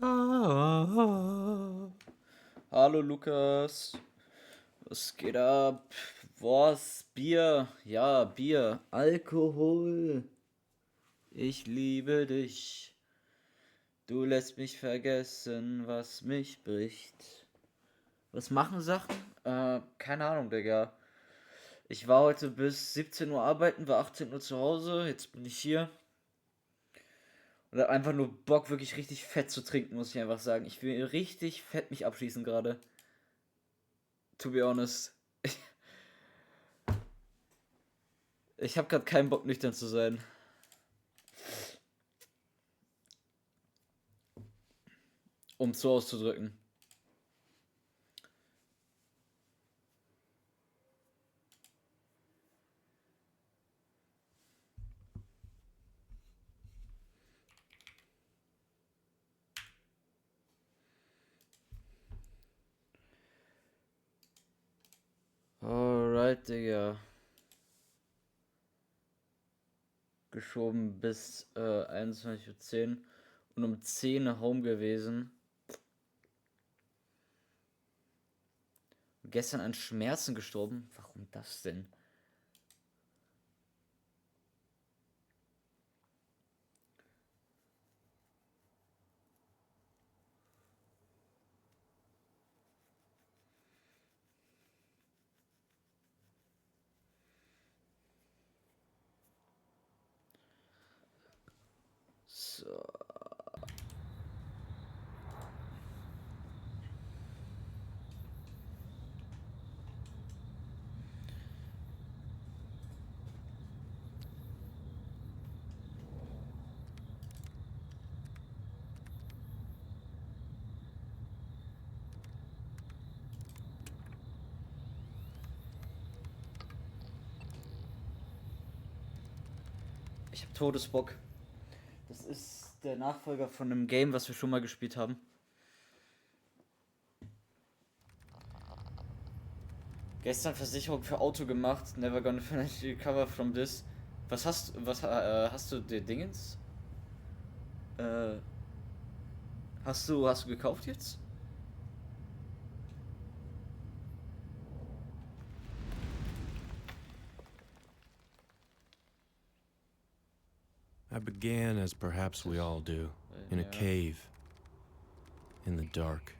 Ah. Hallo Lukas, was geht ab? Was? Bier? Ja, Bier. Alkohol. Ich liebe dich. Du lässt mich vergessen, was mich bricht. Was machen Sachen? Keine Ahnung, Digga. Ich war heute bis 17 Uhr arbeiten, war 18 Uhr zu Hause, jetzt bin ich hier. Und hab einfach nur Bock, wirklich richtig fett zu trinken, muss ich einfach sagen. Ich will richtig fett mich abschießen gerade. To be honest. Ich habe gerade keinen Bock, nüchtern zu sein. Um es so auszudrücken. Alright, Digga. Geschoben bis 21:10 Uhr und um 10 Uhr home gewesen. Gestern an Schmerzen gestorben. Warum das denn? So. Ich hab Todesbock. Das ist der Nachfolger von einem Game, was wir schon mal gespielt haben. Gestern Versicherung für Auto gemacht. Never gonna financially recover from this. Was hast du dir Dingens? Äh, hast du gekauft jetzt? I began as perhaps we all do, in a Ja. cave, in the dark.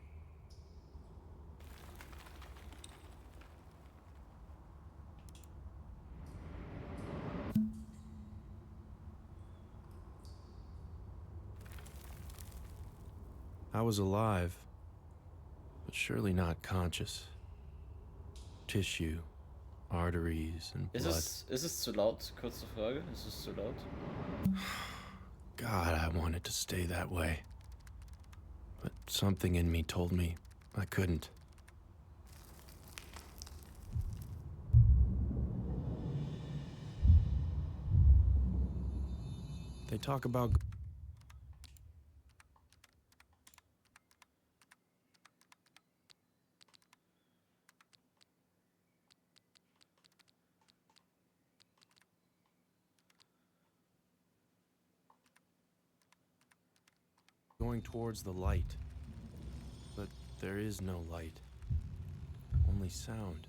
I was alive, but surely not conscious. Tissue, arteries, and blood. Ist es zu laut? Kurze Frage. Ist es zu laut? God, I wanted to stay that way. But something in me told me I couldn't. They talk about going towards the light. But there is no light. Only sound.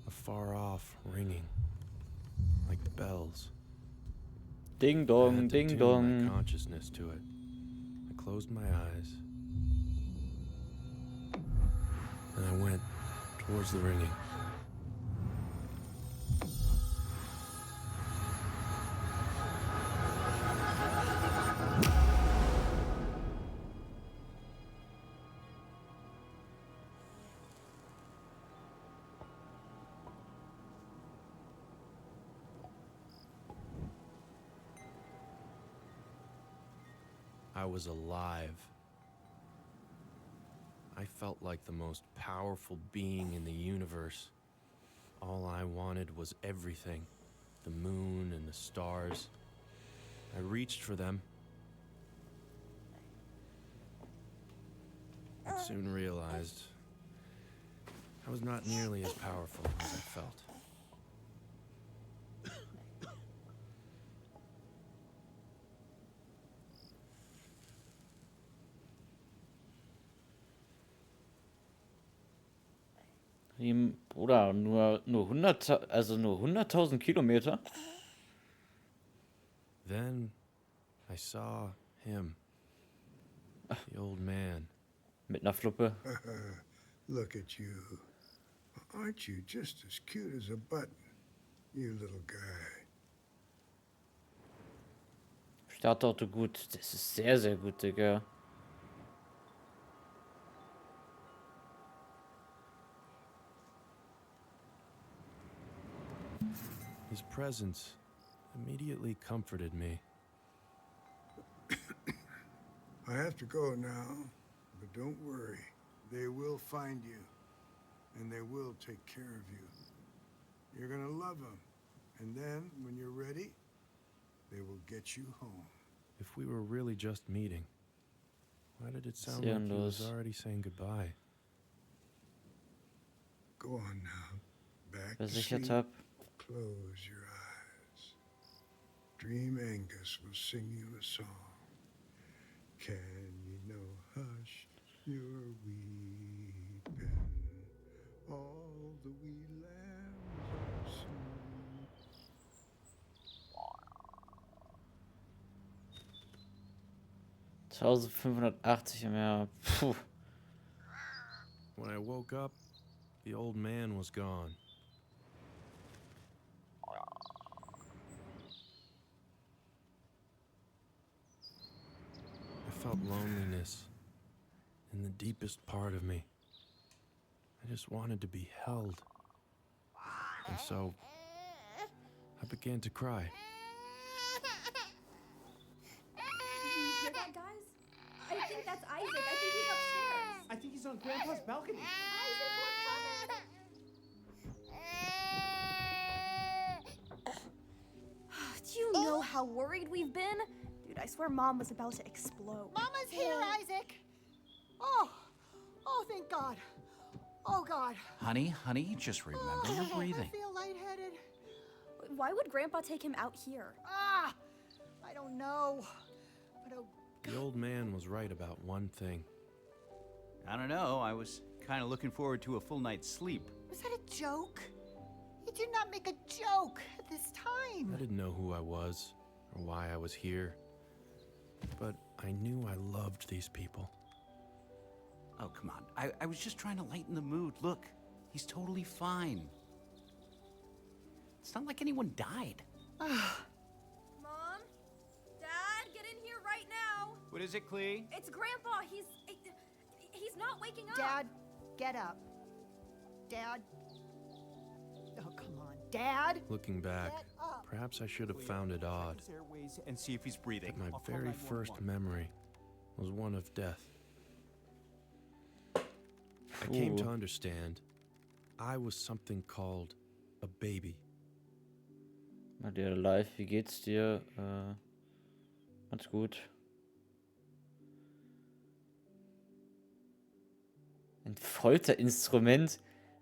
A far-off ringing. Like bells. Ding I dong, had to ding tune dong. my consciousness to it. I closed my eyes. And I went towards the ringing. I was alive. I felt like the most powerful being in the universe. All I wanted was everything. The moon and the stars. I reached for them. But soon realized I was not nearly as powerful as I felt. Bruder, nur 100, also nur 100.000 Kilometer. Then I saw him, the old man. Mit einer Fluppe. Look at you. Aren't you just as cute as a button, you little guy? Startauto gut. Das ist sehr, sehr gut, Digga. His presence immediately comforted me. I have to go now, but don't worry. They will find you, and they will take care of you. You're gonna love them, and then, when you're ready, they will get you home. If we were really just meeting, why did it sound like he was already saying goodbye? Go on now. Back to Versichert sleep. hab. Close your eyes. Dream Angus will sing you a song. Can you know, hush your weeping? All the wee lambs are asleep. 1580 im Jahr. Puh. When I woke up, the old man was gone. I felt loneliness in the deepest part of me. I just wanted to be held. And so I began to cry. Did you hear that, guys? I think that's Isaac. I think he's upstairs. I think he's on Grandpa's balcony. Isaac, we're coming. Do you know how worried we've been? Dude, I swear Mom was about to explode. Mama's here, Isaac. Oh, thank God. Oh, God. Honey, just remember your breathing. I feel lightheaded. Why would Grandpa take him out here? I don't know. But oh, The old man was right about one thing. I don't know, I was kind of looking forward to a full night's sleep. was that a joke? You did not make a joke at this time. I didn't know who I was or why I was here. But I knew I loved these people. Oh, come on. I was just trying to lighten the mood. Look, he's totally fine. It's not like anyone died. Mom? Dad, get in here right now. What is it, Clee? It's Grandpa. He's not waking up. Dad, get up. Dad. Oh, come on. Dad. Looking back, Get up. perhaps I should have found it odd His airways and see if he's breathing. that my I'll call very 911. first memory was one of death. I Puh. came to understand I was something called a baby. Maria live, wie geht's dir? Ganz gut. Ein Folterinstrument?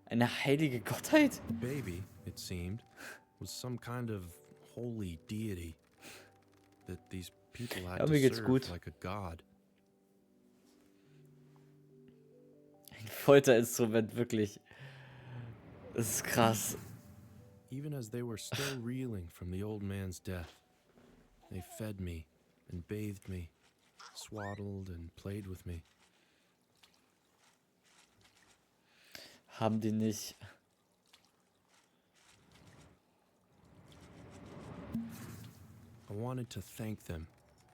Eine heilige Gottheit? Baby, it seemed, was some kind of holy deity that these people had Ja, to mir geht's serve gut. like a god. Ein Folterinstrument, wirklich. Das ist krass. Even as they were still reeling from the old man's death, they fed me and bathed me, swaddled and played with me. Haben die nicht. I wanted to thank them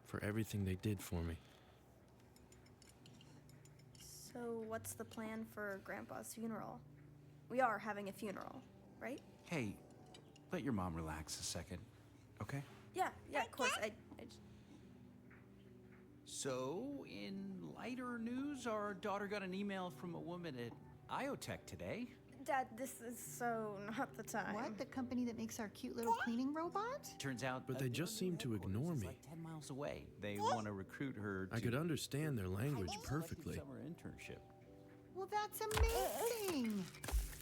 for everything they did for me. So, what's the plan for Grandpa's funeral? We are having a funeral, right? Hey, let your mom relax a second, okay? Yeah, of course. I So, in lighter news, our daughter got an email from a woman at Iotech today. Dad, this is so not the time. What? The company that makes our cute little cleaning robot? Turns out, But they just seem to ignore me. Like 10 miles away. They want to recruit her. I to could understand their language selective perfectly. Summer internship. Well, that's amazing.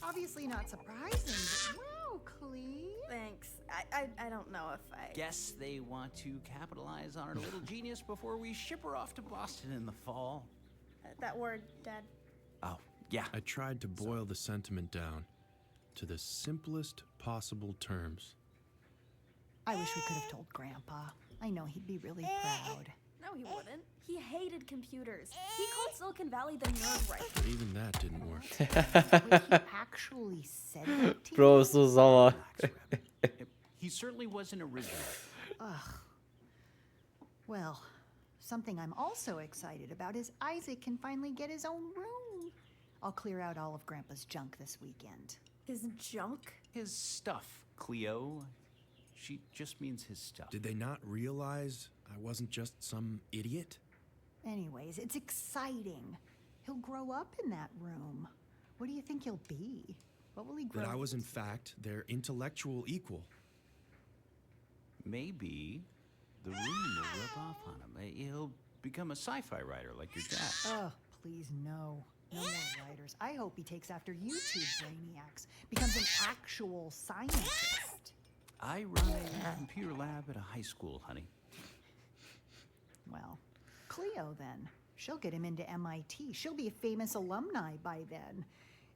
Obviously not surprising, but wow, Clee. Thanks. I don't know if I... Guess they want to capitalize on our little genius before we ship her off to Boston in the fall. That word, Dad. Oh, Yeah. I tried to boil the sentiment down to the simplest possible terms. I wish we could have told Grandpa. I know he'd be really proud. No, he wouldn't. He hated computers. He called Silicon Valley the nerd right. But even that didn't work. Wait, he actually said that to Bro you? ist so sauer. Relax, Rabbit. He certainly wasn't original. Ugh. Well, something I'm also excited about is Isaac can finally get his own room. I'll clear out all of Grandpa's junk this weekend. His junk? His stuff, Cleo. She just means his stuff. Did they not realize I wasn't just some idiot? Anyways, it's exciting. He'll grow up in that room. What do you think he'll be? What will he grow That I was in into? fact their intellectual equal. Maybe the room will rub off on him. He'll become a sci-fi writer like your dad. Oh, please no. No more writers. I hope he takes after you two brainiacs, becomes an actual scientist. I run a computer lab at a high school, honey. Well, Cleo then. She'll get him into MIT. She'll be a famous alumni by then.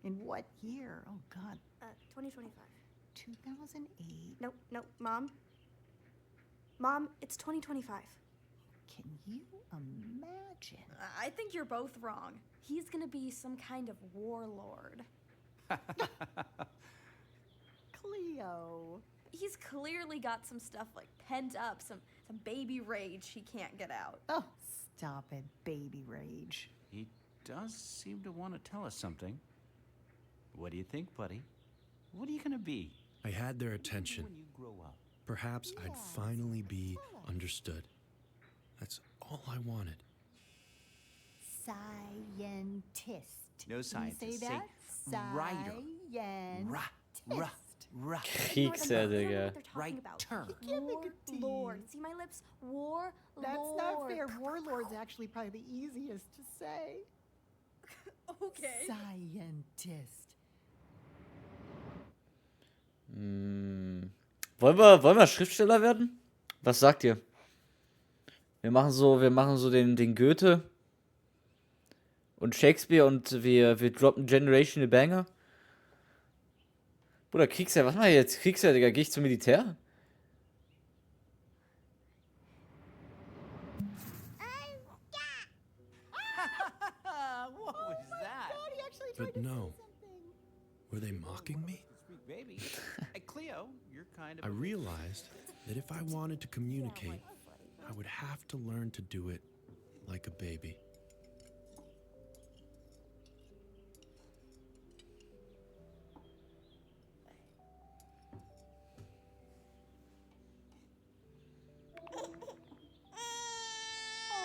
In what year? Oh, God. 2025. 2008. No, Mom. Mom, it's 2025. Can you imagine? I think you're both wrong. He's gonna be some kind of warlord. Cleo. He's clearly got some stuff like pent up, some baby rage he can't get out. Oh, stop it, baby rage. He does seem to want to tell us something. What do you think, buddy? What are you gonna be? I had their attention. When you grow up. Perhaps I'd finally be understood. That's all I wanted. Scientist. No Can scientist. you say that? writer. Scientist. Kriegsherr, Digga. Right turn. You can't make a T. Warlord. See my lips? Warlord. That's not fair. Warlord's actually probably the easiest to say. Okay. Scientist. Wollen wir Schriftsteller werden? Was sagt ihr? Wir machen so den Goethe und Shakespeare und wir droppen Generational Banger. Bruder, Kriegsherr, was mach ich jetzt? Kriegsherr, Digga, geh ich zum Militär? What was that? God, he actually tried But to no. say something. Were they mocking me? Sweet baby. Hey, Cleo, you're kind of. I realized that if I wanted to communicate, I would have to learn to do it like a baby.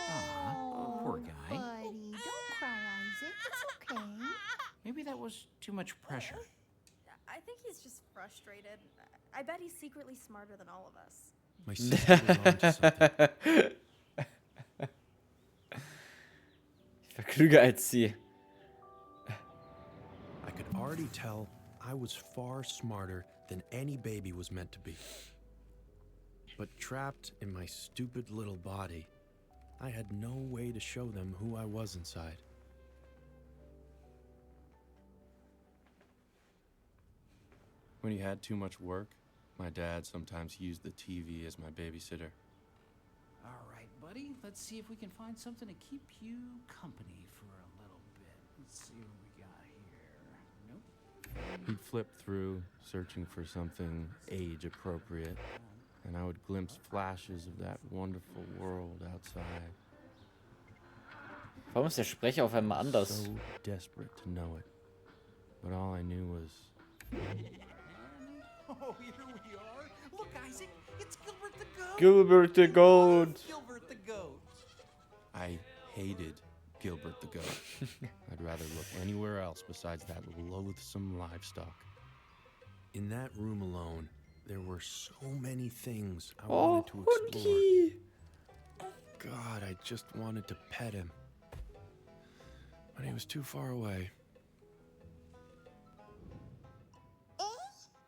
Aw, poor guy. Buddy, don't cry, Isaac. It's okay. Maybe that was too much pressure. I think he's just frustrated. I bet he's secretly smarter than all of us. My sister was onto something. Ich war klüger als sie. I could already tell I was far smarter than any baby was meant to be. But trapped in my stupid little body, I had no way to show them who I was inside. When he had too much work, my dad sometimes used the TV as my babysitter. All right, buddy. Let's see if we can find something to keep you company for a little bit. Let's see what we got here. Nope. He'd flip through, searching for something age-appropriate, and I would glimpse flashes of that wonderful world outside. Warum ist der Sprecher auf einmal anders? So desperate to know it. But all I knew was Oh, here we are. Look, Isaac, it's Gilbert the Goat. Gilbert the Goat. Gilbert the Goat. I hated Gilbert the Goat. I'd rather look anywhere else besides that loathsome livestock. In that room alone, there were so many things I Oh, wanted to explore. Hundi. God, I just wanted to pet him. But he was too far away.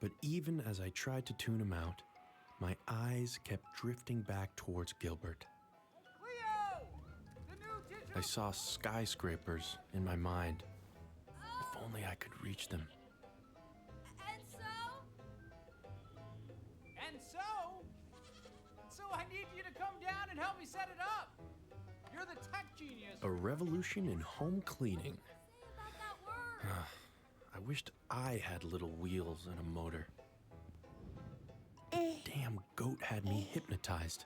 But even as I tried to tune him out, my eyes kept drifting back towards Gilbert. I saw skyscrapers in my mind. only I could reach them. And so? And so I need you to come down and help me set it up. You're the tech genius. A revolution in home cleaning. Say about that word. I wished I had little wheels and a motor. Damn goat had me hypnotized.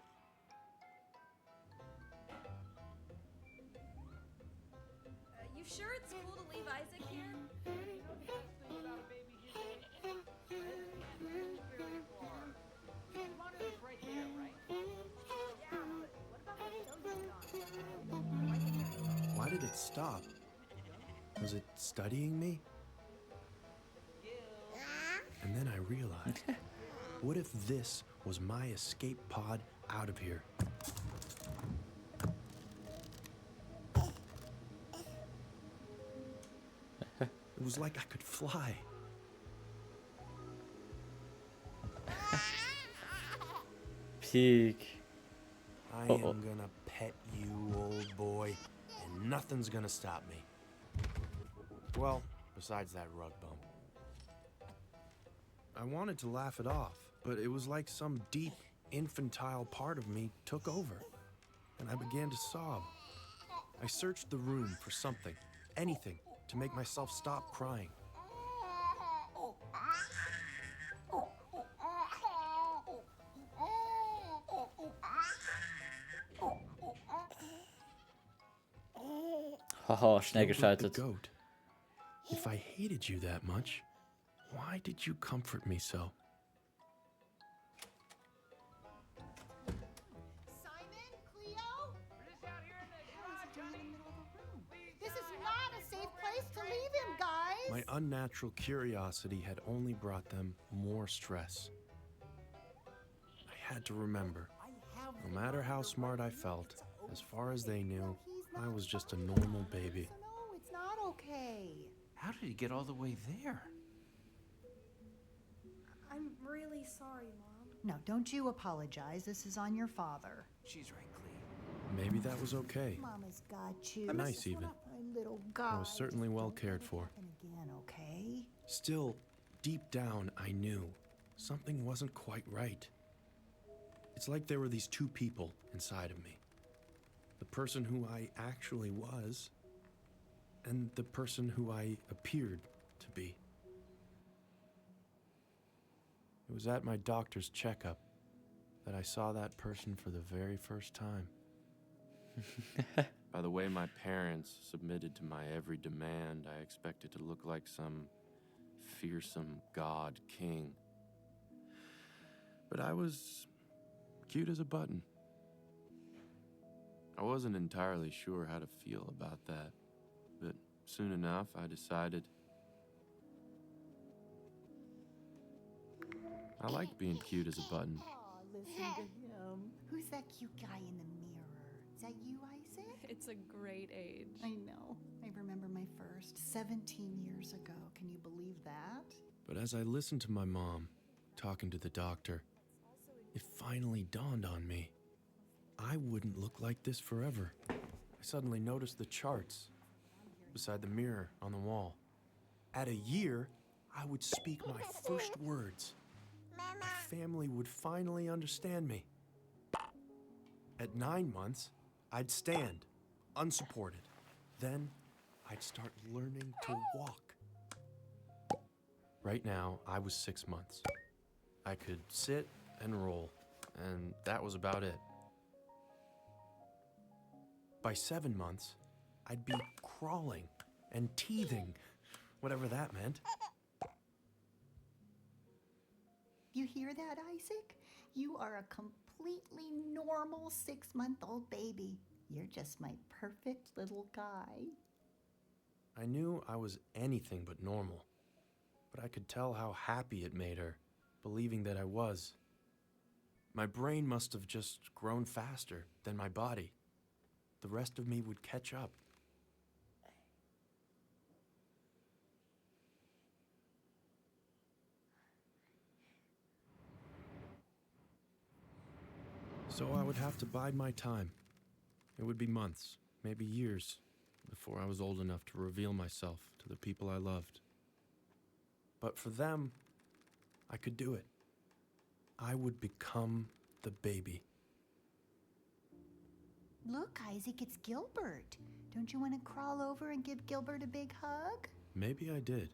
You sure it's cool to leave Isaac here? You know the best thing about a baby here? Where you are. You wanted it right there, right? Yeah, but what about the Jojo? Why did it stop? Was it studying me? And then I realized, what if this was my escape pod out of here? It was like I could fly. Peak. I Uh-oh. am gonna pet you, old boy, and nothing's gonna stop me. Well, besides that rug bump. I wanted to laugh it off, but it was like some deep, infantile part of me took over, and I began to sob. I searched the room for something, anything, to make myself stop crying. Haha, schnell Gilbert the geschaltet. goat. If I hated you that much, why did you comfort me so? Simon, Cleo? This is not a safe place to leave him, guys. My unnatural curiosity had only brought them more stress. I had to remember, no matter how smart I felt, as far as they knew, I was just a normal baby. So no, it's not okay. How did he get all the way there? I'm really sorry, Mom. No, don't you apologize. This is on your father. She's right, Clea. Maybe that was okay. Mama's got you. Nice, even. My little guy. I was certainly well cared for. Happen again, okay? Still, deep down, I knew something wasn't quite right. It's like there were these two people inside of me. The person who I actually was, and the person who I appeared to be. It was at my doctor's checkup that I saw that person for the very first time. By the way my parents submitted to my every demand, I expected to look like some fearsome god king. But I was cute as a button. I wasn't entirely sure how to feel about that, but soon enough I decided I liked being cute as a button. Aw, listen to him. Who's that cute guy in the mirror? Is that you, Isaac? It's a great age. I know. I remember my first 17 years ago. Can you believe that? But as I listened to my mom talking to the doctor, it finally dawned on me. I wouldn't look like this forever. I suddenly noticed the charts beside the mirror on the wall. At a year, I would speak my first words. My family would finally understand me. At 9 months, I'd stand, unsupported. Then, I'd start learning to walk. Right now, I was 6 months. I could sit and roll, and that was about it. By 7 months, I'd be crawling and teething, whatever that meant. You hear that, Isaac? You are a completely normal 6-month-old baby. You're just my perfect little guy. I knew I was anything but normal, but I could tell how happy it made her, believing that I was. My brain must have just grown faster than my body. The rest of me would catch up. So I would have to bide my time. It would be months, maybe years, before I was old enough to reveal myself to the people I loved. But for them, I could do it. I would become the baby. Look, Isaac, it's Gilbert. Don't you want to crawl over and give Gilbert a big hug? Maybe I did.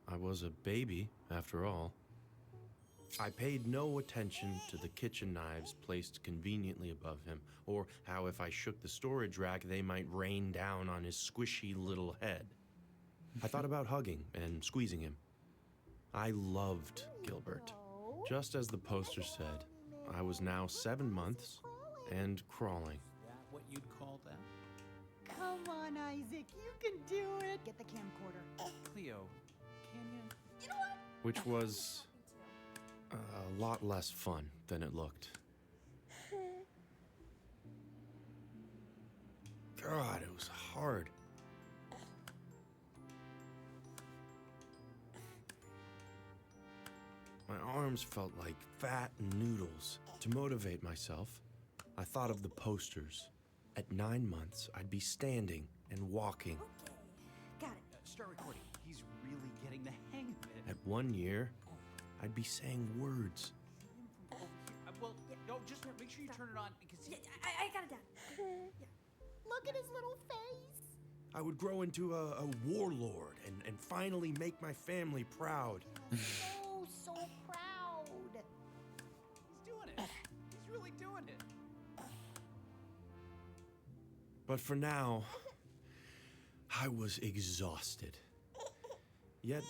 I was a baby, after all. I paid no attention to the kitchen knives placed conveniently above him, or how if I shook the storage rack, they might rain down on his squishy little head. I thought about hugging and squeezing him. I loved Gilbert. Just as the poster said, I was now 7 months and crawling. Is that what you'd call that? Come on, Isaac, you can do it. Get the camcorder. Cleo, can you? You know what? Which was a lot less fun than it looked. God, it was hard. My arms felt like fat noodles. To motivate myself, I thought of the posters. At 9 months, I'd be standing and walking. Okay, got it. Start recording. He's really getting the hang of it. At 1 year, I'd be saying words. Well, no, just make sure you turn it on because Yeah, I got it down. Yeah. Look at his little face. I would grow into a warlord and finally make my family proud. So proud. he's doing it. He's really doing it. But for now, I was exhausted. Yet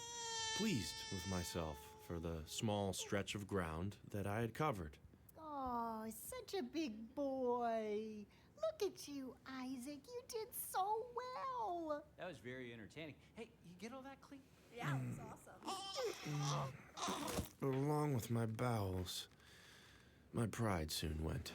pleased with myself for the small stretch of ground that I had covered. Oh, such a big boy. Look at you, Isaac. You did so well. That was very entertaining. Hey, you get all that, Cleo? Yeah, it was awesome. But along with my bowels, my pride soon went.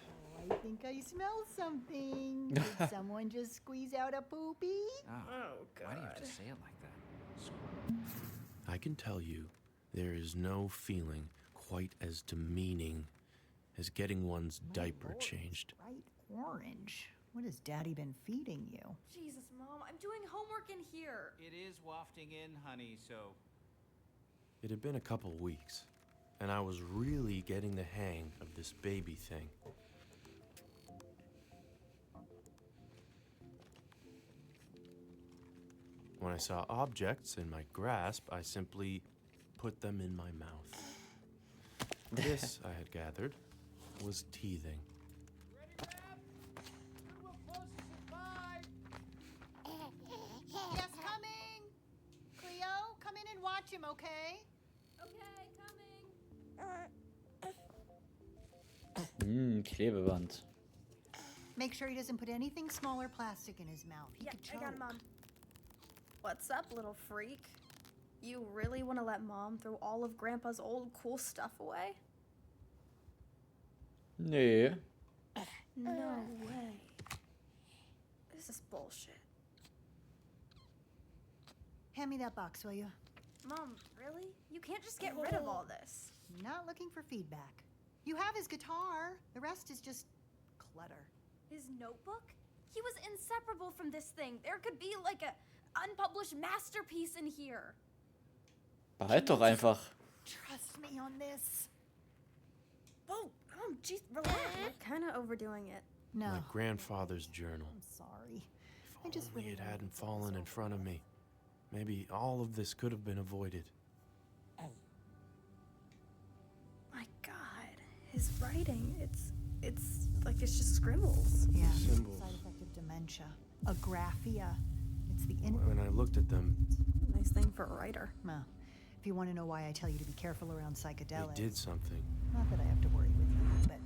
I think I smell something. Did someone just squeeze out a poopy? Oh, Why do you have to say it like that? I can tell you, there is no feeling quite as demeaning as getting one's diaper changed. Bright orange. What has Daddy been feeding you? Jesus, Mom, I'm doing homework in here. It is wafting in, honey, so... It had been a couple weeks, and I was really getting the hang of this baby thing. When I saw objects in my grasp, I simply put them in my mouth. This, I had gathered, was teething. Ready, Rab? Goodwill closes at 5. Yes, coming. Cleo, come in and watch him, okay? Okay, coming. Klebeband. Make sure he doesn't put anything small or plastic in his mouth. He Yeah, could I choke. got it, Mom. What's up, little freak? You really want to let Mom throw all of Grandpa's old cool stuff away? Nee. No way. This is bullshit. Hand me that box, will you? Mom, really? You can't just get rid of all this. Not looking for feedback. You have his guitar. The rest is just clutter. His notebook? He was inseparable from this thing. There could be like a unpublished masterpiece in here. Behalt doch einfach. Trust me on this. Oh, jeez, relax. You're kind of overdoing it. No. My grandfather's journal. I'm sorry. I If just only really it wanted hadn't to get fallen this in front of over me. Maybe all of this could have been avoided. My God, his writing, it's like it's just scribbles. with. Yeah. Symbols. Side effect of dementia. Agraphia. It's the When I looked at them, Nice thing for a writer. Well, if you want to know why I tell you to be careful around they psychedelics. did something. Not that I have to worry with you, but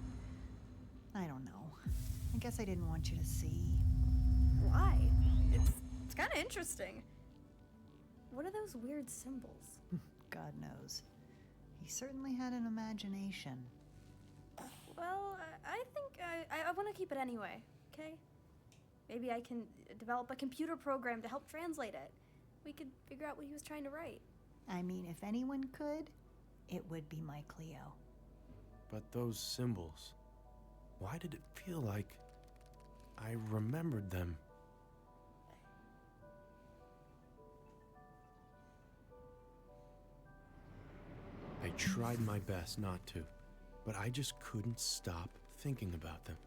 I don't know. I guess I didn't want you to see. Why? It's kind of interesting. What are those weird symbols? God knows. He certainly had an imagination. Well, I think I want to keep it anyway, okay? Maybe I can develop a computer program to help translate it. We could figure out what he was trying to write. I mean, if anyone could, it would be my Cleo. But those symbols, why did it feel like I remembered them? I tried my best not to, but I just couldn't stop thinking about them.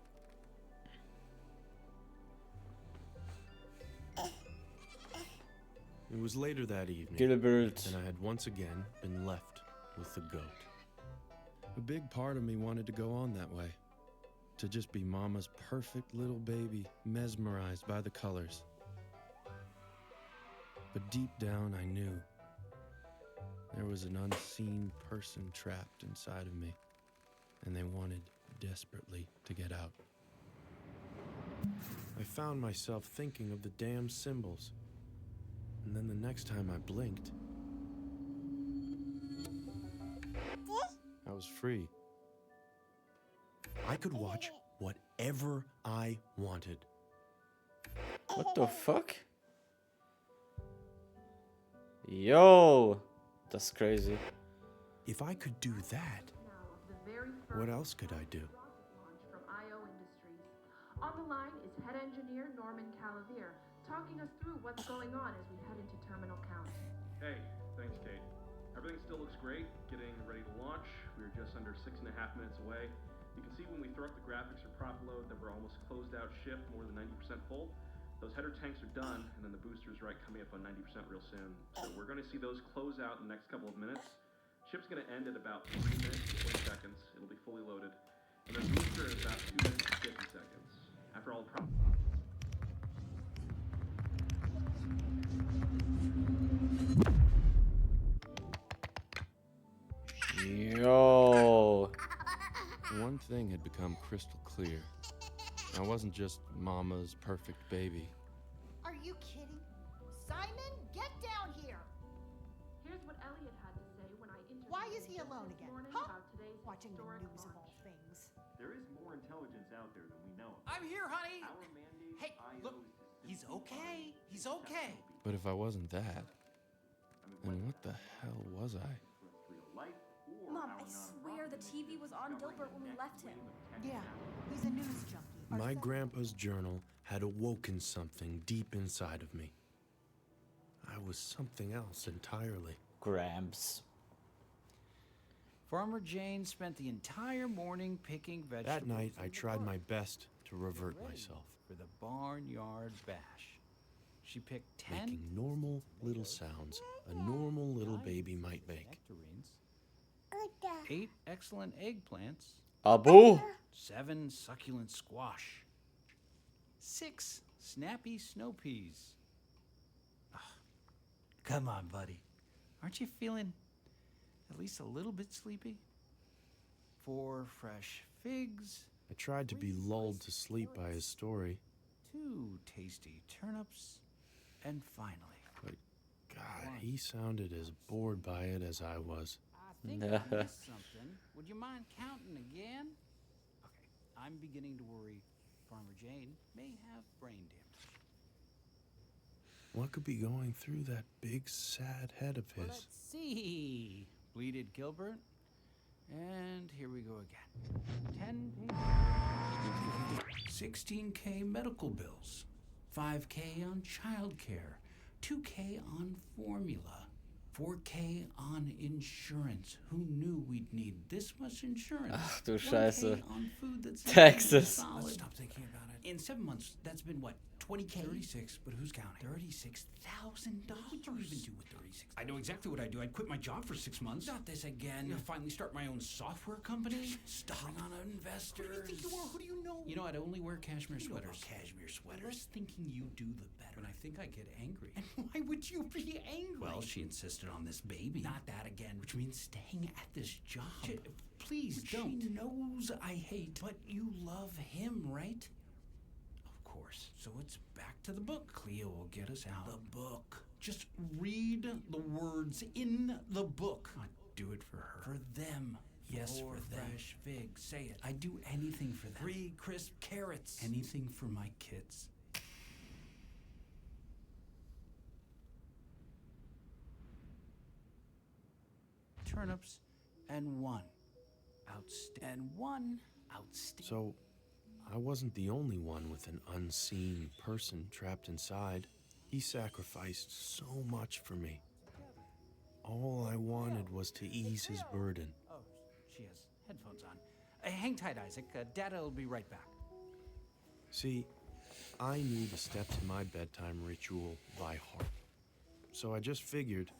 It was later that evening, Gilbert. and I had once again been left with the goat. A big part of me wanted to go on that way, to just be Mama's perfect little baby, mesmerized by the colors. But deep down, I knew there was an unseen person trapped inside of me, and they wanted desperately to get out. I found myself thinking of the damn symbols, and then the next time I blinked, I was free. I could watch whatever I wanted. What the fuck? Yo, that's crazy. If I could do that, what else could I do? From IO Industries. On the line is head engineer Norman Calavier, talking us through what's going on as we head into terminal count. Hey, thanks, Kate. Everything still looks great, getting ready to launch. We're just under 6.5 minutes away. You can see when we throw up the graphics or prop load that we're almost closed out ship, more than 90% full. Those header tanks are done, and then the booster's right coming up on 90% real soon. So we're going to see those close out in the next couple of minutes. Ship's going to end at about 3 minutes and 20 seconds. It'll be fully loaded. And then booster at about 2 minutes and 50 seconds. After all the prop... Yo. One thing had become crystal clear. I wasn't just Mama's perfect baby. Are you kidding? Simon, get down here! Here's what Elliot had to say when I interviewed Why is him he just alone this again? morning Huh? about today's Watching the historic news of launch. all things. There is more intelligence out there than we know of. I'm here, honey. Our mandate Hey, IO look, is to he's simply okay. find He's exceptional okay. people. But if I wasn't that, then what the whether hell was I? that's real life or Mom, our I nonprofit swear the TV was on discovering Dilbert the when we next left him. wave of tech Yeah, talent. he's a news junkie. Our My son- grandpa's journal had awoken something deep inside of me. I was something else entirely. Gramps. Farmer Jane spent the entire morning picking vegetables. That night, I in the tried my garden. best to revert Ready myself, for the barnyard bash. She picked 10 making normal little sounds a normal little baby might make. nectarines, 8 excellent eggplants, Abu. 7 succulent squash, 6 snappy snow peas. Ah, come on, buddy. Aren't you feeling at least a little bit sleepy? 4 fresh figs, I tried to be lulled to sleep by his story, 2 tasty turnips, and finally, but God, he sounded as bored by it as I was. I think I missed something. Would you mind counting again? Okay, I'm beginning to worry Farmer Jane may have brain damage. What could be going through that big, sad head of his? Let's see, bleated Gilbert. And here we go again. 10 pages. 16K medical bills. 5K on childcare. 2K on formula. 4K on insurance. Who knew we'd need this much insurance? Ach du 1K Scheiße. on food that's Taxes. solid. Let's stop thinking about it. In 7 months, that's been what? 20K? 36, but who's counting? $36,000. What would you even do with 36? I know exactly what I'd do. I'd quit my job for 6 months. Not this again. I'd finally start my own software company. Stop on investors. Who do you think you are? Who do you know? You know, I'd only wear cashmere sweaters. Cashmere sweaters? The less thinking you do, the better. And I think I'd get angry. And why would you be angry? Well, she insisted on this baby. Not that again. Which means staying at this job. Please don't. She knows I hate, but you love him, right? Of course. So it's back to the book. Cleo will get us out. The book. Just read the words in the book. I'd do it for her. For them. Yes, for them. Fresh figs. Say it. I'd do anything for them. 3 crisp carrots. Anything for my kids. Turnips and 1 outstanding. So, I wasn't the only one with an unseen person trapped inside. He sacrificed so much for me. All I wanted was to ease his burden. Oh, she has headphones on. Hang tight, Isaac. Dada will be right back. See, I knew the steps in my bedtime ritual by heart. So I just figured,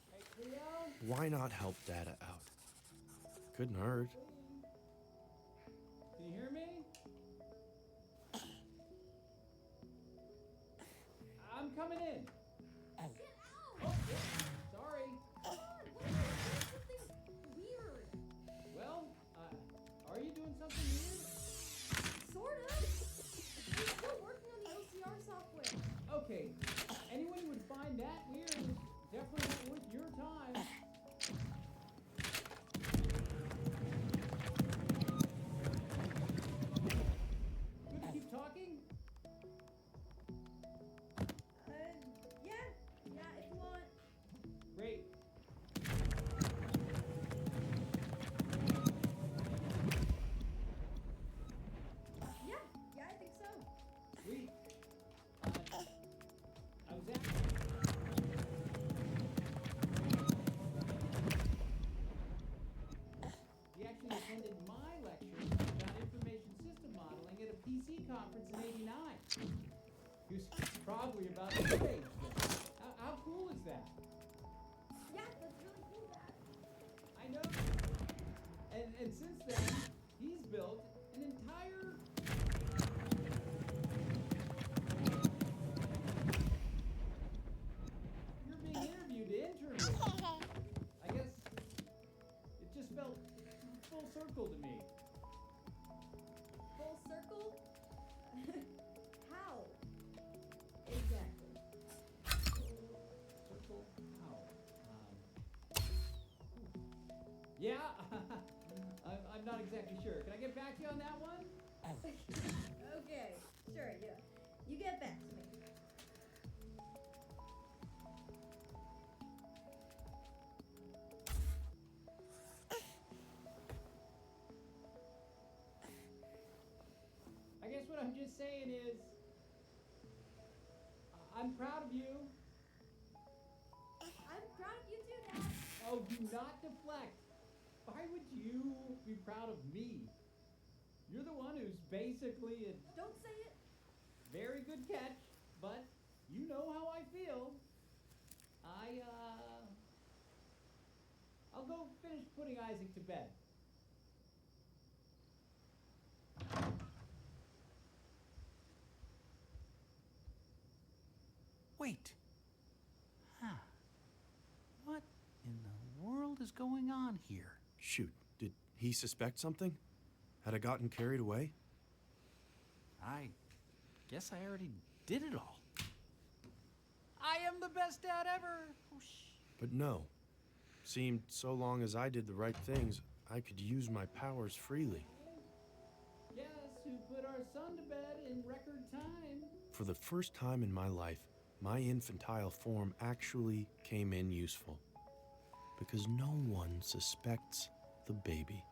why not help Dada out? Couldn't hurt. Can you hear me? I'm coming in. Get out! Oh, sorry. Come on, what are you doing? Something weird. Well, are you doing something weird? Sort of. We're still working on the OCR software. Okay, anyone who would find that weird is definitely not worth your time. Good to keep talking? Yeah, if you want. Great. Yeah, I think so. Sweet. I was at... He actually attended my lecture about information system modeling at a PC conference in '89. He was probably about to age then. How cool is that? Yeah, that's really cool, Dad. I know. And since then, he's built an entire... You're being interviewed to intern with. I guess it just felt full circle to me. Full circle? How? Exactly. Circle how? Yeah, I'm not exactly sure. Can I get back to you on that one? Okay, sure, yeah. You get back to me. I guess what I'm just saying is, I'm proud of you. I'm proud of you too, Dad. Oh, do not deflect. Why would you be proud of me? You're the one who's basically a Don't say it. very good catch, but you know how I feel. I'll go finish putting Isaac to bed. Wait. Huh. What in the world is going on here? Shoot, did he suspect something? Had I gotten carried away? I guess I already did it all. I am the best dad ever. Whoosh. But no. Seemed so long as I did the right things, I could use my powers freely. Guess who put our son to bed in record time? For the first time in my life, my infantile form actually came in useful. Because no one suspects the baby.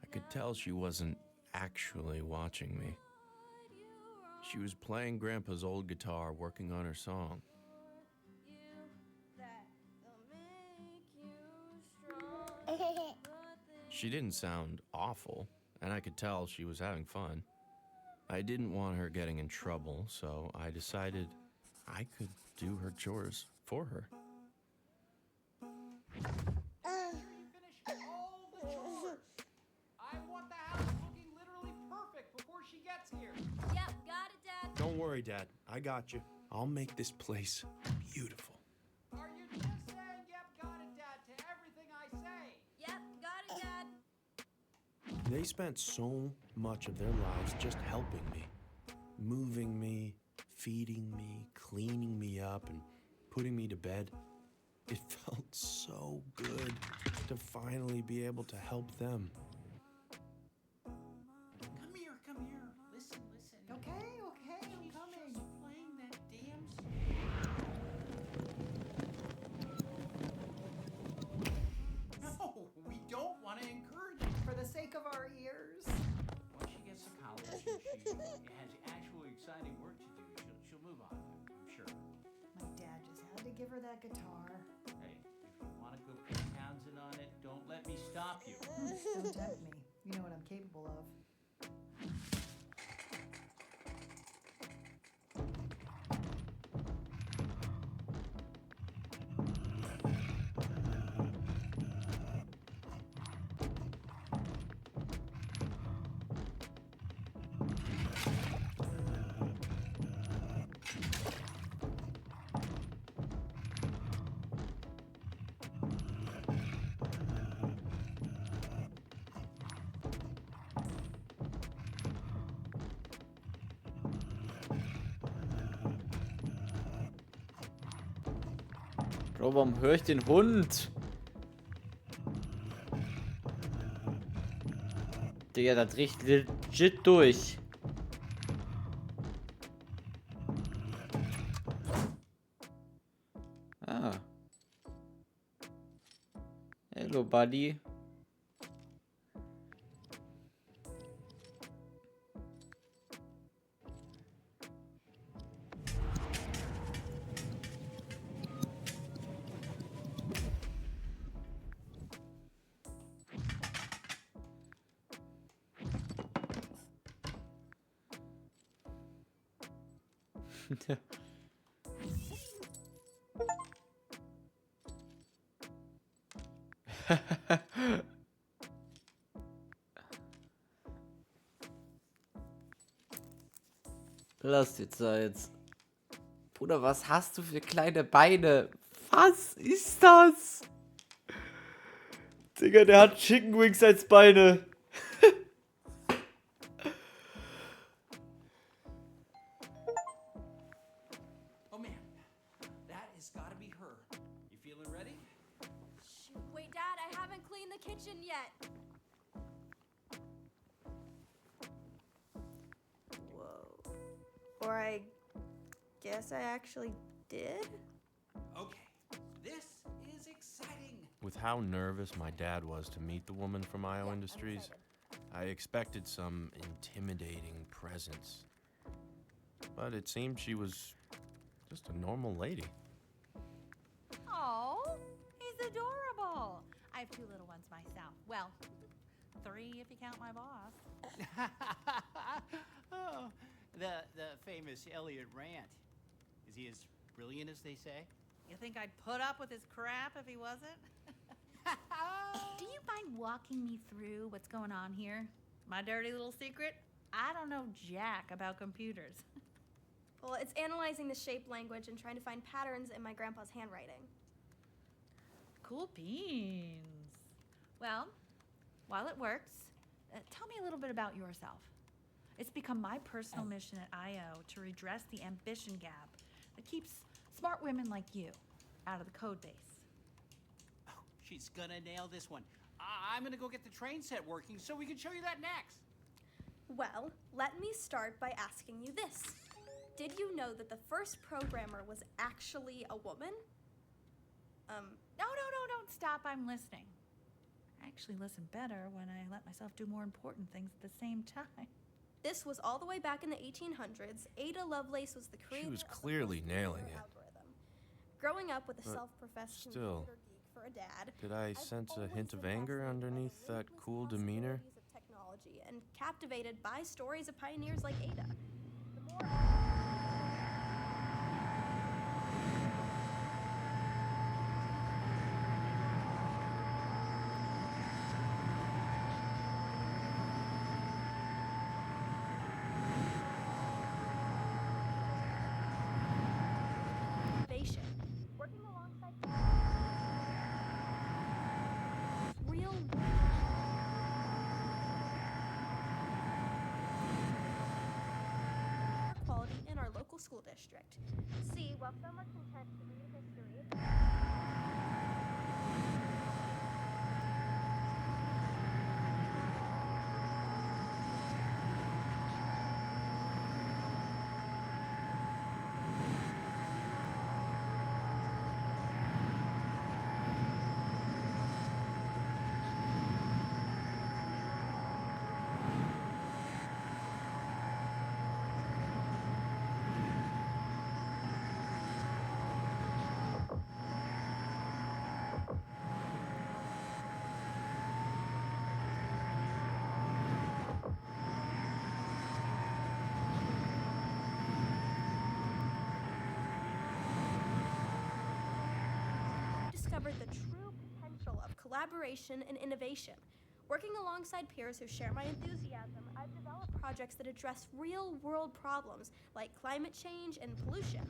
I could tell she wasn't actually watching me. She was playing Grandpa's old guitar, working on her song. She didn't sound awful, and I could tell she was having fun. I didn't want her getting in trouble, so I decided I could do her chores for her. Finish all the chores. I want the house looking literally perfect before she gets here. Yep, got it, Dad. Don't worry, Dad. I got you. I'll make this place beautiful. Are you just saying, yep, got it, Dad, to everything I say? Yep, got it, Dad. They spent so much of their lives just helping me. Moving me, feeding me, cleaning me up, and putting me to bed. It felt so good to finally be able to help them. Come here, come here. Listen, listen. Okay, I'm coming. She's playing that damn song. No, we don't want give her that guitar. Hey, if you want to go put Townsend on it, don't let me stop you. Don't tempt me. You know what I'm capable of. Bro, warum höre ich den Hund? Digga, das riecht legit durch. Ah. Hello, Buddy. Lass dir Zeit. Bruder, was hast du für kleine Beine? Was ist das? Digga, der hat Chicken Wings als Beine. Oh man, that has got to be her. You feeling ready? Shoot, wait, Dad, I haven't cleaned the kitchen yet. Whoa. Or I guess I actually did? Okay, this is exciting. With how nervous my dad was to meet the woman from IO I'm Industries, excited. I expected some intimidating presence. But it seemed she was just a normal lady. Oh, he's adorable. I have 2 little ones myself. Well, 3 if you count my boss. Oh, the famous Elliot Rant. Is he as brilliant as they say? You think I'd put up with his crap if he wasn't? Do you mind walking me through what's going on here? My dirty little secret? I don't know jack about computers. Well, it's analyzing the shape language and trying to find patterns in my grandpa's handwriting. Cool beans. Well, while it works, tell me a little bit about yourself. It's become my personal mission at IO to redress the ambition gap that keeps smart women like you out of the code base. Oh, she's gonna nail this one. I'm gonna go get the train set working so we can show you that next. Well, let me start by asking you this. Did you know that the first programmer was actually a woman? No, don't stop. I'm listening. I actually listen better when I let myself do more important things at the same time. This was all the way back in the 1800s. Ada Lovelace was the creator She was of the clearly first nailing computer it. algorithm. Growing up with a But self-professed still, computer geek for a dad, Did I I've sense a always hint of been anger fascinated by the underneath that limitless cool demeanor? possibilities of technology and captivated by stories of pioneers like Ada. The more innovation, working alongside real quality in our local school district. See, while some are content to read history, discovered the true potential of collaboration and innovation. Working alongside peers who share my enthusiasm, I've developed projects that address real-world problems like climate change and pollution.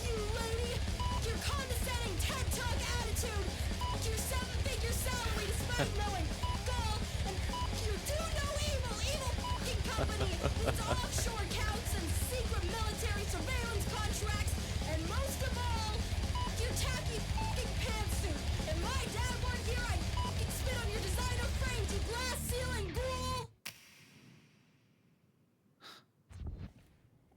You lady! Your condescending TED Talk attitude! Your seven-figure salary despite knowing goal and you do no evil fucking company with offshore accounts and secret military surveillance contracts, and most of all, your tacky fucking pantsuit. If my dad weren't here, I'd fucking spit on your designer frames, you glass ceiling ghoul!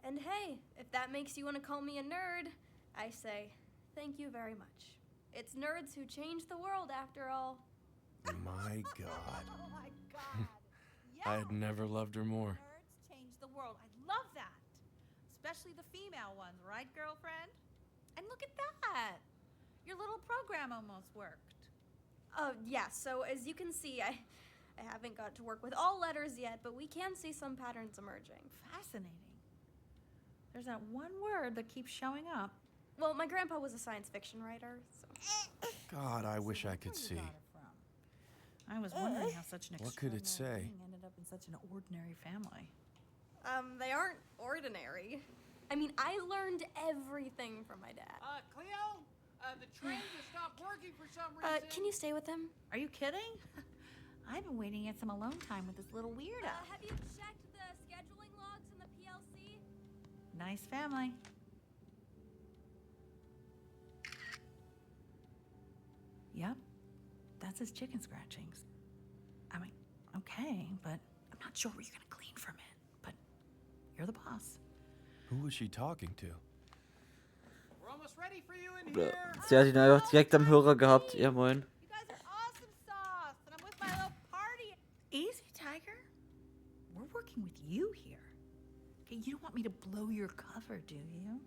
And hey, if that makes you want to call me a nerd, I say, thank you very much. It's nerds who change the world, after all. My God. Oh my God. I had never loved her more. Nerds change the world. I love that. Especially the female ones, right, girlfriend? And look at that. Your little program almost worked. Yeah, so as you can see, I haven't got to work with all letters yet, but we can see some patterns emerging. Fascinating. There's that one word that keeps showing up. Well, my grandpa was a science fiction writer, so... God, I wish I could see. I was wondering how such an What could it say? being ended up in such an ordinary family. They aren't ordinary. I mean, I learned everything from my dad. Cleo? The trains have stopped working for some reason. Can you stay with him? Are you kidding? I've been waiting to get some alone time with this little weirdo. Have you checked the scheduling logs in the PLC? Nice family. Yep, that's his chicken scratchings. I mean, okay, but I'm not sure where you're gonna clean from it. But you're the boss. Who was she talking to? We're almost ready for you in Oder here. sie hat ihn einfach direkt am Hörer gehabt. Ja, moin. You guys are awesome sauce, and I'm with my little party. Easy, Tiger. We're working with you here. Okay, you don't want me to blow your cover, do you?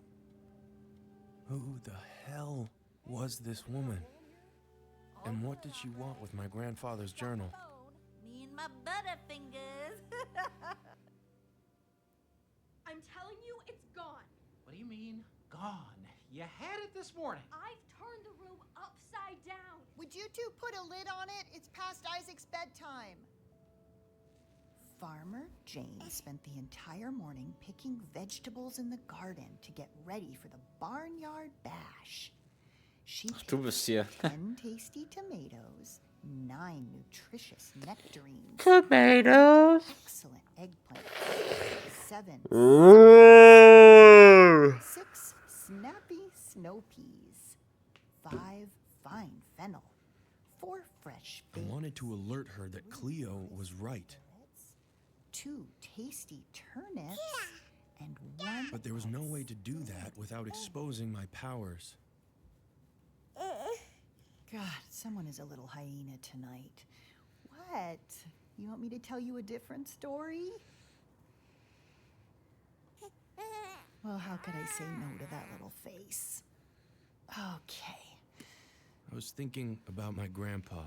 Who the hell was this woman? And what did she want with my grandfather's journal? Me and my butterfingers. I'm telling you, it's gone. What do you mean, gone? You had it this morning. I've turned the room upside down. Would you two put a lid on it? It's past Isaac's bedtime. Farmer Jane spent the entire morning picking vegetables in the garden to get ready for the barnyard bash. She Du bist hier. 10 tasty tomatoes, 9 nutritious nectarines, Tomatoes. excellent eggplant, 7 6 snappy snow peas, 5 fine fennel, 4 fresh I baked wanted to alert her that Cleo was right, 2 tasty turnips, and 1 but there was no way to do that without exposing my powers. God, someone is a little hyena tonight. What? You want me to tell you a different story? Well, how could I say no to that little face? Okay. I was thinking about my grandpa.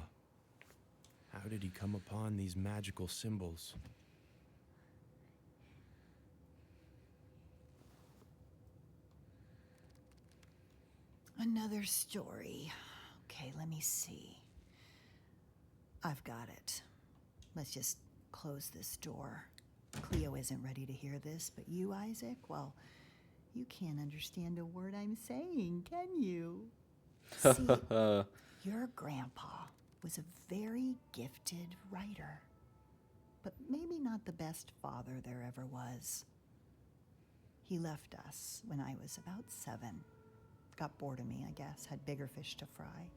How did he come upon these magical symbols? Another story. Okay, let me see. I've got it. Let's just close this door. Cleo isn't ready to hear this, but you, Isaac, well, you can't understand a word I'm saying, can you? See, your grandpa was a very gifted writer, but maybe not the best father there ever was. He left us when I was about 7. Got bored of me, I guess, had bigger fish to fry.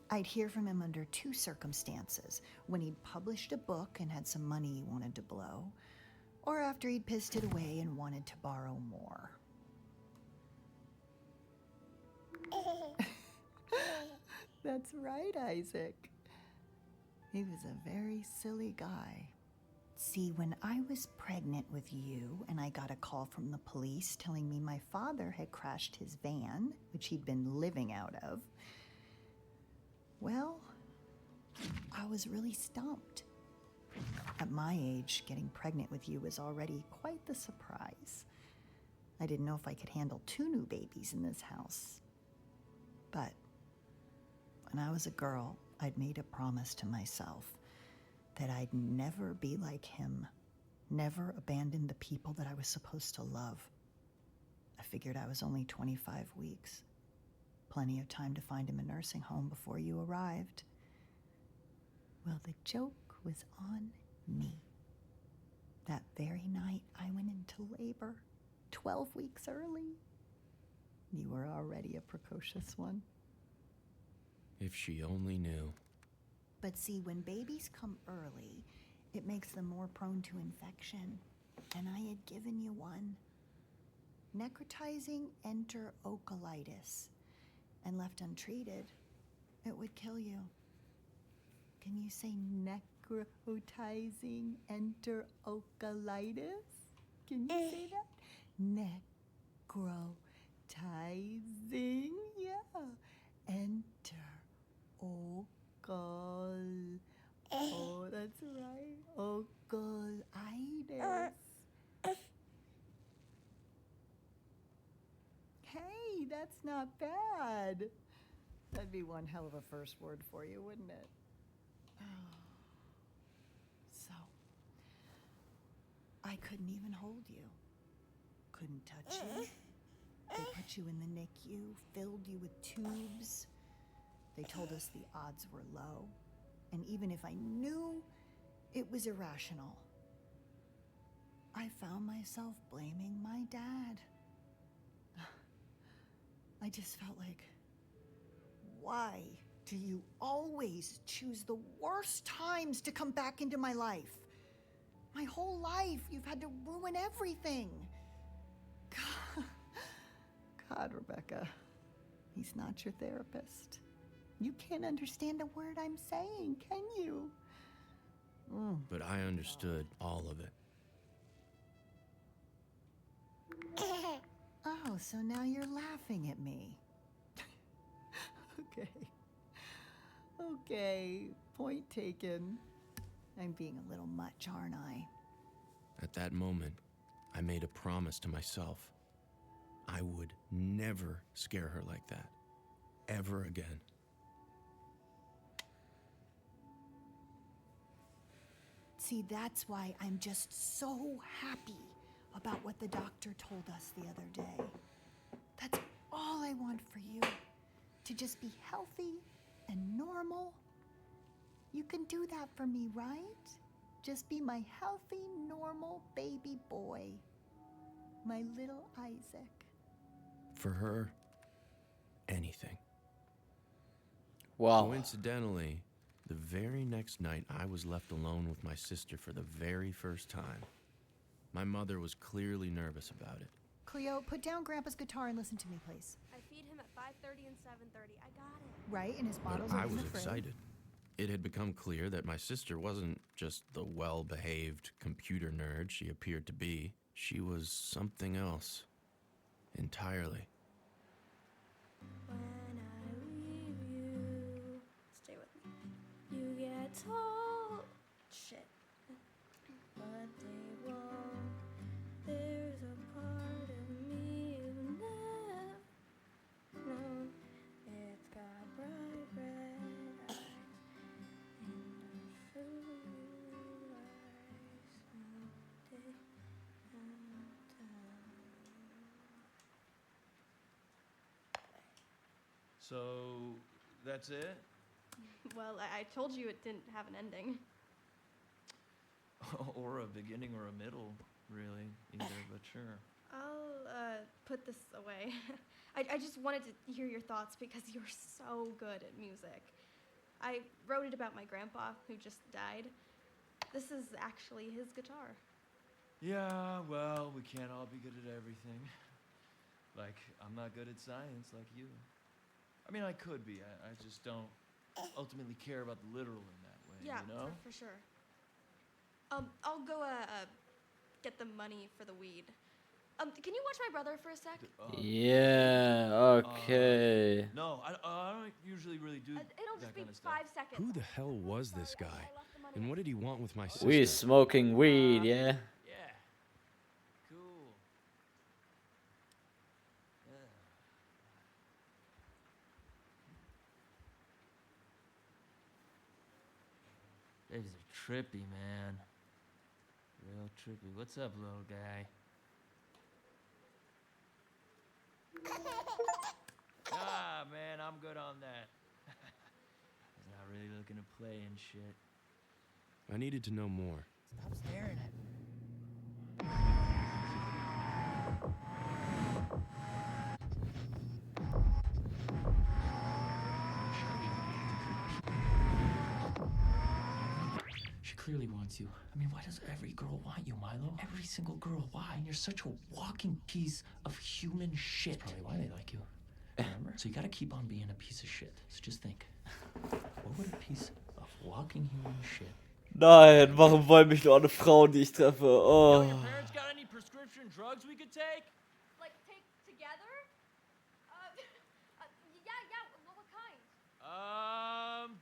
I'd hear from him under 2 circumstances: when he'd published a book and had some money he wanted to blow, or after he'd pissed it away and wanted to borrow more. That's right, Isaac. He was a very silly guy. See, when I was pregnant with you and I got a call from the police telling me my father had crashed his van, which he'd been living out of, well, I was really stumped. At my age, getting pregnant with you was already quite the surprise. I didn't know if I could handle 2 new babies in this house. But when I was a girl, I'd made a promise to myself that I'd never be like him, never abandon the people that I was supposed to love. I figured I was only 25 weeks. Plenty of time to find him a nursing home before you arrived. Well, the joke was on me. That very night, I went into labor, 12 weeks early. You were already a precocious one. If she only knew. But see, when babies come early, it makes them more prone to infection. And I had given you one. Necrotizing enterocolitis. And left untreated, it would kill you. Can you say necrotizing enterocolitis? Can you say that? Necrotizing, yeah. Oh, that's right. Ocolitis. Hey, that's not bad. That'd be one hell of a first word for you, wouldn't it? So, I couldn't even hold you. Couldn't touch you. They put you in the NICU, filled you with tubes. They told us the odds were low. And even if I knew it was irrational, I found myself blaming my dad. I just felt like, why do you always choose the worst times to come back into my life? My whole life, you've had to ruin everything. God, Rebecca, he's not your therapist. You can't understand a word I'm saying, can you? But I understood all of it. Oh, so now you're laughing at me. Okay, point taken. I'm being a little much, aren't I? At that moment, I made a promise to myself. I would never scare her like that. Ever again. See, that's why I'm just so happy about what the doctor told us the other day. That's all I want for you. To just be healthy and normal. You can do that for me, right? Just be my healthy, normal baby boy. My little Isaac. For her, anything. Wow. Coincidentally, the very next night I was left alone with my sister for the very first time. My mother was clearly nervous about it. Cleo, put down Grandpa's guitar and listen to me, please. I feed him at 5:30 and 7:30. I got it. Right, and his bottles But are I in was the fridge. excited. It had become clear that my sister wasn't just the well-behaved computer nerd she appeared to be. She was something else. Entirely. When I leave you, stay with me. You get told shit, but they won't. There's a part of me you've never known. It's got bright red eyes and I'll show you someday. So, that's it? Well, I told you it didn't have an ending. Or a beginning or a middle, really, either, but sure. I'll put this away. I just wanted to hear your thoughts because you're so good at music. I wrote it about my grandpa who just died. This is actually his guitar. Yeah, well, we can't all be good at everything. Like, I'm not good at science like you. I mean, I could be. I just don't ultimately care about the literal in that way, Yeah, you know? for sure. I'll go get the money for the weed. Can you watch my brother for a sec? Yeah, okay. No, I don't usually really do It'll that just be kind of stuff. 5 seconds. Who the hell was this guy? And what did he want with my sister? We smoking weed, yeah. Yeah. Cool. Babies are trippy, man. Real trippy. What's up, little guy? Ah, man, I'm good on that. He's not really looking to play and shit. I needed to know more. Stop staring at me. She clearly wants you. I mean, why does every girl want you, Milo? Every single girl. Why? And you're such a walking piece of human shit. That's probably why they like you. Remember? So you gotta keep on being a piece of shit. So just think. What would a piece of walking human shit... Nein, warum wollen mich nur alle Frauen, die ich treffe? Oh. Yo, your parents got any prescription drugs we could take? Like, take together? Yeah, what kind?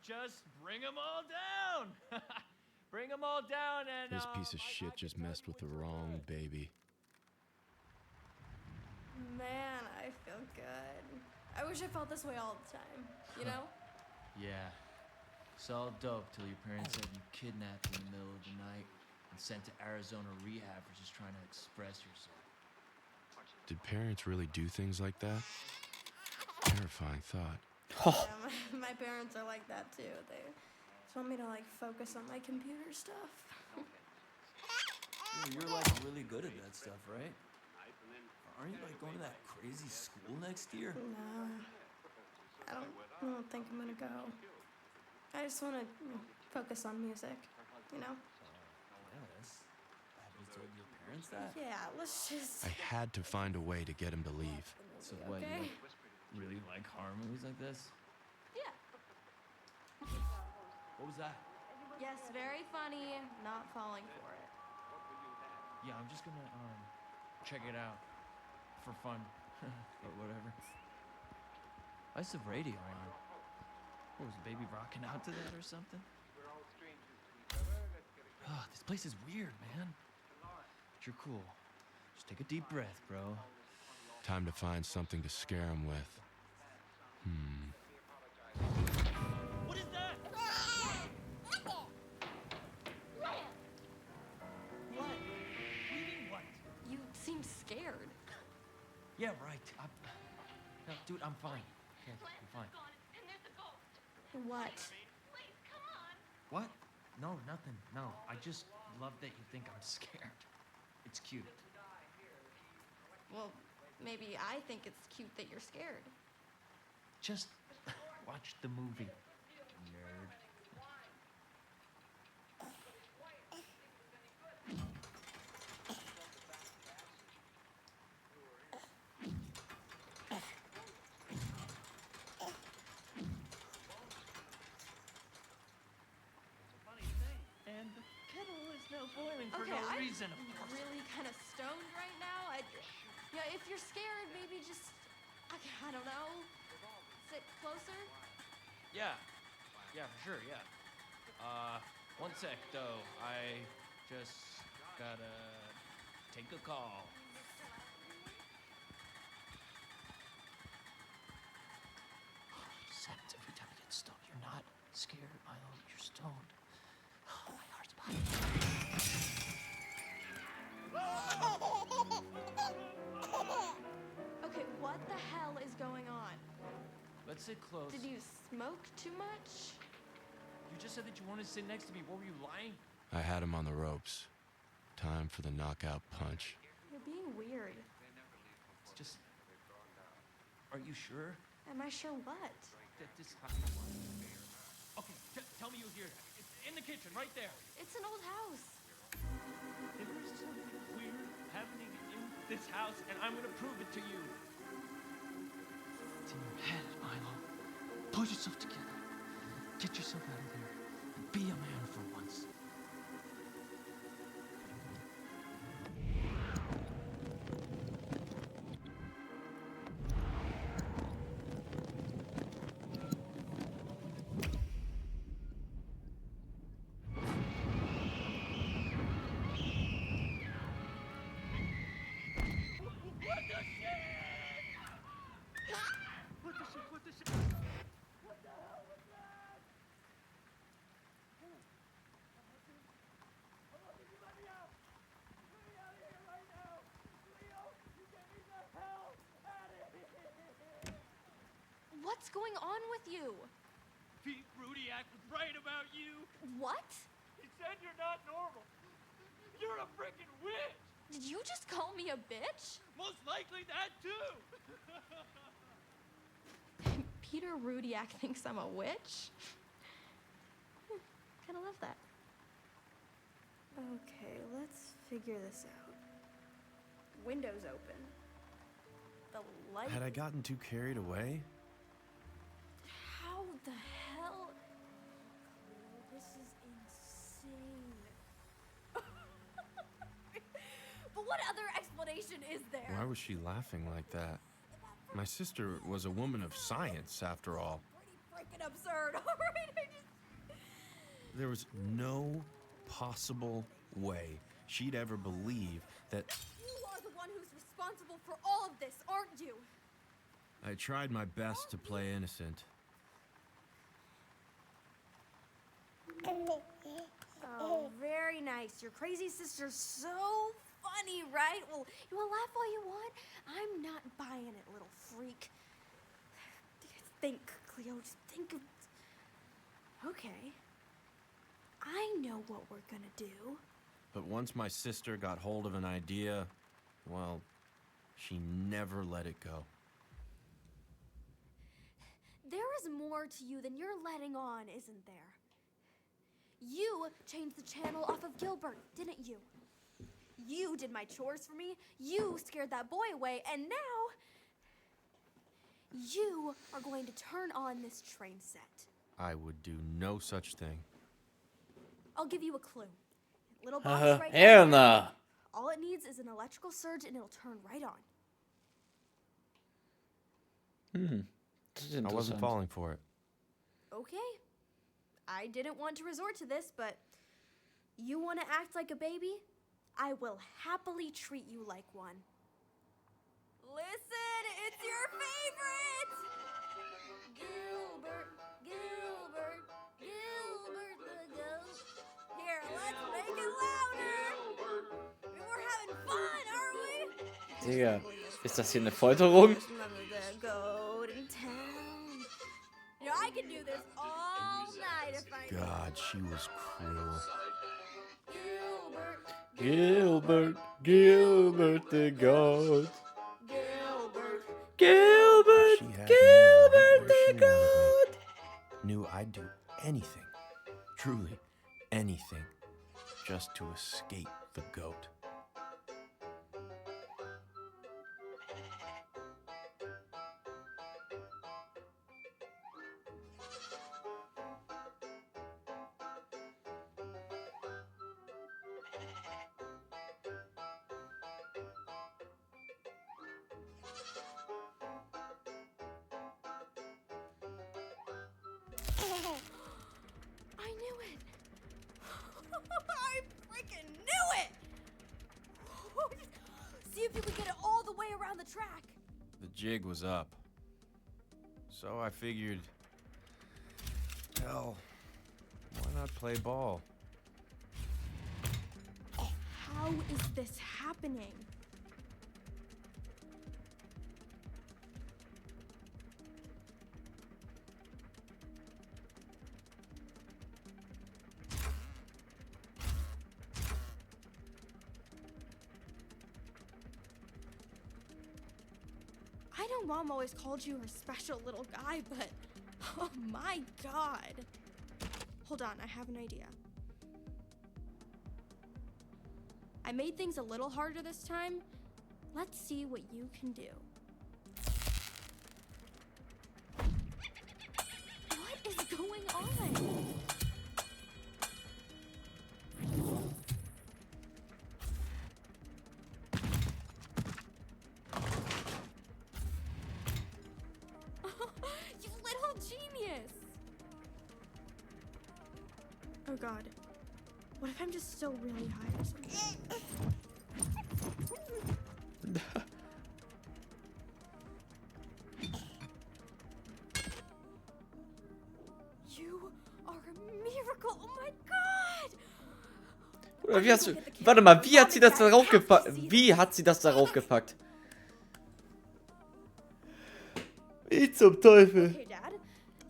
Just bring them all down. Bring them all down and... This piece of shit just messed with the wrong baby. Man, I feel good. I wish I felt this way all the time, you know? Yeah. It's all dope till your parents had you kidnapped in the middle of the night and sent to Arizona rehab for just trying to express yourself. Did parents really do things like that? Terrifying thought. Yeah, my parents are like that too. They just want me to like focus on my computer stuff. You're like really good at that stuff, right? Aren't you like going to that crazy school next year? No, I don't think I'm gonna go. I just want to focus on music, you know? Yes. Have you told your parents that? Yeah, let's just... I had to find a way to get him to leave. So what, Okay. you really like horror movies like this? Yeah. What was that? Yes, very funny, not falling for it. Yeah, I'm just gonna, check it out. For fun. Or whatever. Why is the radio on? What, was the baby rocking out to that or something? Oh, this place is weird, man. But you're cool. Just take a deep breath, bro. Time to find something to scare him with. What is that? What? What do you mean, what? You seem scared. Yeah, right. No, dude, I'm fine. Okay, I'm fine. What? What? No, nothing. No, I just love that you think I'm scared. It's cute. Well, maybe I think it's cute that you're scared. Just watch the movie, nerd. And the kettle is now boiling for Okay, no I'm reason, of course. really kind of stoned right now. Yeah, if you're scared, maybe just, I don't know, sit closer. Yeah. Yeah, for sure, yeah. One sec, though. I just gotta take a call. Happens every time you get stoned. You're not scared, Milo. You're stoned. Oh, my heart's pounding. Okay, what the hell is going on? Let's sit close. Did you smoke too much? You just said that you wanted to sit next to me. What were you, lying? I had him on the ropes. Time for the knockout punch. You're being weird. It's just... Are you sure Am I sure what? that this... Okay, tell me you hear that. It's in the kitchen, right there. It's an old house. There is something weird happening in this house, and I'm gonna prove it to you. It's in your head, Milo. Pull yourself together. Get yourself out of there. And be a man for once. What's going on with you? Pete Rudiak was right about you. What? He said you're not normal. You're a freaking witch. Did you just call me a bitch? Most likely that too. Peter Rudiak thinks I'm a witch? Kinda love that. Okay, let's figure this out. Windows open. The light. Had I gotten too carried away? How the hell? This is insane. But what other explanation is there? Why was she laughing like that? My sister was a woman of science, after all. Pretty freaking absurd. All right, There was no possible way she'd ever believe that. You are the one who's responsible for all of this, aren't you? I tried my best to play innocent. Oh, very nice. Your crazy sister's so funny, right? Well, you will laugh all you want. I'm not buying it, little freak. Think, Cleo, just think of... Okay. I know what we're gonna do. But once my sister got hold of an idea, well, she never let it go. There is more to you than you're letting on, isn't there? You changed the channel off of Gilbert, didn't you? You did my chores for me, you scared that boy away, and now you are going to turn on this train set. I would do no such thing. I'll give you a clue. Little box right Hell now. nah. All it needs is an electrical surge and it'll turn right on. Das ist I wasn't interessant. falling for it. Okay. I didn't want to resort to this, but you want to act like a baby? I will happily treat you like one. Listen, it's your favorite! Gilbert, Gilbert, Gilbert the ghost. Here, let's make it louder! We're having fun, aren't we? Digga, ist das hier eine Folterung? The goat in town. You know, I can do this all night if I... God, she was cruel. Gilbert, Gilbert the goat. Gilbert, Gilbert, She had me right Gilbert where the she wanted goat. me. Knew I'd do anything, truly anything, just to escape the goat. I knew it! I freaking knew it! See if you can get it all the way around the track. The jig was up. So I figured, hell, why not play ball? How is this happening? I know Mom always called you her special little guy, but oh my God. Hold on, I have an idea. I made things a little harder this time. Let's see what you can do. What is going on? You little genius! Oh God. What if I'm just still really high or something? You are a miracle! Oh my God! Oder wie hast du... Warte mal, wie hat sie das darauf gepackt? Wie hat sie das darauf gepackt? Wie zum Teufel? Okay, Dad.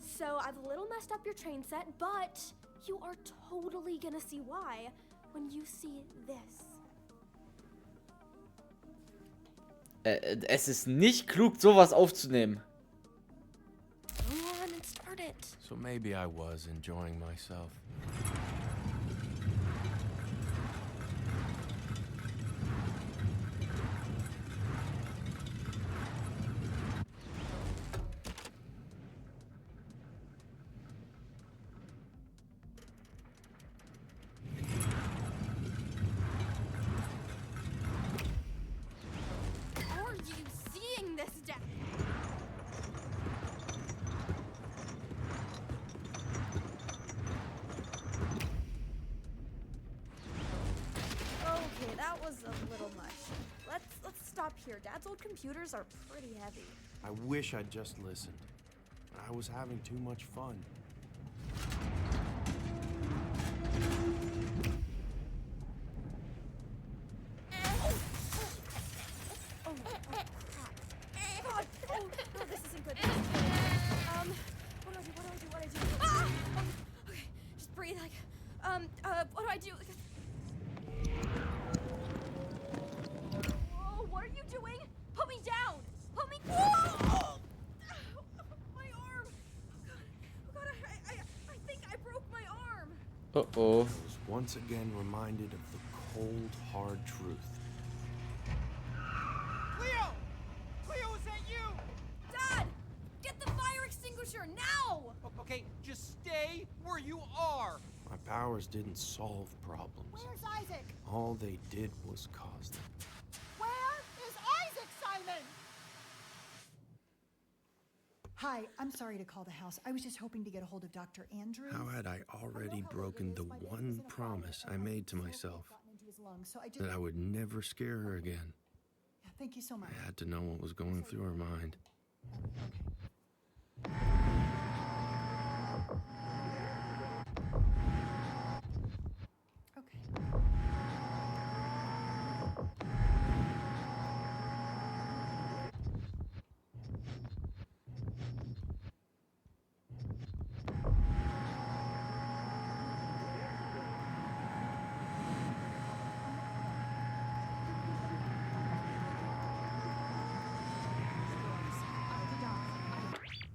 So I've a little messed up your train set, but you are totally gonna see why when you see this. Es ist nicht klug, sowas aufzunehmen. Go on and start it. So maybe I was enjoying myself. Are you seeing this, Dad? Okay, that was a little much. Let's stop here. Dad's old computers are pretty heavy. I wish I'd just listened. I was having too much fun. Oh, crap. God, no, this isn't good. This isn't good. What do I do? Ah! Okay, just breathe. What do I do? Whoa, what are you doing? Put me down! Put me... Whoa! My arm! Oh, God, I think I broke my arm. Uh-oh. I was once again reminded of the cold, hard truth. Cleo! Cleo, is that you? Dad! Get the fire extinguisher now! Okay, just stay where you are. My powers didn't solve problems. Where's Isaac? All they did was cause them. Where is Isaac, Simon? Hi, I'm sorry to call the house. I was just hoping to get a hold of Dr. Andrews. How had I already broken the one promise I made to myself? That I would never scare her again. Yeah, thank you so much. I had to know what was going through her mind. Okay.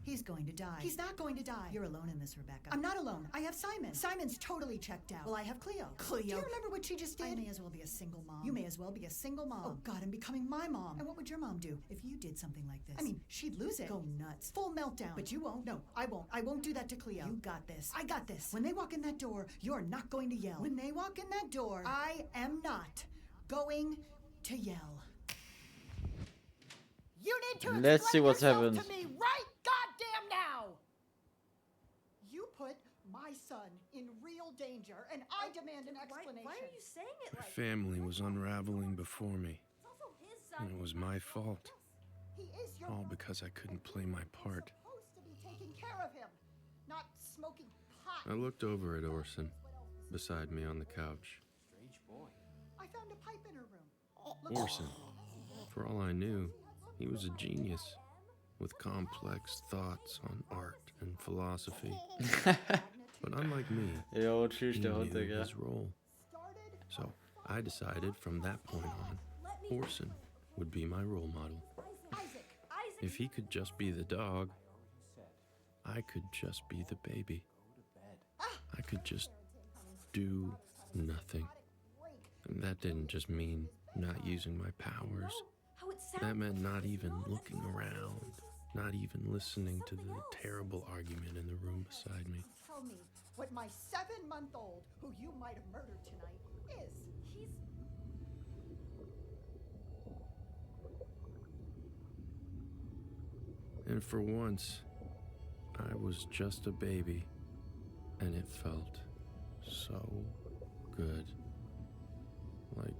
He's going to die. He's not going to die. You're alone in this, Rebecca. I'm not alone. I have Simon. Simon's totally checked out. Well, I have Cleo. Cleo. Do you remember what she just did? I may as well be a single mom. You may as well be a single mom. Oh, God, I'm becoming my mom. And what would your mom do if you did something like this? I mean, she'd lose it. Go nuts. Full meltdown. But you won't. No, I won't. I won't do that to Cleo. You got this. I got this. When they walk in that door, you're not going to yell. When they walk in that door, I am not going to yell. You need to Let's see explain what's yourself happened. to me right goddamn now. You put my son in real danger, and I demand an explanation. Why are you saying it My like family was unraveling before me, It's also his son. and it was my fault. He is your All because I couldn't play my part. supposed to be taking care of him, not smoking pot. I looked over at Orson, beside me on the couch. Strange boy. I found a pipe in her room. Orson, for all I knew, he was a genius with complex thoughts on art and philosophy. But unlike me, Jo, he tschüss, der knew Hund, Digga. his role. So I decided from that point on, Orson would be my role model. Isaac. If he could just be the dog, I could just be the baby. I could just do nothing. And that didn't just mean not using my powers. How it That sounds. meant not even looking around, not even listening to the terrible argument in the room beside me. Tell me what my 7-month-old, who you might have murdered tonight, is. He's And for once, I was just a baby, and it felt so good. Like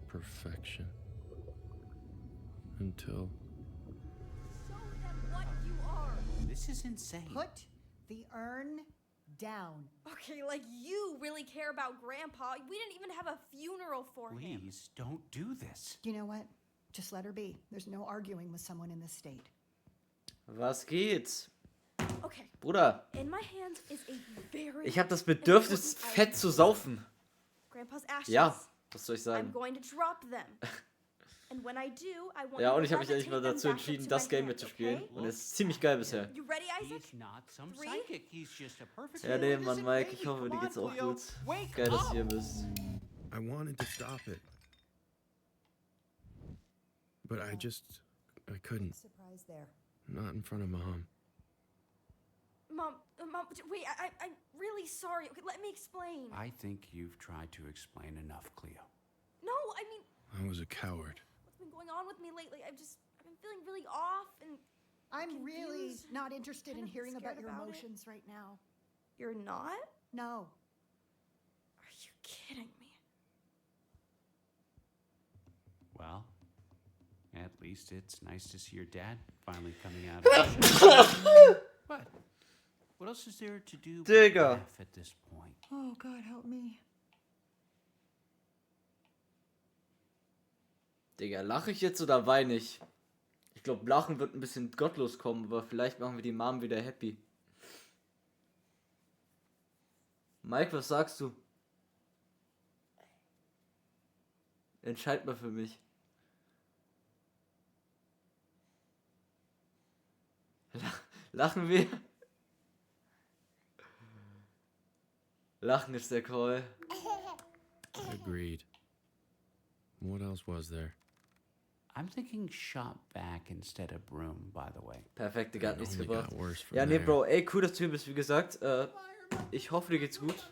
perfection. Until show them what you are. This is insane. Put the urn down. Okay, like you really care about Grandpa. We didn't even have a funeral for him. Please don't do this. You know what? Just let her be. There's no arguing with someone in this state. Was geht? Okay. Bruder, In my hands is a very ich habe das Bedürfnis, important fett item. zu saufen. Grandpa's ashes. Ja, was soll ich I'm sagen? going to drop them. And when I do, I want Ja, you und to ich habe mich endlich levitate mal them dazu back up entschieden, to das my Game hand, mitzuspielen. okay? Und es ist ziemlich geil bisher. You ready, Isaac? He's not some 3, psychic. He's just a perfect Ja, nee, innocent Mann, Mike, ich baby. hoffe, Come dir on, geht's auch Cleo. gut. Wake Geil, dass up. du hier bist. I wanted to stop it. But I couldn't. Surprise there. Not in front of Mom. Mom, wait, I'm really sorry. Okay, let me explain. I think you've tried to explain enough, Cleo. No, I mean, I was a coward. what's been going on with me lately? I've been feeling really off and I'm really confused, not interested in kind of hearing about scared your about it. emotions right now. You're not? No. Are you kidding me? Well, at least it's nice to see your dad finally coming out of the show. What? What else is there to do but Digga. laugh at this point? Oh, God, help me. Digga, lache ich jetzt oder weine ich? Ich glaube, Lachen wird ein bisschen gottlos kommen, aber vielleicht machen wir die Mom wieder happy. Mike, was sagst du? Entscheid mal für mich. Lachen wir? Lachen ist der Call. Agreed. What else was there? I'm thinking shop vac instead of broom, by the way. Perfekt, Digga, hat nichts Only gebracht. got worse from Ja, nee, there. Bro, ey, cool, dass du hier bist, wie gesagt. Ich hoffe, dir geht's gut.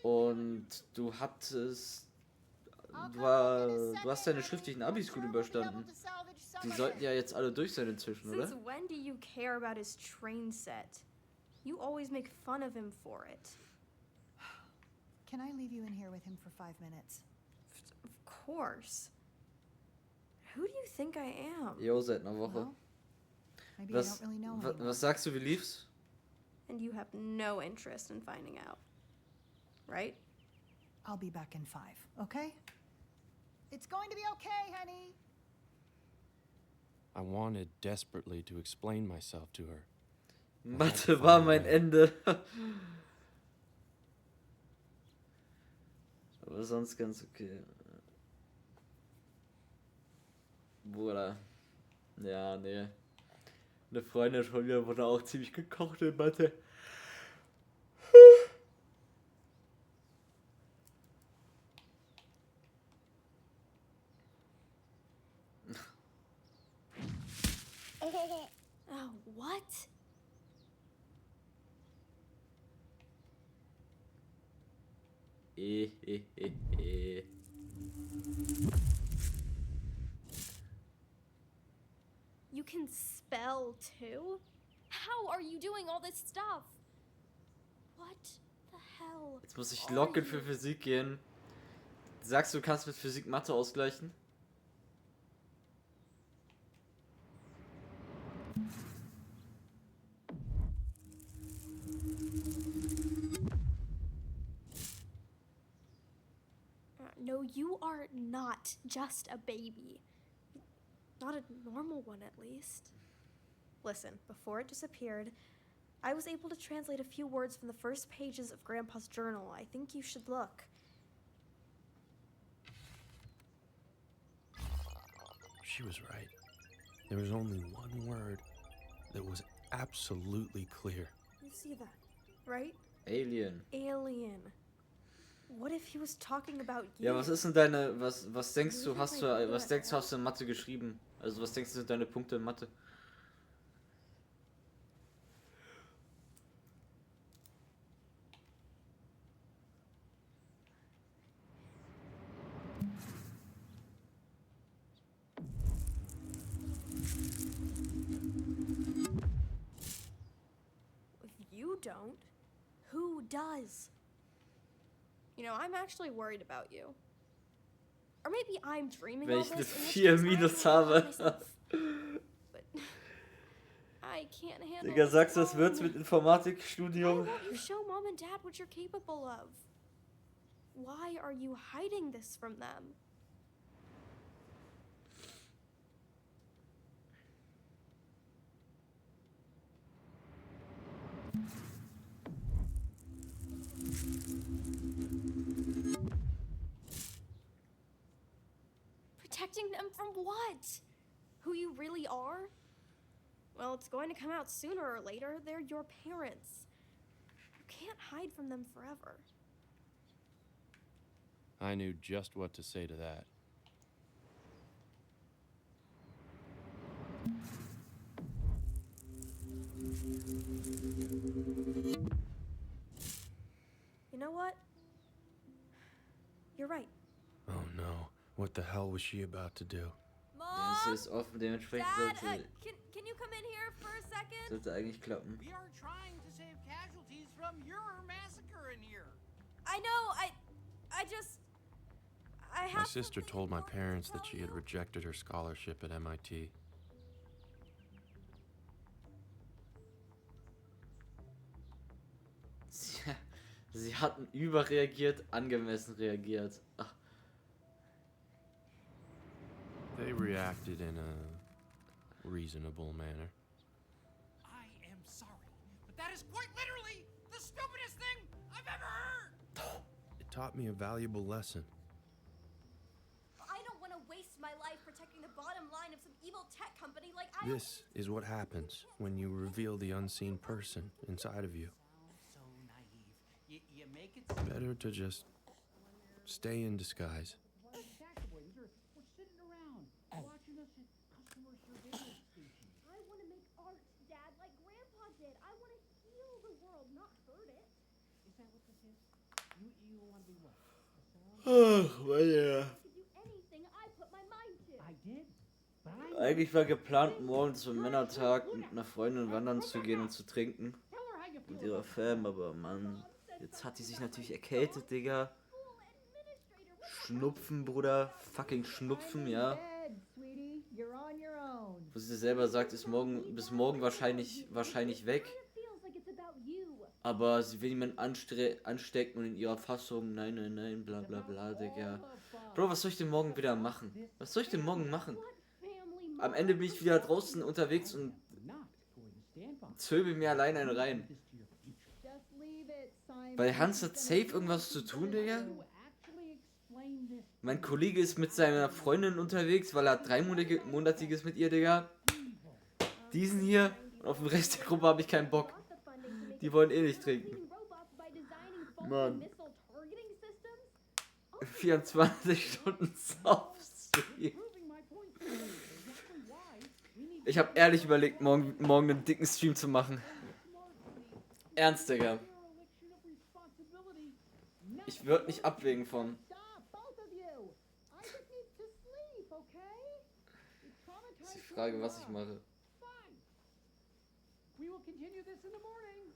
Und du hattest... Du hast deine schriftlichen Abis gut überstanden. Die sollten ja jetzt alle durch sein inzwischen, oder? Since when do you care about his train set? You always make fun of him for it. Can I leave you in here with him for 5 minutes? Of course. Who do you think I am? Jo, seit einer Woche. Well, maybe I Was, don't really know wa- anymore. was sagst du, wie lief's? And you have no interest in finding out. Right? I'll be back in 5, okay? It's going to be okay, honey. I wanted desperately to explain myself to her. Mathe war mein Ende. Aber sonst ganz okay. Bruder. Ja, nee. Eine Freundin von mir wurde auch ziemlich gekocht in Mathe. Oh, what? You can spell too? How are you doing all this stuff? What the hell? Jetzt muss ich are locken you? für Physik gehen. Sagst du, kannst mit Physik Mathe ausgleichen? No, you are not just a baby. Not a normal one, at least. Listen, before it disappeared, I was able to translate a few words from the first pages of Grandpa's journal. I think you should look. She was right. There was only one word that was absolutely clear. You see that, right? Alien. Alien. What if he was talking about you? Ja, was ist denn deine, was denkst du, hast du in Mathe geschrieben? Also was denkst du sind deine Punkte in Mathe? If you don't, who does? You know, I'm actually worried about you. Or maybe I'm dreaming Wenn all ich eine this, in which 4 case I minus can't help habe. myself. But I can't handle Digga, this sagst du, das alone. wird's mit Why Informatikstudium? won't you show Mom and Dad what you're capable of? Why are you hiding this from them? Protecting them from what? Who you really are? Well, it's going to come out sooner or later. They're your parents. You can't hide from them forever. I knew just what to say to that. You know what? You're right. Oh no, what the hell was she about to do? Ja, sie ist offen, dementsprechend Dad, can you come in here for a second? sollte eigentlich klappen. We are trying to save casualties from your massacre in here. I know, I just... I have My sister told my parents that she had rejected her scholarship at MIT. Sie hatten überreagiert, angemessen reagiert. Ach. They reacted in a reasonable manner. I am sorry, but that is quite literally the stupidest thing I've ever heard! It taught me a valuable lesson. I don't want to waste my life protecting the bottom line of some evil tech company like This is what happens when you reveal the unseen person inside of you. So naive. You make it Better to just stay in disguise. We're sitting around watching us at customer surveillance stations. I want to make art, Dad, like Grandpa did. I want to heal the world, not hurt it. Is that what this is? You want to be what? Ja. I could do anything I put my mind to. I did. But Eigentlich war geplant, morgen zum Männertag mit einer Freundin wandern zu gehen und zu trinken. Mit ihrer Fam, aber Mann, jetzt hat die sich natürlich erkältet, Digga. Schnupfen, Bruder. Fucking Schnupfen, ja. Wo sie selber sagt, ist bis morgen wahrscheinlich weg. Aber sie will jemanden anstecken und in ihrer Fassung, nein, bla bla bla, Digga. Bro, was soll ich denn morgen wieder machen? Was soll ich denn morgen machen? Am Ende bin ich wieder draußen unterwegs und zöbe mir allein einen rein. Weil Hans hat safe irgendwas zu tun, Digga. Mein Kollege ist mit seiner Freundin unterwegs, weil er hat 3-monatiges mit ihr, Digga. Diesen hier und auf den Rest der Gruppe habe ich keinen Bock. Die wollen eh nicht trinken. Mann. 24 Stunden Saufstream. Ich habe ehrlich überlegt, morgen einen dicken Stream zu machen. Ernst, Digga. Ich würde nicht abwägen von. Das ist die Frage, was ich mache. we will continue this in the morning.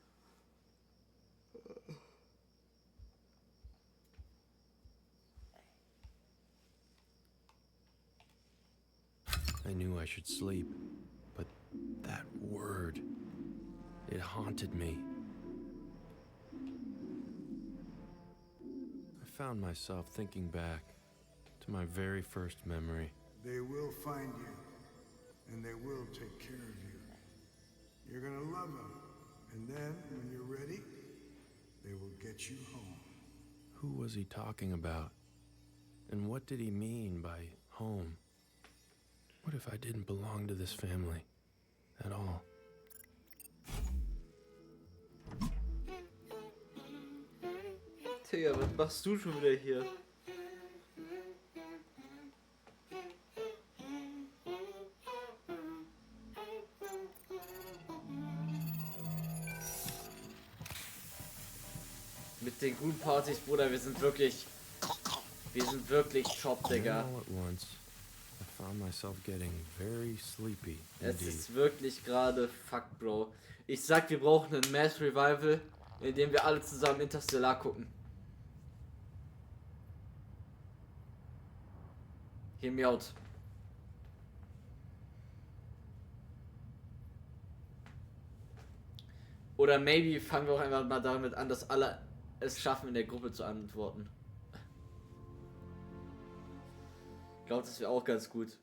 I knew I should sleep, but that word, it haunted me. I found myself thinking back to my very first memory. They will find you, and they will take care of you. You're gonna love them, and then, when you're ready, they will get you home. Who was he talking about? And what did he mean by home? What if I didn't belong to this family at all? Digga, was machst du schon wieder hier? Mit den guten Partys, Bruder, wir sind wirklich top, Digga. All at once, I found myself getting very sleepy. Es Indeed. ist wirklich gerade fuck, Bro. Ich sag, wir brauchen ein Mass Revival, in dem wir alle zusammen Interstellar gucken. Hear me out. Oder maybe fangen wir auch einfach mal damit an, dass alle es schaffen, in der Gruppe zu antworten. Ich glaube, das wäre auch ganz gut.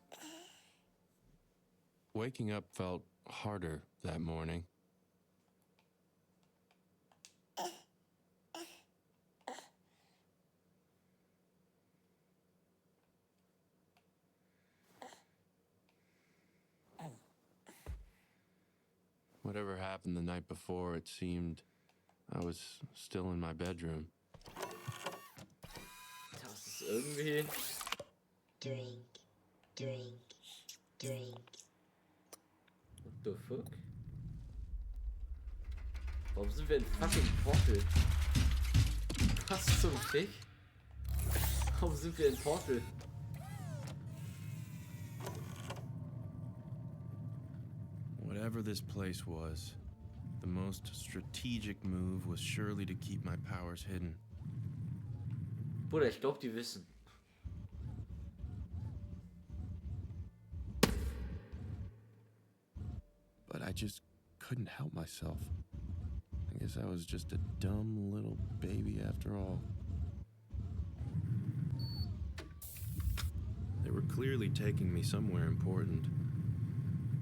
Waking up felt harder that morning. Whatever happened the night before, it seemed I was still in my bedroom. Das ist irgendwie... Drink, drink, drink. What the fuck? Warum sind wir in fucking Portal? Was zum Fick? Warum sind wir in Portal? Whatever this place was, the most strategic move was surely to keep my powers hidden. Bruder, ich glaube, die wissen. But I just couldn't help myself. I guess I was just a dumb little baby after all. They were clearly taking me somewhere important.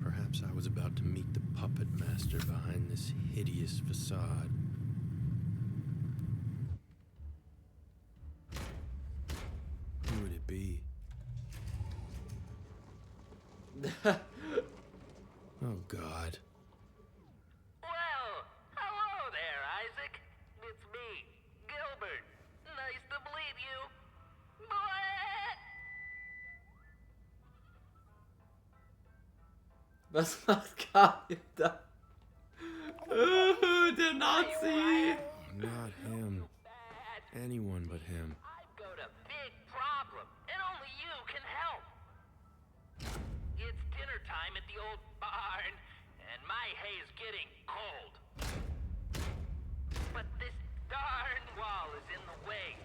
Perhaps I was about to meet the puppet master behind this hideous facade. Who would it be? Oh, God. Well, hello there, Isaac. It's me, Gilbert. Nice to meet you. Was macht Kyle da? Der Nazi! Not him. Anyone but him. I've got a big problem, and only you can help. It's dinner time at the old barn, and my hay is getting cold. But this darn wall is in the way.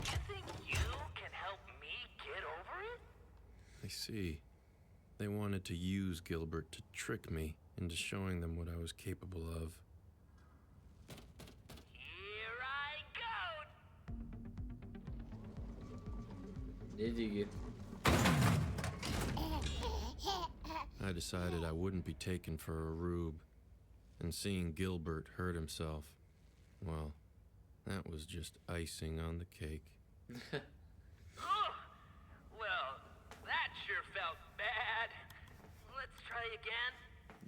You think you can help me get over it? I see. They wanted to use Gilbert to trick me into showing them what I was capable of. Here I go. Nee, Digi. I decided I wouldn't be taken for a rube, and seeing Gilbert hurt himself, well, that was just icing on the cake. Oh, well, that sure felt bad. Let's try again.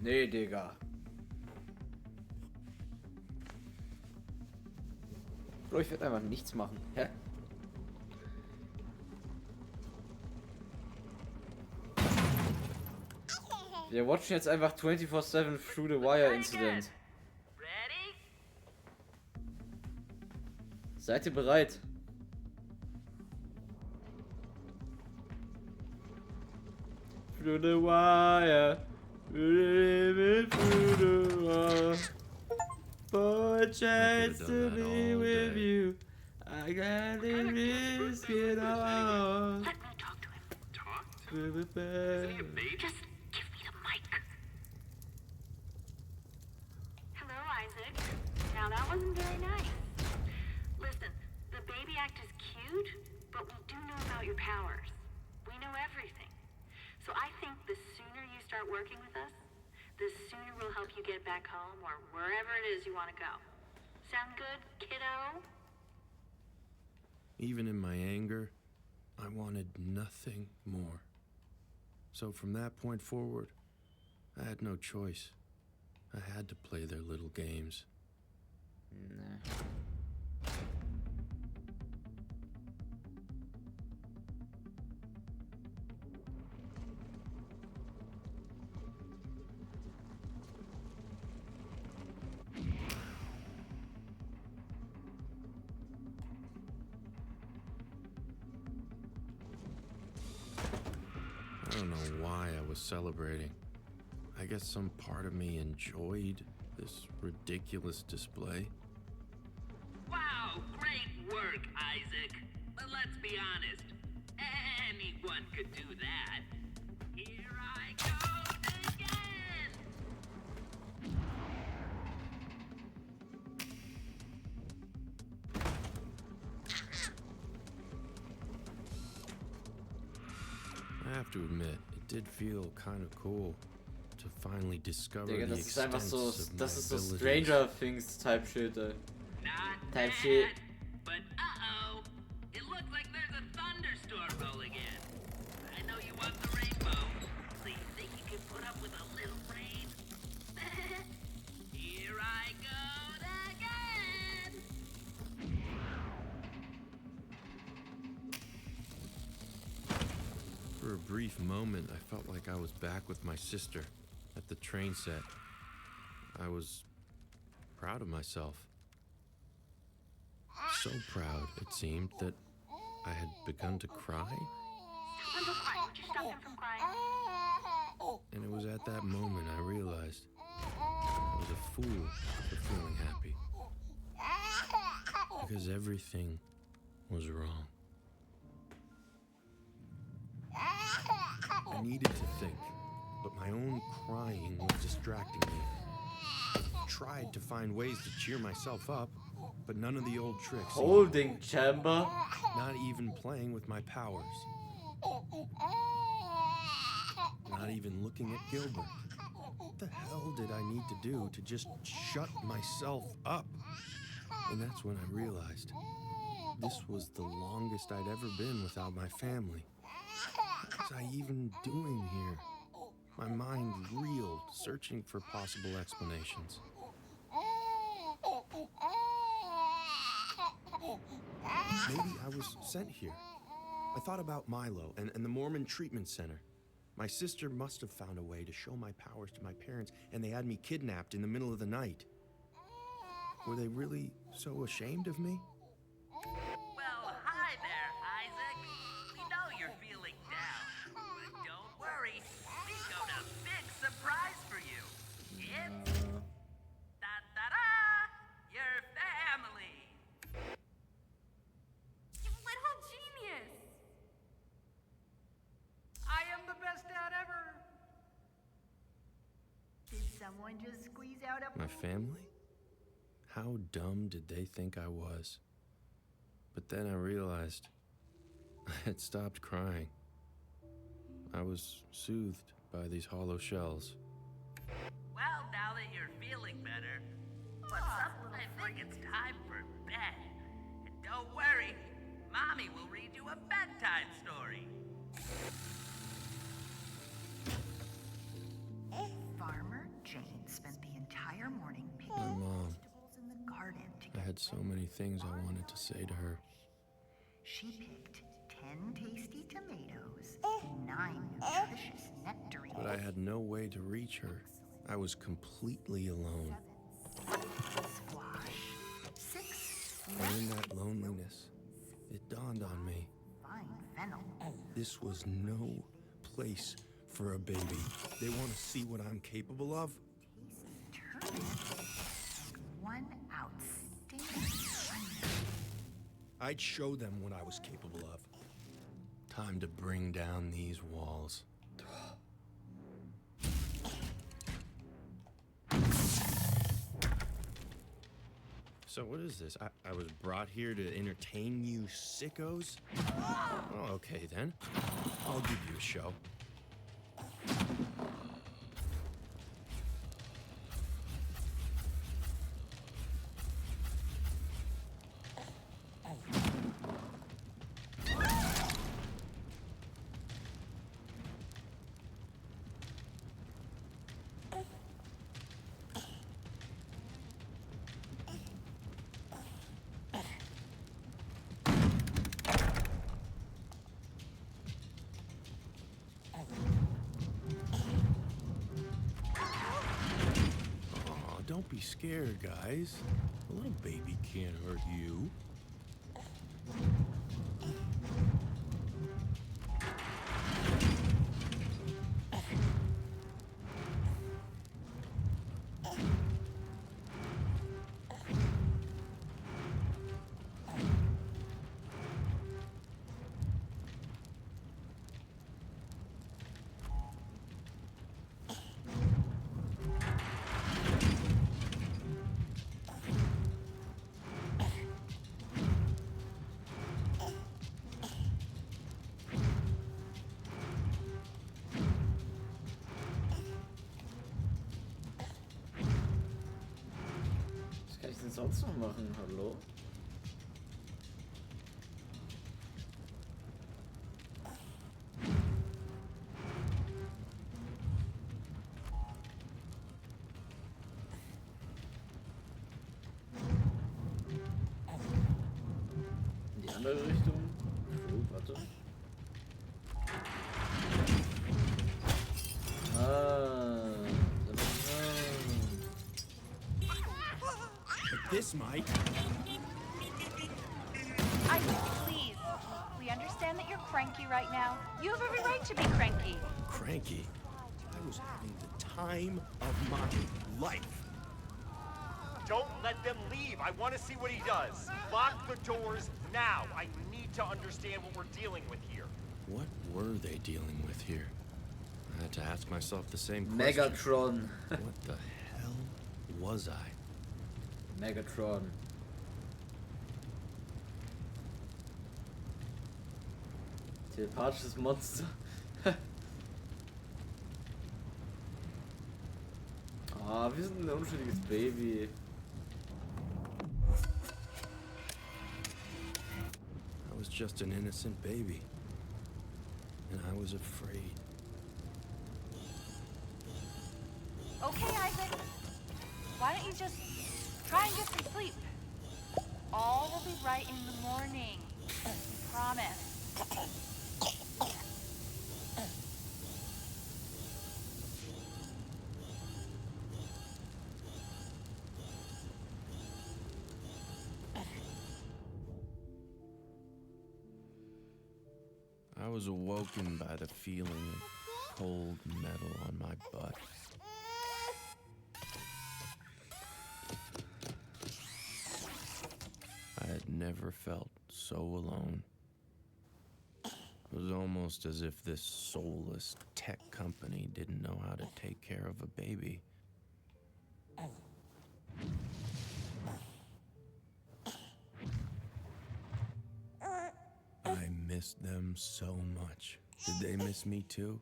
Nee, Digga. Bro, ich werde einfach nichts machen. Hä? Wir watchen jetzt einfach 24/7 Through the Wire Incident. Ready? Seid ihr bereit? Through the wire, through the wire. For a chance to be with you, I gotta risk it all. Let me talk to him. Talk to him? Isn't he a baby? Just give me the mic. Hello, Isaac. Now that wasn't very nice. Listen, the baby act is cute, but we do know about your powers. We know everything. So I think the sooner you start working with us, the sooner we'll help you get back home or wherever it is you want to go. Sound good, kiddo? Even in my anger, I wanted nothing more. So from that point forward, I had no choice. I had to play their little games. Nah. I don't know why I was celebrating. I guess some part of me enjoyed this ridiculous display. Wow, great work, Isaac. But let's be honest, anyone could do that. Here I go again! I have to admit, it did feel kind of cool to finally discover Digga, the das ist einfach extent so, of das my ist so abilities. Stranger Things Type Shit, ey. Not Type bad, shit. but uh-oh. It looks like there's a thunderstorm rolling in. I know you want the rainbow, so you think you can put up with a little rain? brief moment, I felt like I was back with my sister at the train set. I was proud of myself. So proud, it seemed, that I had begun to cry. I'm so crying. Would you stop him from crying? And it was at that moment I realized I was a fool for feeling happy. Because everything was wrong. I needed to think, but my own crying was distracting me. I tried to find ways to cheer myself up, but none of the old tricks. Holding chamber? Not even playing with my powers. Not even looking at Gilbert. What the hell did I need to do to just shut myself up? And that's when I realized this was the longest I'd ever been without my family. What was I even doing here? My mind reeled, searching for possible explanations. Maybe I was sent here. I thought about Milo and the Mormon Treatment Center. My sister must have found a way to show my powers to my parents, and they had me kidnapped in the middle of the night. Were they really so ashamed of me? Well, hi there, Isaac. We know you're feeling down, but don't worry. We got a big surprise for you. It's your family. You little genius! I am the best dad ever! Did someone just squeeze out a... My family? How dumb did they think I was? But then I realized I had stopped crying. I was soothed by these hollow shells. Well, now that you're feeling better, what's up? I think it's time for bed. And don't worry, Mommy will read you a bedtime story. Farmer Jane spent the entire morning picking My mom. vegetables in the garden to I had so many things I wanted to say to her. She picked 10 tasty tomatoes, 9 nutritious nectarines. But I had no way to reach her. I was completely alone. Squash. 6 And in that loneliness, it dawned on me. fine fennel. This was no place for a baby. They want to see what I'm capable of. Turnip. And 1 outstanding onion. I'd show them what I was capable of. Time to bring down these walls. So what is this? I was brought here to entertain you sickos? Oh, okay then. I'll give you a show. Don't be scared, guys. A little baby can't hurt you. Was kann ich denn sonst noch machen? Hallo? In die andere Richtung? Oh, warte. This might. Isaac, please. We understand that you're cranky right now. You have every right to be cranky. Cranky? I was having the time of my life. Don't let them leave. I want to see what he does. Lock the doors now. I need to understand what we're dealing with here. What were they dealing with here? I had to ask myself the same question. Megatron. What the hell was I? Megatron. Telepathisches Monster. Ah, wir sind ein unschuldiges Baby. I was just an innocent baby. And I was afraid. Okay, Isaac. Why don't you just try and get some sleep? All will be right in the morning. We promise. I was awoken by the feeling of cold metal on my butt. I had never felt so alone. It was almost as if this soulless tech company didn't know how to take care of a baby. I missed them so much. Did they miss me too?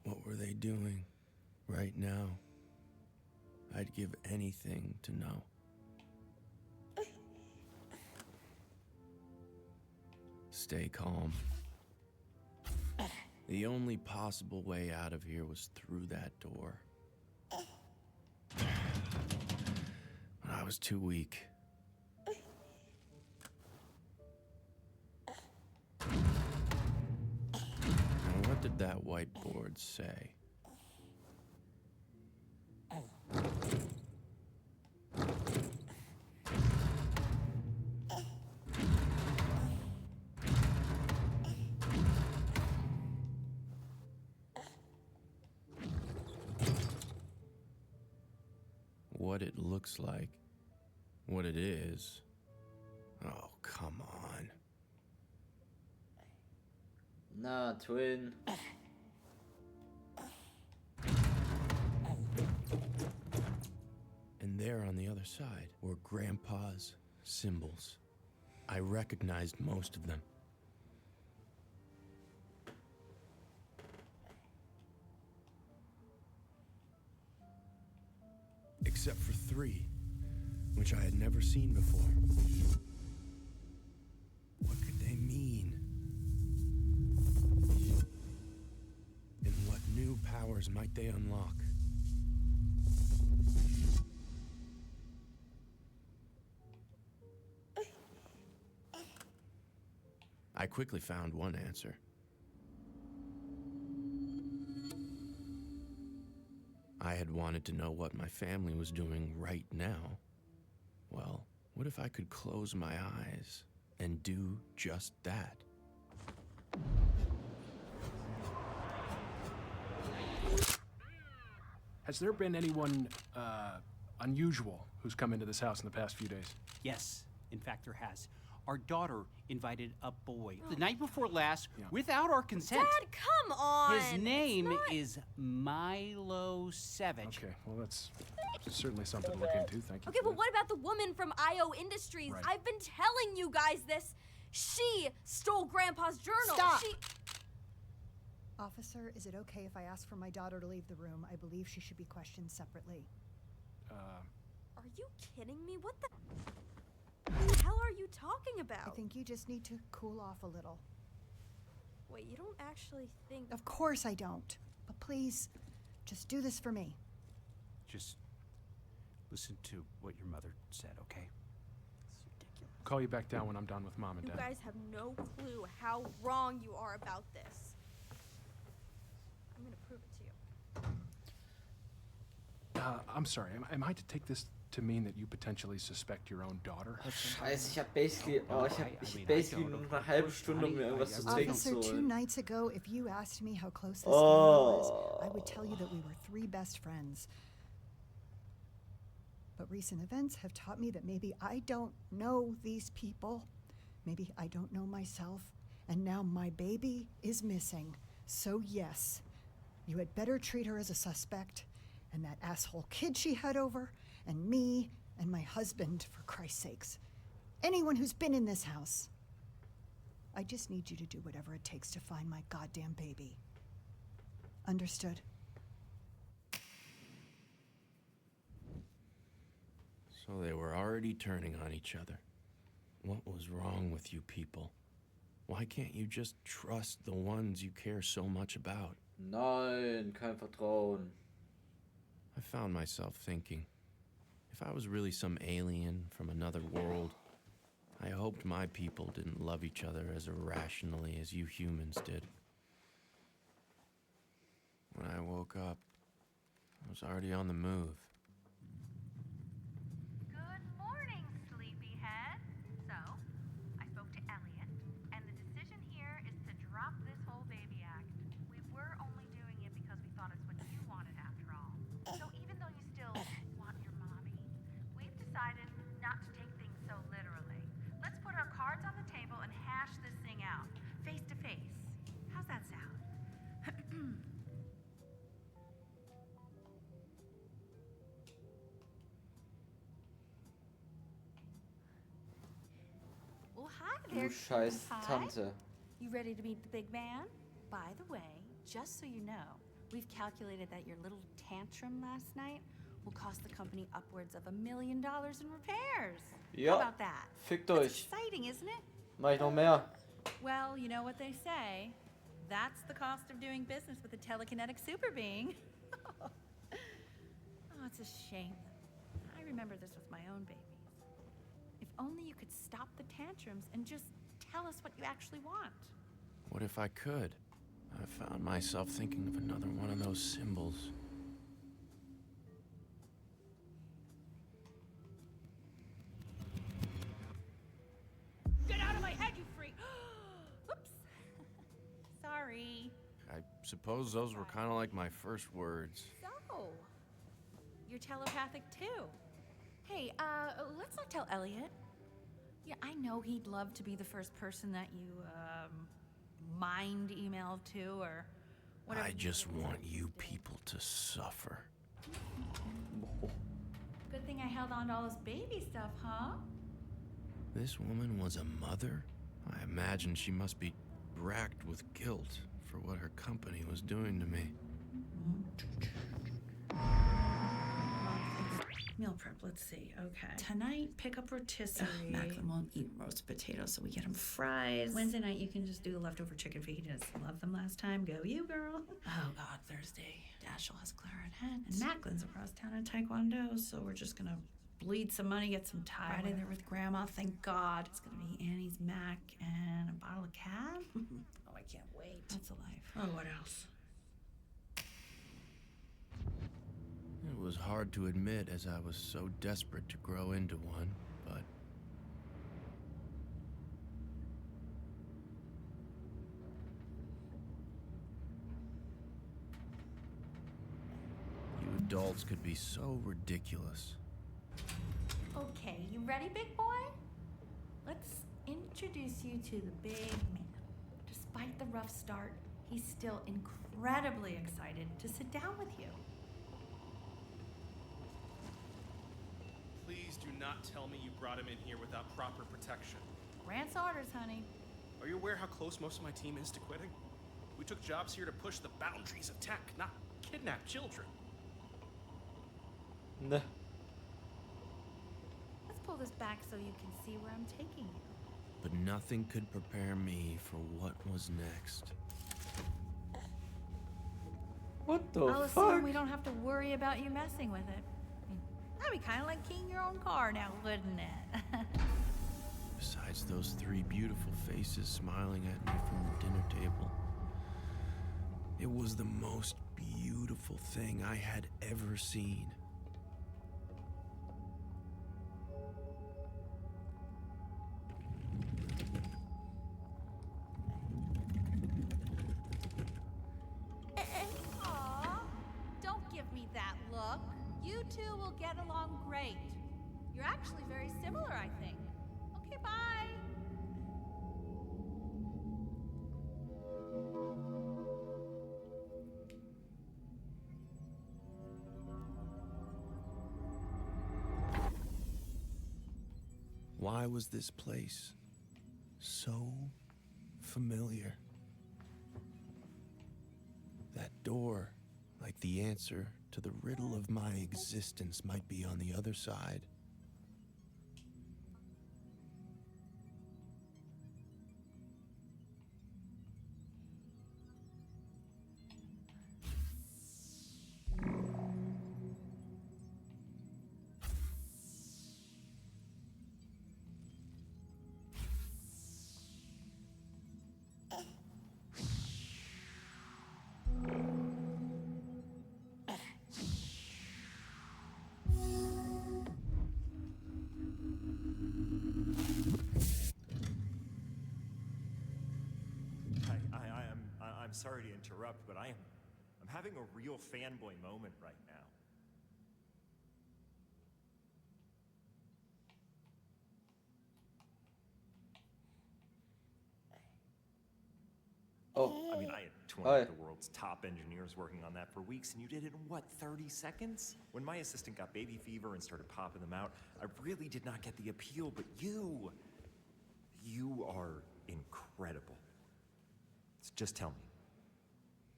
What were they doing right now? I'd give anything to know. Stay calm. The only possible way out of here was through that door. But I was too weak. Now, what did that whiteboard say? What it looks like, what it is. Oh, come on. Na, Twin. And there on the other side were Grandpa's symbols. I recognized most of them. Except for 3, which I had never seen before. What could they mean? And what new powers might they unlock? I quickly found one answer. I had wanted to know what my family was doing right now. Well, what if I could close my eyes and do just that? Has there been anyone unusual who's come into this house in the past few days? Yes, in fact, there has. Our daughter invited a boy the night before last without our consent. Dad, come on! His name is Milo Savage. Okay, well, that's certainly something to look into. Thank you. Okay, but what about the woman from IO Industries? Right. I've been telling you guys this. She stole Grandpa's journal. Stop! She... Officer, is it okay if I ask for my daughter to leave the room? I believe she should be questioned separately. Are you kidding me? What the hell are you talking about? I think you just need to cool off a little. Wait, you don't actually think... Of course I don't. But please, just do this for me. Just listen to what your mother said, okay? I'll call you back down when I'm done with Mom and You Dad. guys have no clue how wrong you are about this. I'm gonna prove it to you. I'm sorry, am I to take this to mean that you potentially suspect your own daughter? Scheiße, ich hab basically, basically nur eine halbe Stunde, um mir irgendwas zu trinken zu Officer, 2 holen. nights ago, if you asked me how close this family was, I would Oh. tell you that we were 3 best friends. But recent events have taught me that maybe I don't know these people. Maybe I don't know myself. And now my baby is missing. So yes, you had better treat her as a suspect, and that asshole kid she had over, and me, and my husband, for Christ's sakes. Anyone who's been in this house. I just need you to do whatever it takes to find my goddamn baby. Understood? So they were already turning on each other. What was wrong with you people? Why can't you just trust the ones you care so much about? Nein, kein Vertrauen. I found myself thinking, if I was really some alien from another world, I hoped my people didn't love each other as irrationally as you humans did. When I woke up, I was already on the move. Good morning, sleepyhead. So, I spoke to Elliot, and the decision here is to drop this whole baby act. We were only doing it because we thought it's what you wanted after all. So even though you still want your mommy, we've decided not to take things so literally. Let's put our cards on the table and hash this thing out, face to face. How's that sound? Well, hi there, Du scheiß Pie. Tante. You ready to meet the big man? By the way, just so you know, we've calculated that your little tantrum last night will cost the company upwards of $1 million in repairs. Ja, How about that? fickt That's euch. exciting, isn't it? Mach ich noch mehr. Well, you know what they say. That's the cost of doing business with a telekinetic super being. Oh, it's a shame. I remember this with my own babies. If only you could stop the tantrums and just tell us what you actually want. What if I could? I found myself thinking of another one of those symbols. Get out of my head, you freak! Oops. Sorry. I suppose those were kind of like my first words. So, you're telepathic too. Hey, let's not tell Elliot. Yeah, I know he'd love to be the first person that you, mind email to or whatever. I just want you people to suffer. Good thing I held on to all this baby stuff, huh? This woman was a mother? I imagine she must be racked with guilt for what her company was doing to me. Meal prep, let's see. Okay. Tonight, pick up rotisserie. Macklin won't eat roast potatoes, so we get him fries. Wednesday night, you can just do the leftover chicken fajitas. Love them last time. Go you, girl. Oh, God, Thursday. Dashiell has clarinet. And Macklin's across town in Taekwondo, so we're just gonna bleed some money, get some Thai. Friday there with Grandma, thank God. It's gonna be Annie's Mac and a bottle of cab. Oh, I can't wait. That's a life. Oh, what else? It was hard to admit as I was so desperate to grow into one, but you adults could be so ridiculous. Okay, you ready, big boy? Let's introduce you to the big man. Despite the rough start, he's still incredibly excited to sit down with you. Please do not tell me you brought him in here without proper protection. Grant's orders, honey. Are you aware how close most of my team is to quitting? We took jobs here to push the boundaries of tech, not kidnap children. Ne. Let's pull this back so you can see where I'm taking you. But nothing could prepare me for what was next. What the I'll fuck? assume we don't have to worry about you messing with it. That'd be kind of like keying your own car now, wouldn't it? Besides those 3 beautiful faces smiling at me from the dinner table, it was the most beautiful thing I had ever seen. will get along great. You're actually very similar, I think. Okay, bye. Why was this place so familiar? That door, like the answer to the riddle of my existence, might be on the other side. I'm sorry to interrupt, but I'm having a real fanboy moment right now. Oh. I mean, I had 20 Hi. of the world's top engineers working on that for weeks, and you did it in, what, 30 seconds? When my assistant got baby fever and started popping them out, I really did not get the appeal, but you are incredible. So just tell me,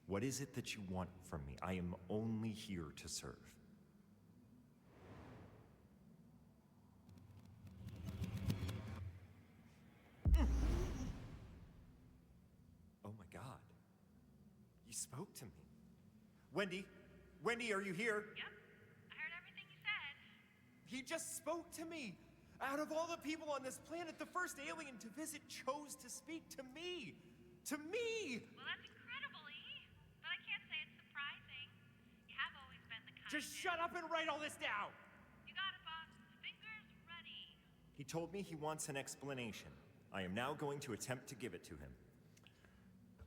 what is it that you want from me? I am only here to serve. Oh my God. You spoke to me. Wendy, are you here? Yep, I heard everything you said. He just spoke to me. Out of all the people on this planet, the first alien to visit chose to speak to me. To me! Well, that's incredible, E. But I can't say it's surprising. You have always been the kind Just shut up and write all this down! You got it, boss. Fingers ready. He told me he wants an explanation. I am now going to attempt to give it to him.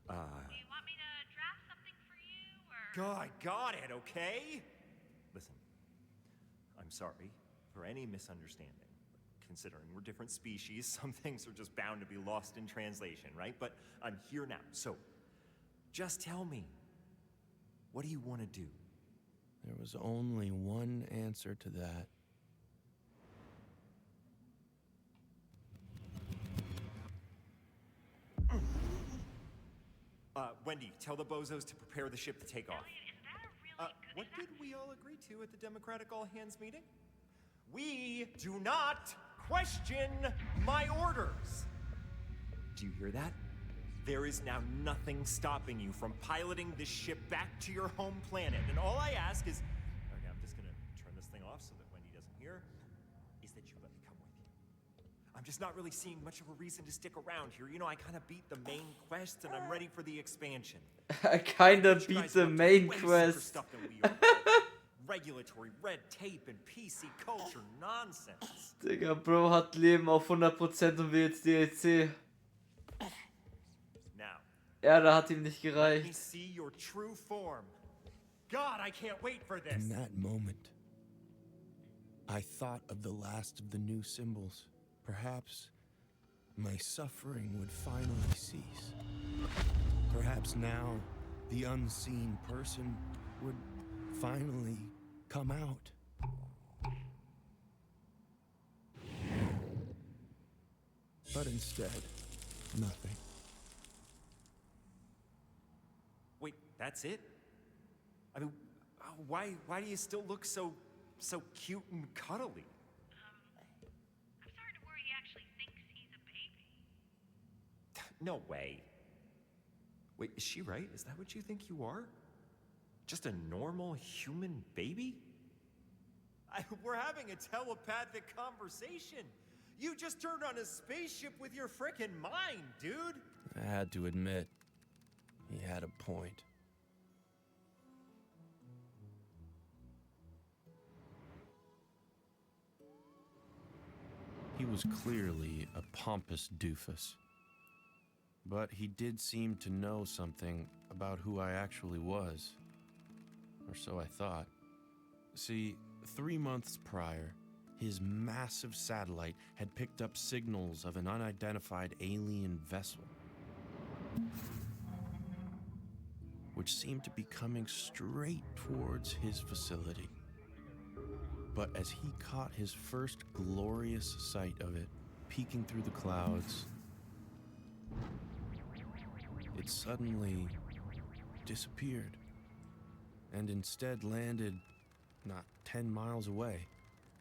Do you want me to draft something for you, or...? God, got it, okay? Listen, I'm sorry for any misunderstanding. Considering we're different species, some things are just bound to be lost in translation, right? But I'm here now, so just tell me, what do you want to do? There was only one answer to that. Wendy, tell the bozos to prepare the ship to take off. What did we all agree to at the Democratic All-Hands meeting? We do not question my orders! Do you hear that? There is now nothing stopping you from piloting this ship back to your home planet, and all I ask is... Okay, I'm just gonna turn this thing off so that Wendy doesn't hear, is that you let me come with you. I'm just not really seeing much of a reason to stick around here. You know, I kind of beat the main quest, and I'm ready for the expansion. I kinda beat the main quest. Regulatory red tape and PC culture nonsense. Digga, Bro hat Leben auf 100% und will jetzt DLC. Now, Ja, da hat ihm nicht let me gereicht. see your true form. God, I can't wait for this. In that moment, I thought of the last of the new symbols. Perhaps my suffering would finally cease. Perhaps now the unseen person would finally come out. But instead, nothing. Wait, that's it? I mean, why do you still look so cute and cuddly? I'm starting to worry he actually thinks he's a baby. No way. Wait, is she right? Is that what you think you are? Just a normal human baby? We're having a telepathic conversation. You just turned on a spaceship with your frickin' mind, dude. I had to admit, he had a point. He was clearly a pompous doofus. But he did seem to know something about who I actually was. Or so I thought. See, 3 months prior, his massive satellite had picked up signals of an unidentified alien vessel, which seemed to be coming straight towards his facility. But as he caught his first glorious sight of it, peeking through the clouds, it suddenly disappeared and instead landed not 10 miles away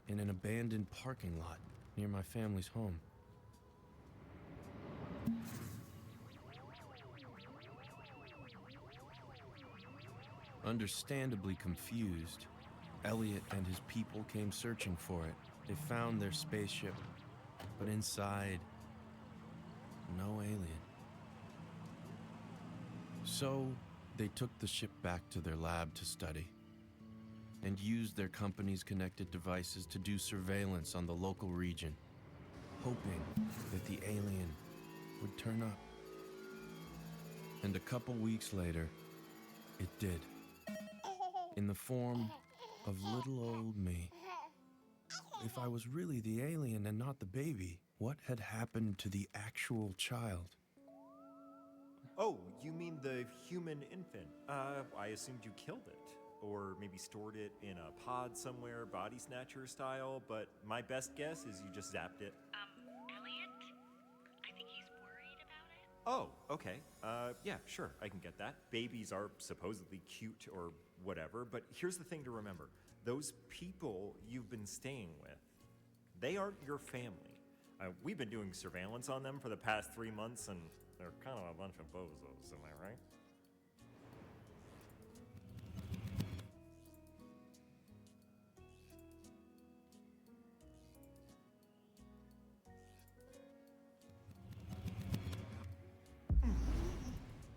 in an abandoned parking lot near my family's home. Understandably confused, Elliot and his people came searching for it. They found their spaceship, but inside, no alien. So, they took the ship back to their lab to study, and used their company's connected devices to do surveillance on the local region, hoping that the alien would turn up. And a couple weeks later, it did, in the form of little old me. If I was really the alien and not the baby, what had happened to the actual child? Oh, you mean the human infant? I assumed you killed it. Or maybe stored it in a pod somewhere, body snatcher style, but my best guess is you just zapped it. Elliot? I think he's worried about it. Oh, okay. Yeah, sure, I can get that. Babies are supposedly cute or whatever, but here's the thing to remember. Those people you've been staying with, they aren't your family. We've been doing surveillance on them for the past 3 months, and they're kind of a bunch of bozos, am I right?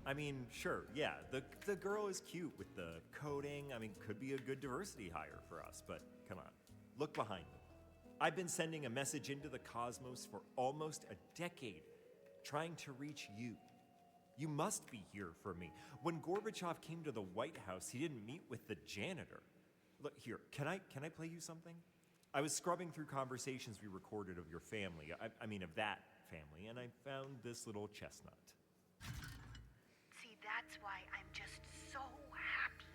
I mean, sure, yeah, the girl is cute with the coding. I mean, could be a good diversity hire for us, but come on, look behind me. I've been sending a message into the cosmos for almost a decade, trying to reach you. You must be here for me. When Gorbachev came to the White House, he didn't meet with the janitor. Look, here, can I play you something? I was scrubbing through conversations we recorded of your family, I mean of that family, and I found this little chestnut. See, that's why I'm just so happy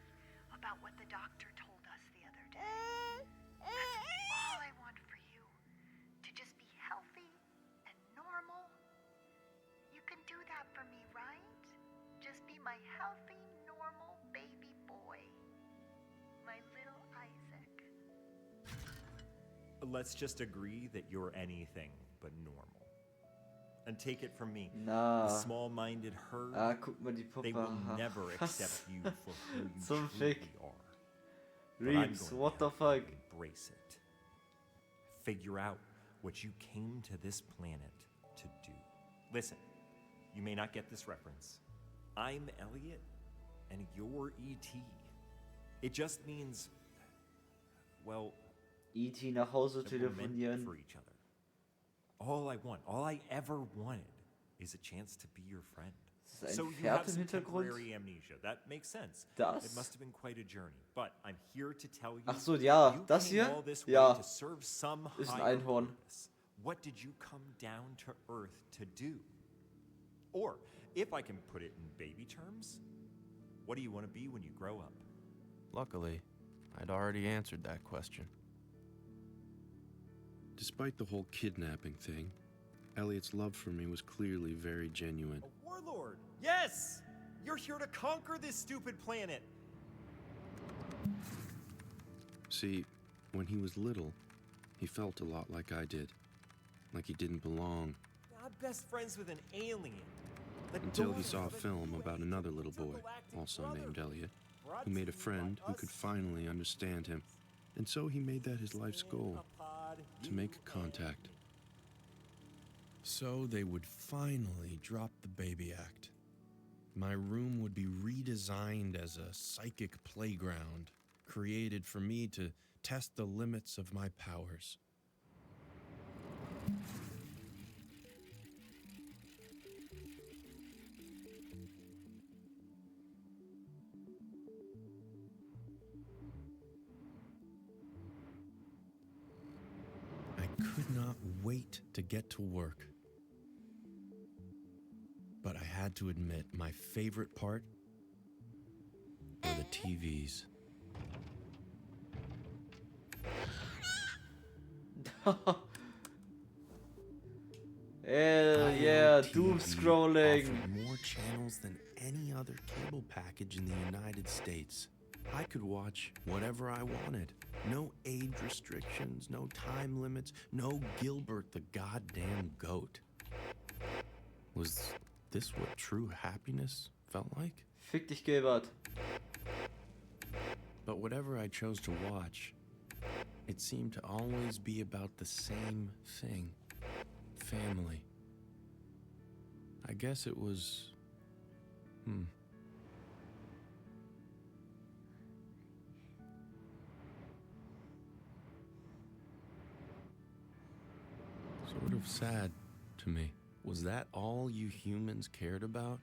about what the doctor told us the other day. That's all I want for you, to just be healthy and normal. You can do that for me, right? Just be my healthy, normal baby boy. My little Isaac. Let's just agree that you're anything but normal. And take it from me, Na. the small-minded herd, Guck mal die Puppe. they will Aha. never accept you for who you Zum truly Fick. are. But I'm Reeves, going what to the fuck? embrace it. Figure out what you came to this planet to do. Listen, you may not get this reference. I'm Elliot, and you're E.T. It just means, well, E.T. nach Hause that we're meant telefonieren. for each other. All I ever wanted is a chance to be your friend. Ist das ein So you Pferd have im some Hintergrund? temporary amnesia. That makes sense. Das? It must have been quite a journey. But I'm here to tell you, Ach so, ja, you das came hier? all this way Ja. to serve some Ist ein higher Einhorn. purpose. What did you come down to Earth to do? Or, if I can put it in baby terms, what do you want to be when you grow up? Luckily, I'd already answered that question. Despite the whole kidnapping thing, Elliot's love for me was clearly very genuine. A warlord! Yes! You're here to conquer this stupid planet! See, when he was little, he felt a lot like I did. Like he didn't belong, I'm best friends with an alien. The until he daughter saw a of a film about another little boy, also named Elliot, who made a friend who could finally understand him. And so he made that his life's goal, to make contact. So they would finally drop the baby act. My room would be redesigned as a psychic playground, created for me to test the limits of my powers. could not wait to get to work. But I had to admit, my favorite part were the TVs. Hell yeah, doom scrolling. Offered more channels than any other cable package in the United States. I could watch whatever I wanted. No age restrictions, no time limits, no Gilbert the goddamn goat. Was this what true happiness felt like? Fick dich, Gilbert. But whatever I chose to watch, it seemed to always be about the same thing. Family. I guess it was... Sort of sad to me. Was that all you humans cared about?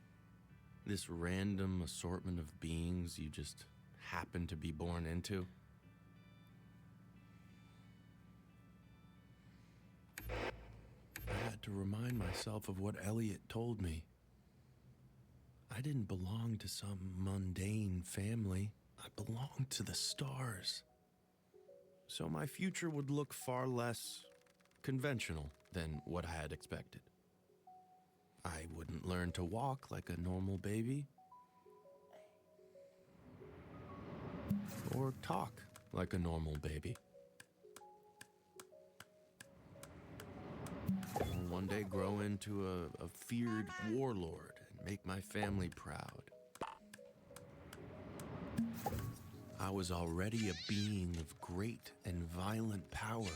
This random assortment of beings you just happened to be born into? I had to remind myself of what Elliot told me. I didn't belong to some mundane family. I belonged to the stars. So my future would look far less conventional than what I had expected. I wouldn't learn to walk like a normal baby, or talk like a normal baby. Or one day grow into a feared warlord and make my family proud. I was already a being of great and violent power,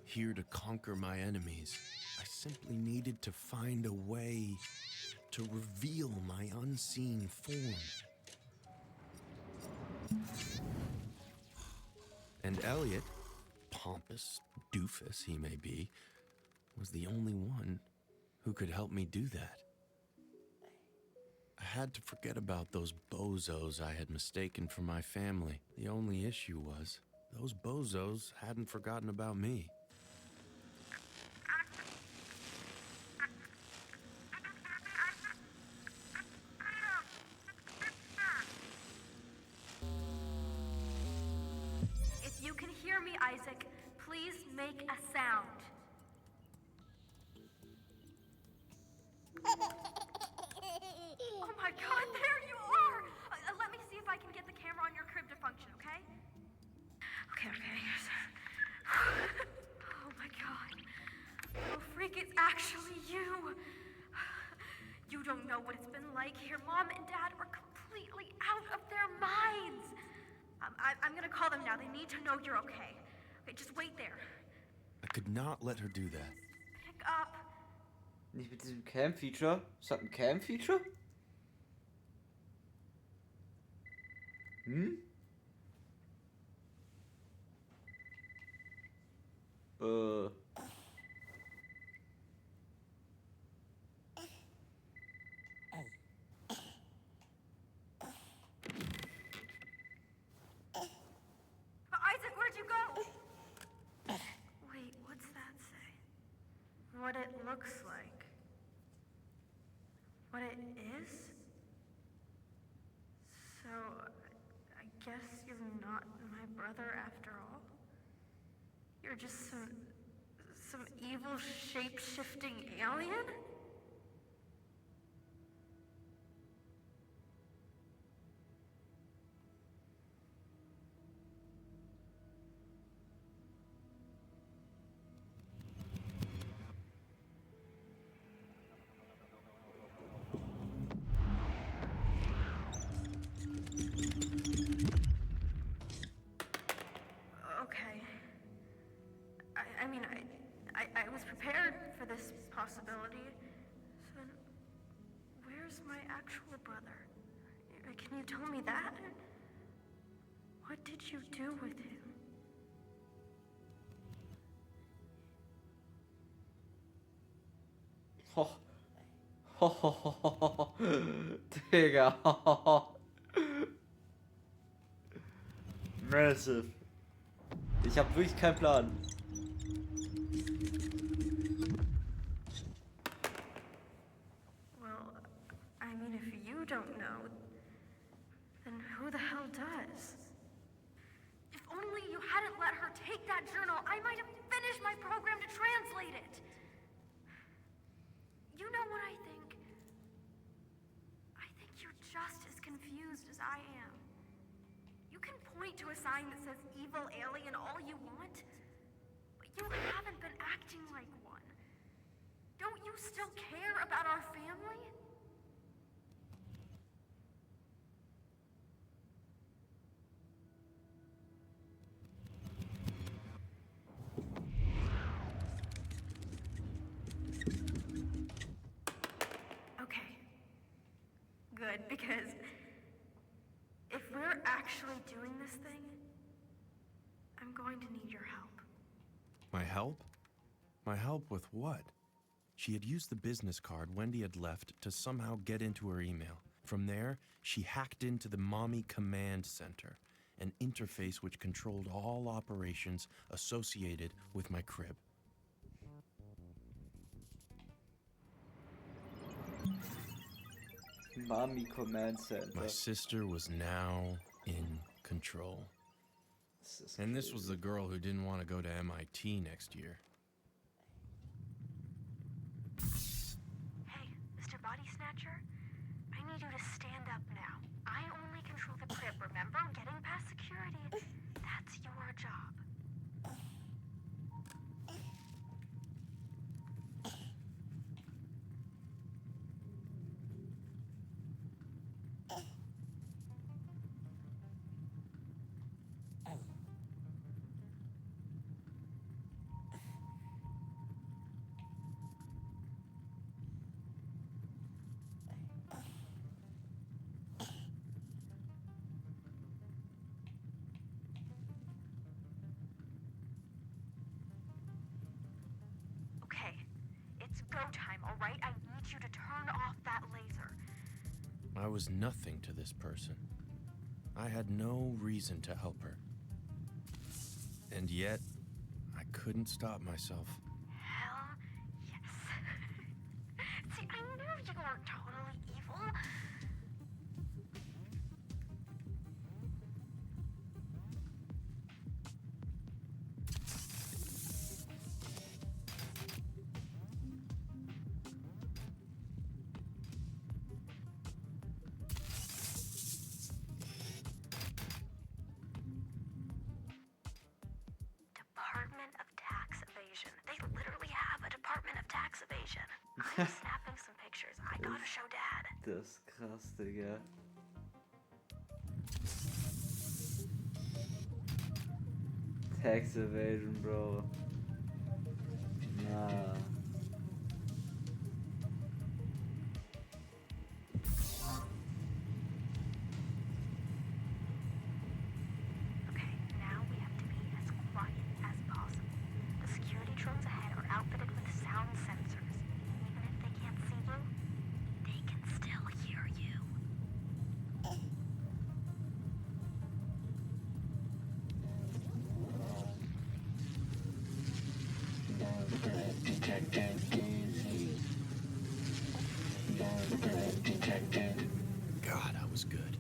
here to conquer my enemies. I simply needed to find a way to reveal my unseen form. And Elliot, pompous doofus he may be, was the only one who could help me do that. I had to forget about those bozos I had mistaken for my family. The only issue was, those bozos hadn't forgotten about me. If you can hear me, Isaac, please make a sound. Oh my god, there you are! Let me see if I can get the camera on your crib to function, okay? Okay. Oh my god. Little freak, it's actually you. You don't know what it's been like here. Mom and Dad are completely out of their minds. I'm gonna call them now. They need to know you're okay. Okay, just wait there. I could not let her do that. Pick up. Nicht mit diesem Cam-Feature? Ist das ein Cam-Feature? Isaac, where'd you go? Wait, what's that say? What it looks like. What it is? So, I guess you're not my brother after all? You're just some evil shape-shifting alien? Okay. I mean, I was prepared for this possibility. So then, where's my actual brother? Can you tell me that? What did you do with him? Digga. Massive. Ich hab wirklich keinen Plan. I am. You can point to a sign that says evil alien all you want, but you haven't been acting like one. Don't you still care about our family? Okay. Good, because if we're actually doing this thing, I'm going to need your help. My help? My help with what? She had used the business card Wendy had left to somehow get into her email. From there, she hacked into the Mommy Command Center, an interface which controlled all operations associated with my crib. Mommy Command Center. My sister was now in control. And this was the girl who didn't want to go to MIT next year. Hey, Mr. Body Snatcher, I need you to stand up now. I only control the crib, remember? Getting past security, that's your job. Okay, it's go time, all right? I need you to turn off that laser. I was nothing to this person. I had no reason to help her. And yet, I couldn't stop myself. Hell yes. See, I knew you weren't totally evil. Department of Tax Evasion. They literally have a Department of Tax Evasion. I'm snapping some pictures. I gotta show Dad. Das ist krass, Digga. Tax evasion, bro. Nah. Okay, now we have to be as quiet as possible. The security drones ahead are outfitted with sound sensors. Even if they can't see you, they can still hear you. God, I was good.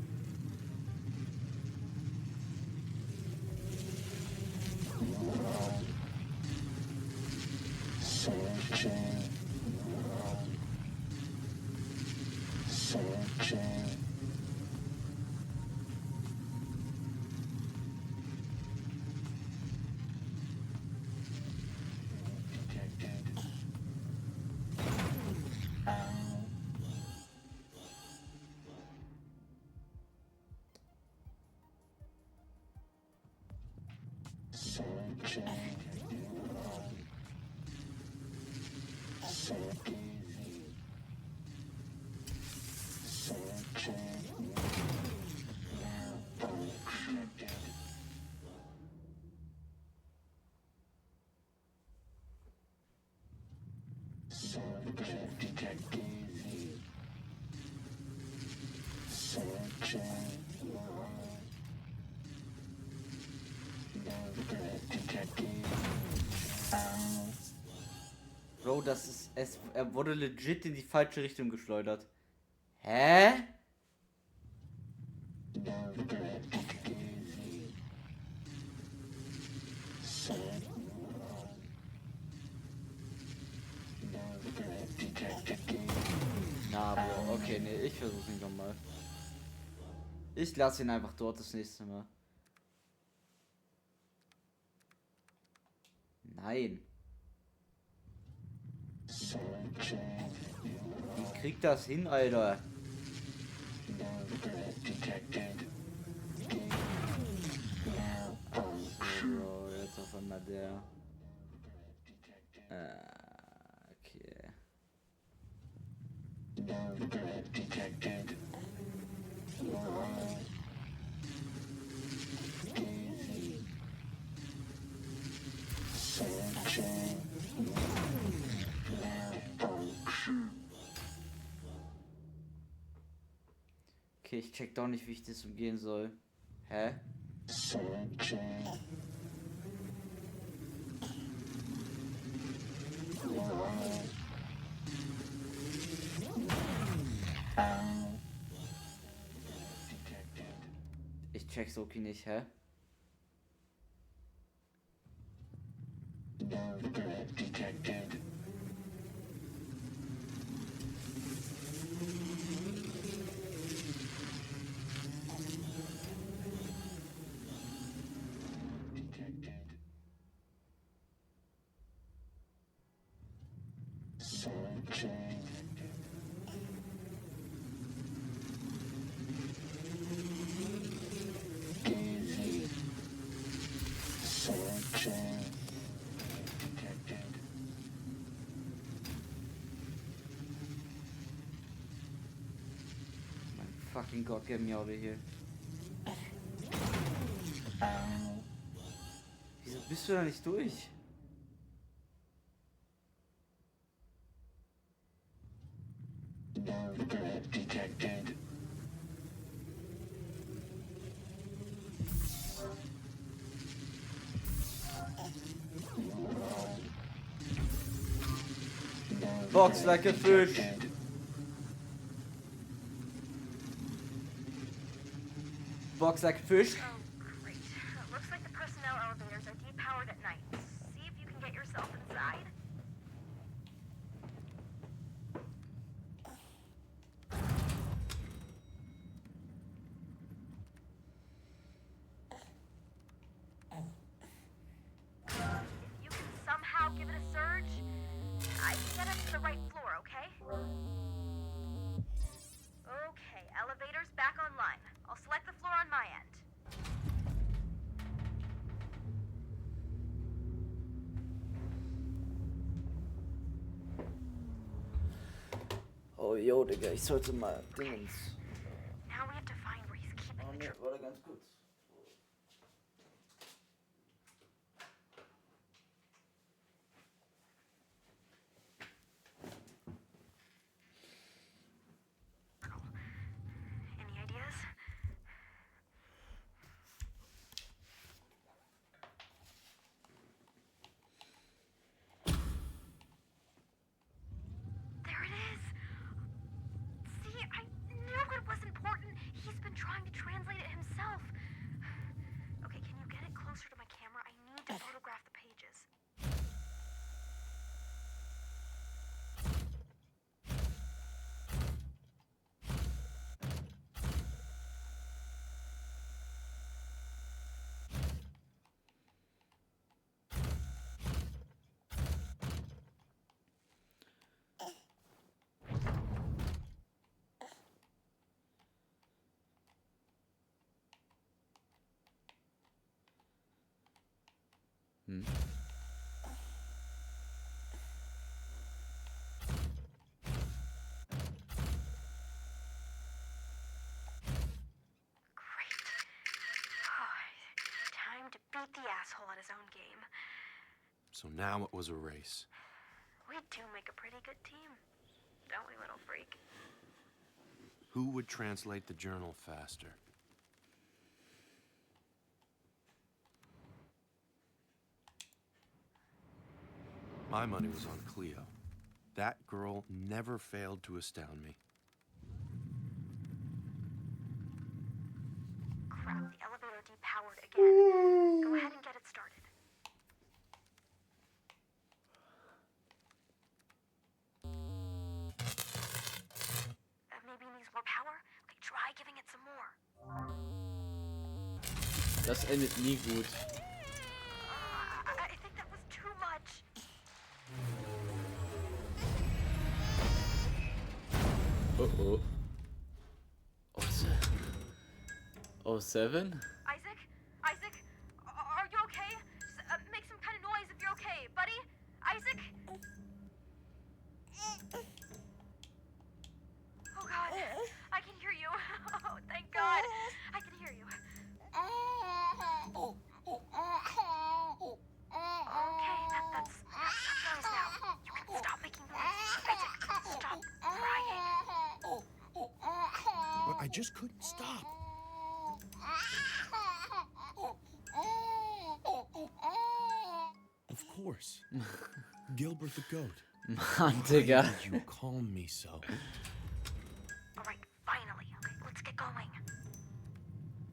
Bro, das ist es. Er wurde legit in die falsche Richtung geschleudert. Hä? Na, Bro, okay, nee, ich versuch's nicht nochmal. Ich lasse ihn einfach dort das nächste Mal. Nein. Wie kriegt das hin, Alter? So, jetzt auf einmal der. Okay. Okay, ich check doch nicht, wie ich das umgehen soll. Hä? Ich check's okay nicht, hä? Fucking God, get me out of here. Wieso bist du da nicht durch? Box like a fish. Box like a fish. Oh, great. Looks like the personnel elevators are depowered at night. See if you can get yourself inside. If you can somehow give it a surge, I can get us to the right floor, okay? Okay, elevators back online. I'll select the floor on my end. Oh yo, Digga, ich sollte mal Dingens. Now we have to find where he's keeping Oh the ne, warte ganz kurz. Any ideas? There it is! See, I knew it was important. He's been trying to translate it himself. Okay, can you get it closer to my camera? I need to photograph the pages. Hm. Time to beat the asshole at his own game. So now it was a race. We do make a pretty good team, don't we, little freak? Who would translate the journal faster? My money was on Cleo. That girl never failed to astound me. Crap, the elevator depowered again. Go ahead and get it started. Maybe it needs more power? Okay, try giving it some more. Das endet nie gut. I think that was too much. Oh. Oh, Seven? Isaac? Isaac? Are you okay? Just, make some kind of noise if you're okay, buddy. Isaac? Oh God, I can hear you. Oh, thank God. I can hear you. Okay, that's enough noise now. You can stop making noise. Isaac, stop crying. But I just couldn't stop. Of course. Gilbert the goat. Mann, Digga. Why did you calm me so? Alright, finally. Okay, let's get going.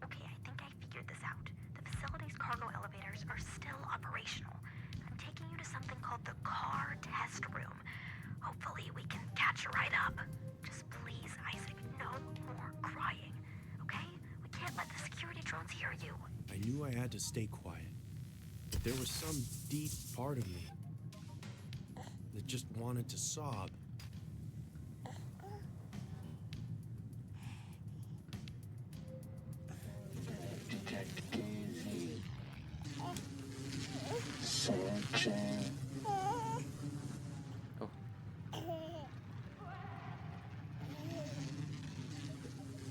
Okay, I think I figured this out. The facility's cargo elevators are still operational. I'm taking you to something called the car test room. Hopefully we can catch a ride up. Just please, Isaac, no more crying. Okay? We can't let the security drones hear you. I knew I had to stay quiet. But there was some deep part of me that just wanted to sob.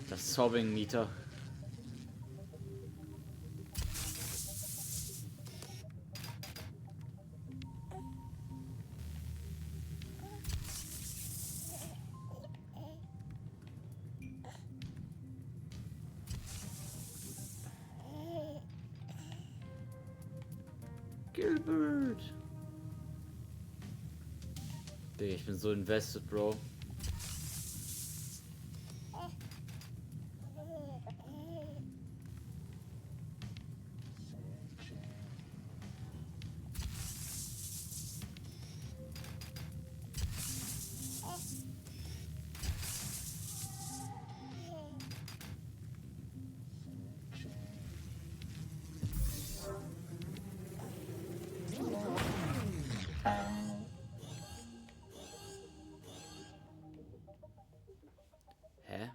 Das Sobbing-Meter. Gilbert. Digga, ich bin so invested, Bro. Hä?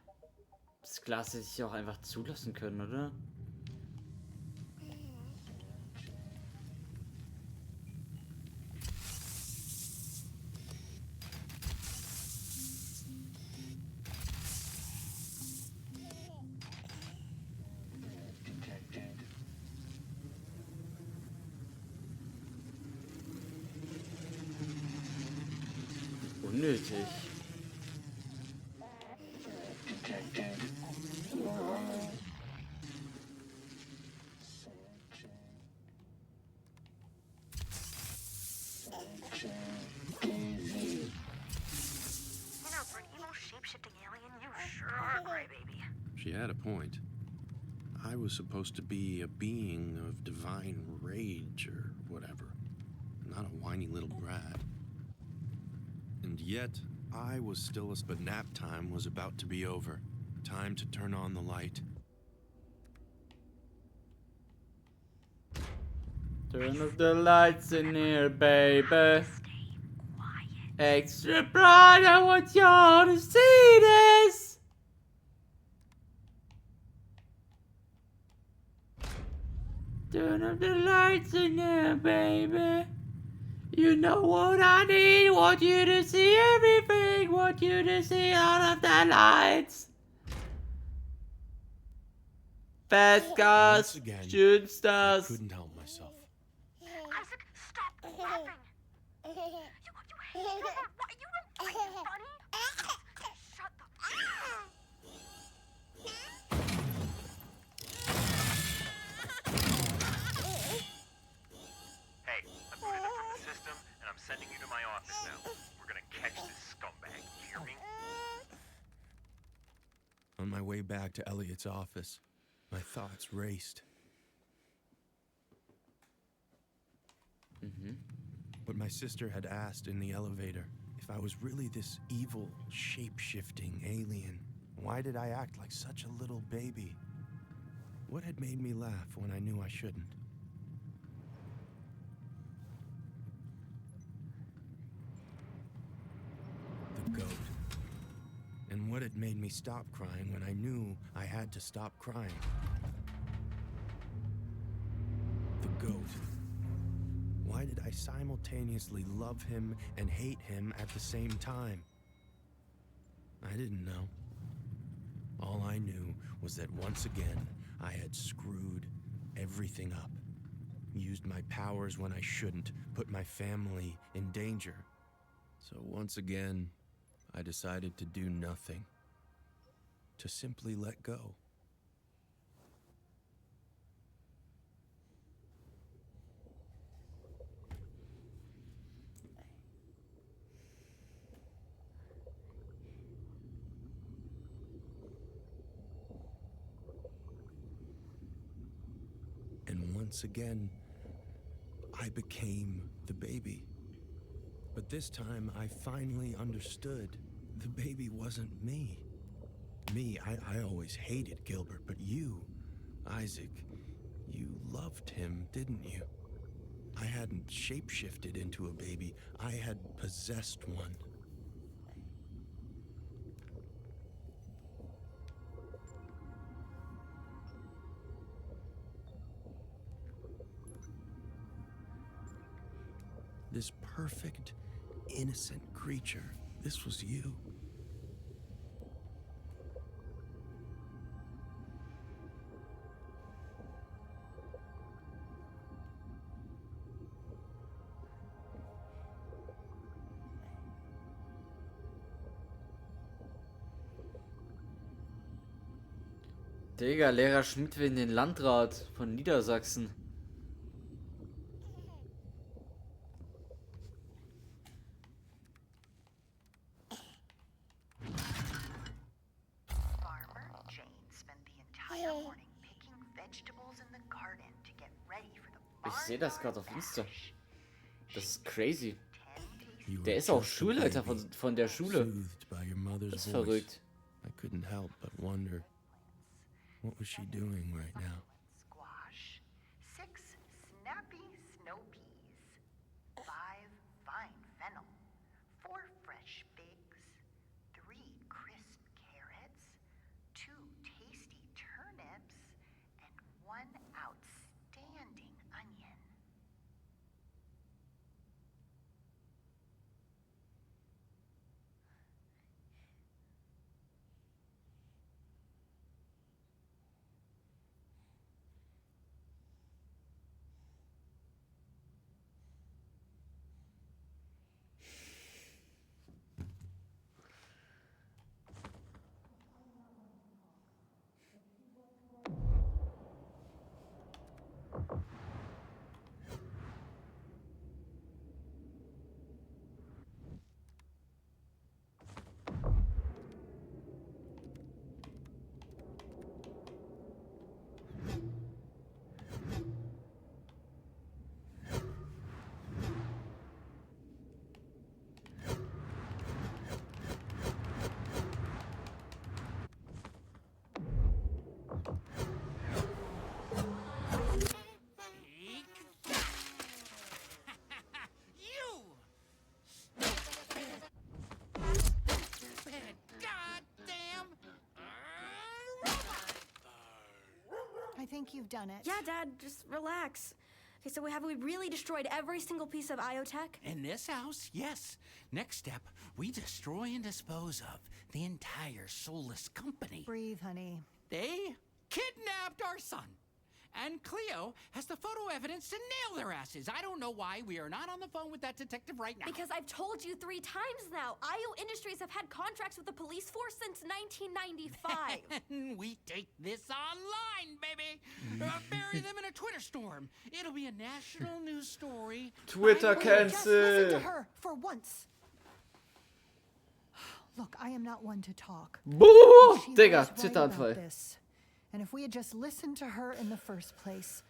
Das Glas hätte ich auch einfach zulassen können, oder? Unnötig. For an evil shape-shifting alien, you sure are a crybaby. She had a point. I was supposed to be a being of divine rage or whatever, not a whiny little brat. And yet, I was still but nap time was about to be over. Time to turn on the light. Turn off the lights in here, baby. Extra bright, I want y'all to see this. Turn off the lights in here, baby. You know what I need. Want you to see everything. Want you to see all of the lights. Fast cars, shooting stars. Couldn't help myself. Isaac, stop laughing. You hate her. What? You don't find it funny? Shut the... Hey, I'm booted him from the system, and I'm sending you to my office now. We're gonna catch this scumbag, you hear me? On my way back to Elliot's office, my thoughts raced. But my sister had asked in the elevator if I was really this evil, shape-shifting alien. Why did I act like such a little baby? What had made me laugh when I knew I shouldn't? The goat. And what had made me stop crying when I knew I had to stop crying? The goat. Why did I simultaneously love him and hate him at the same time? I didn't know. All I knew was that once again, I had screwed everything up. Used my powers when I shouldn't, put my family in danger. So once again, I decided to do nothing. To simply let go. And once again, I became the baby. But this time, I finally understood. The baby wasn't me. I always hated Gilbert, but you, Isaac, you loved him, didn't you? I hadn't shapeshifted into a baby. I had possessed one. This perfect, innocent creature. This was you. Digga, Lehrer Schmidt will in den Landrat von Niedersachsen. Farmer Jane spent the entire morning picking vegetables in the garden to get ready for the Ich sehe das gerade auf Insta. Das ist crazy. You Der were ist auch just a Schulleiter baby, von der Schule. soothed by your mother's Das ist voice. verrückt. I couldn't help but wonder, what was she doing right now? squash, 6 snappy snow peas, 5 fine fennel, 4 fresh figs, 3 crisp carrots, 2 tasty turnips, and 1 outstanding onion. I think you've done it. Yeah, Dad, just relax. Okay, so have we really destroyed every single piece of IoTech? In this house, yes. Next step, we destroy and dispose of the entire soulless company. Breathe, honey. They kidnapped our son. And Cleo has the photo evidence to nail their asses. I don't know why we are not on the phone with that detective right now. Because I've told you 3 times now. IO Industries have had contracts with the police force since 1995. And we take this online, baby. Bury them in a Twitter storm. It'll be a national news story. Twitter Just listen to cancel. her for once. Look, I am not one to talk. Boah, She Digga, was right Zitteranfall. about this. And if we had just listened to her in the first place,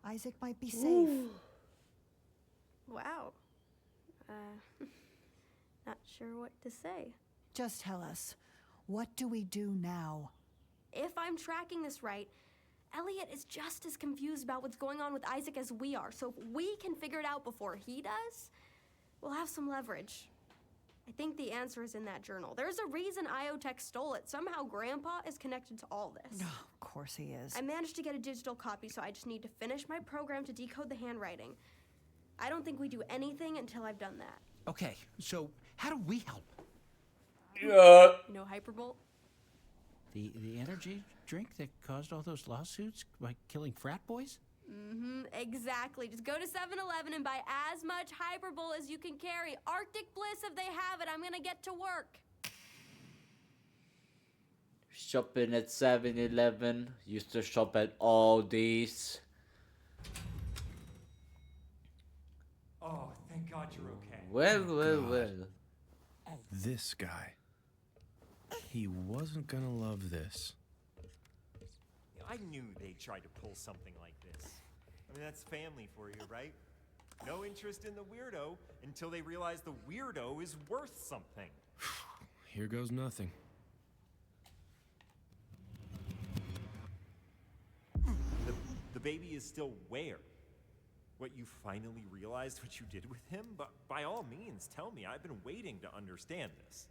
Isaac might be safe. Wow. Not sure what to say. Just tell us, what do we do now? If I'm tracking this right, Elliot is just as confused about what's going on with Isaac as we are, so if we can figure it out before he does, we'll have some leverage. I think the answer is in that journal. There's a reason Iotech stole it. Somehow Grandpa is connected to all this. Of course he is. I managed to get a digital copy, so I just need to finish my program to decode the handwriting. I don't think we do anything until I've done that. Okay, so how do we help? Yeah. No hyperbolt? The energy drink that caused all those lawsuits by killing frat boys? Mm-hmm, exactly. Just go to 7-Eleven and buy as much Hyperbole as you can carry. Arctic Bliss if they have it. I'm gonna get to work. Shopping at 7-Eleven. Used to shop at Aldi's. Oh, thank God you're okay. Well. This guy. He wasn't gonna love this. I knew they'd try to pull something like this. I mean, that's family for you, right? No interest in the weirdo until they realize the weirdo is worth something. Here goes nothing. The baby is still where? What, you finally realized what you did with him? But by all means, tell me. I've been waiting to understand this.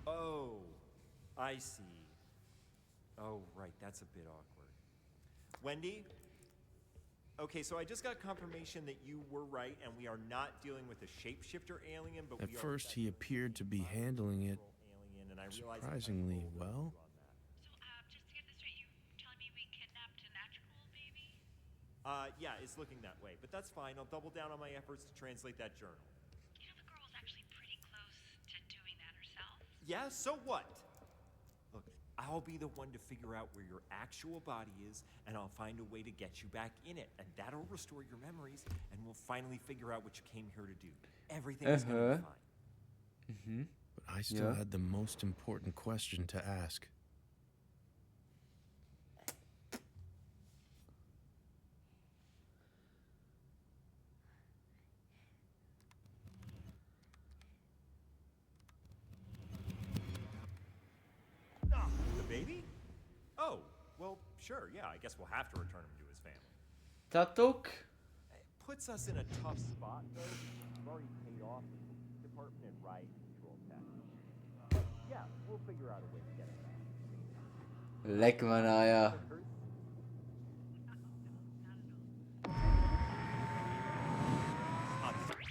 Oh, I see. Oh, right, that's a bit awkward. Wendy? Okay, so I just got confirmation that you were right, and we are not dealing with a shapeshifter alien, but At first, he appeared to be handling it alien, and I realized surprisingly well. Yeah, it's looking that way, but that's fine. I'll double down on my efforts to translate that journal. You know, the girl was actually pretty close to doing that herself. Yeah, so what? Look, I'll be the one to figure out where your actual body is, and I'll find a way to get you back in it, and that'll restore your memories, and we'll finally figure out what you came here to do. Everything is gonna be fine. But I still had the most important question to ask. The baby? Oh, well, sure, yeah, I guess we'll have to return him to his family. Tatuk. It puts us in a tough spot, though. We've already paid off the department and riot control tax. But yeah, we'll figure out a way to get him back. Leck meine Eier.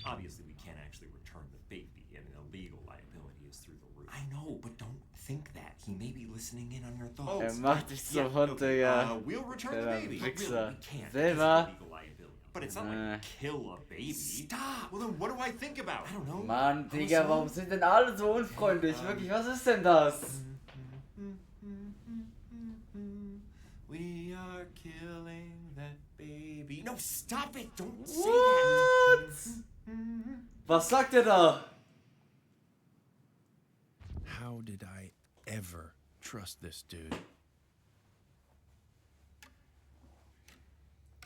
Obviously, we can't actually return the baby. I mean, the legal liability is through the roof. I know, but don't think that. He may be listening in on your thoughts. Macht dich so runter, ja. We'll return the Der baby. Wichser. We can't. Selber. But it's not like kill a baby. Stop! Well, then what do I think about? I don't know. Mann, Digga, warum sind denn alle so unfreundlich? Wirklich, was ist denn das? We are killing that baby. No, stop it! Don't say What? that! Was sagt er da? How did I ever trust this dude?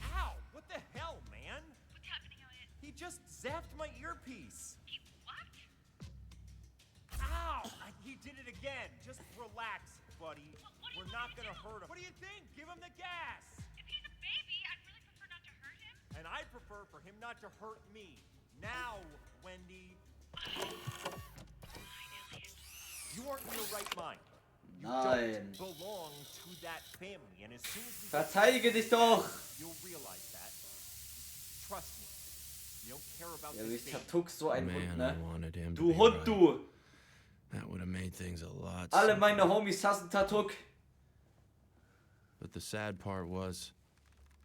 Ow! What the hell, man? What's happening, Elliot? He just zapped my earpiece. He what? Ow! He did it again. Just relax, buddy. We're not gonna hurt him. What do you think? Give him the gas. If he's a baby, I'd really prefer not to hurt him. And I'd prefer for him not to hurt me. Now, Wendy. You aren't in your right mind. You Nein. don't belong to that family. And as soon as we Verteidige dich doch! you'll realize that. Trust me. You don't care about Ja, wie this ist baby. Tatuk so ein Hund, Man, I ne? wanted him to Du be Hund, right. du! That would have made things a lot Alle simpler. meine Homies hassen Tatuk. But the sad part was,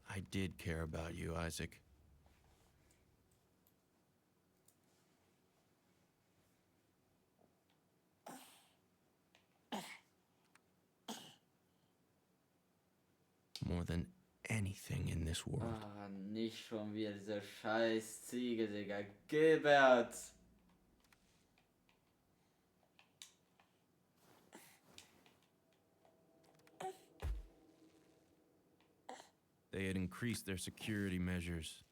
I did care about you, Isaac. More than anything in this world. Ah, nicht schon wieder diese scheiß Ziege, Digga. Gilbert! They had increased their security measures.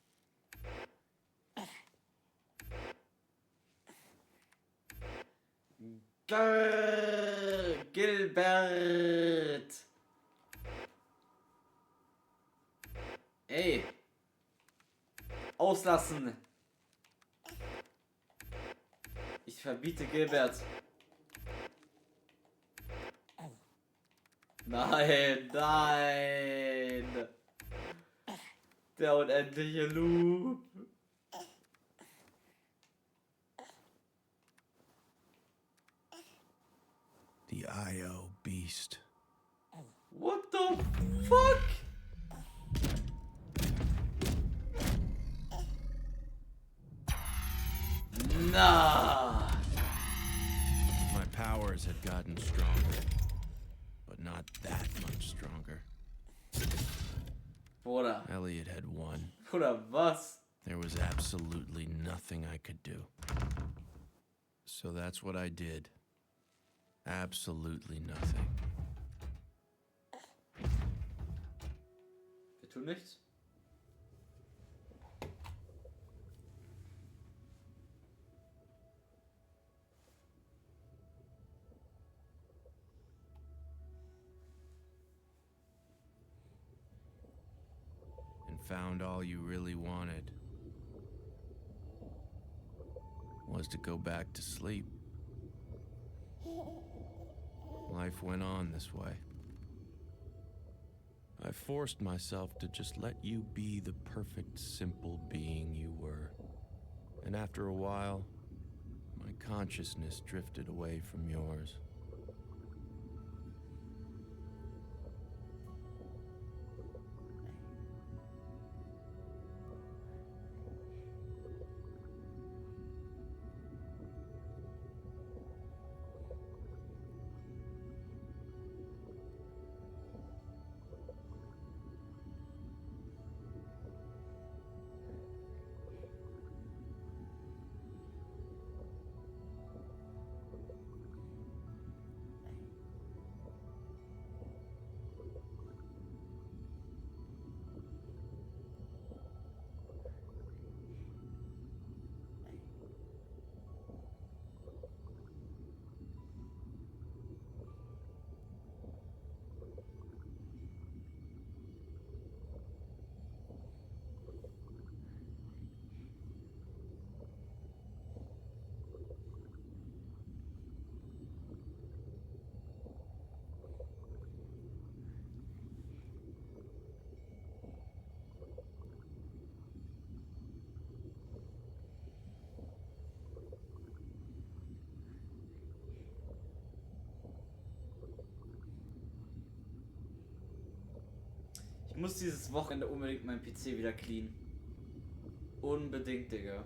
Gilbert! Ey! Auslassen! Ich verbiete Gilbert. Nein, nein! Der unendliche Loop! The IO beast. What the fuck? Nah. My powers had gotten stronger, but not that much stronger. Bruder. Elliot had won. Bruder, was? There was absolutely nothing I could do. So that's what I did. Absolutely nothing. Wir tun nichts. And found all you really wanted was to go back to sleep. Life went on this way. I forced myself to just let you be the perfect, simple being you were. And after a while, my consciousness drifted away from yours. Ich muss dieses Wochenende unbedingt meinen PC wieder clean. Unbedingt, Digga.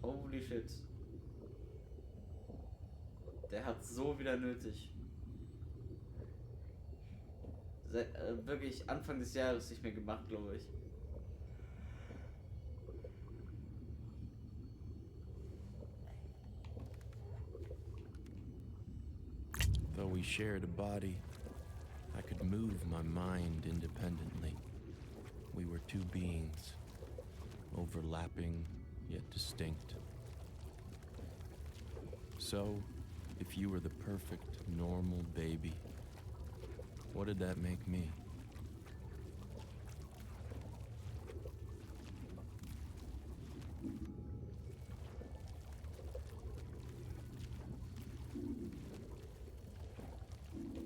Holy shit. Der hat so wieder nötig. Wirklich Anfang des Jahres nicht mehr gemacht, glaube ich. Though we shared a body, I could move my mind independently. We were two beings, overlapping yet distinct. So, if you were the perfect, normal baby, what did that make me?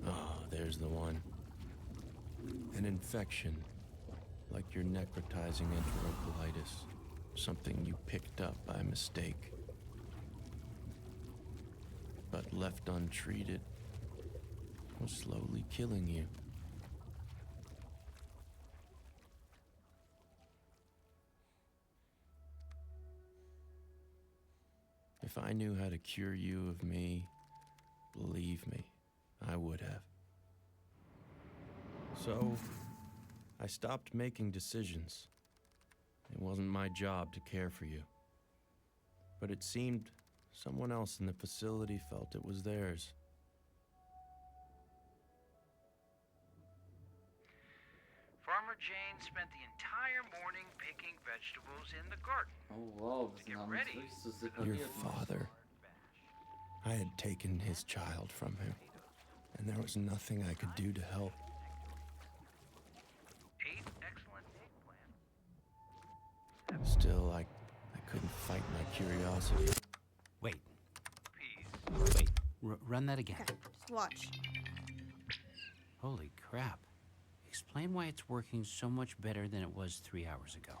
Ah, there's the one. An infection, like your necrotizing enterocolitis, something you picked up by mistake. But left untreated, was slowly killing you. If I knew how to cure you of me, believe me, I would have. So, I stopped making decisions. It wasn't my job to care for you. But it seemed someone else in the facility felt it was theirs. Jane spent the entire morning picking vegetables in the garden. Oh wow, wir haben uns wirklich so Your separiert. father. I had taken his child from him, and there was nothing I could do to help. 8 excellent day plans. Still, I couldn't fight my curiosity. Wait. Run that again. Okay, just watch. Holy crap. Explain why it's working so much better than it was 3 hours ago.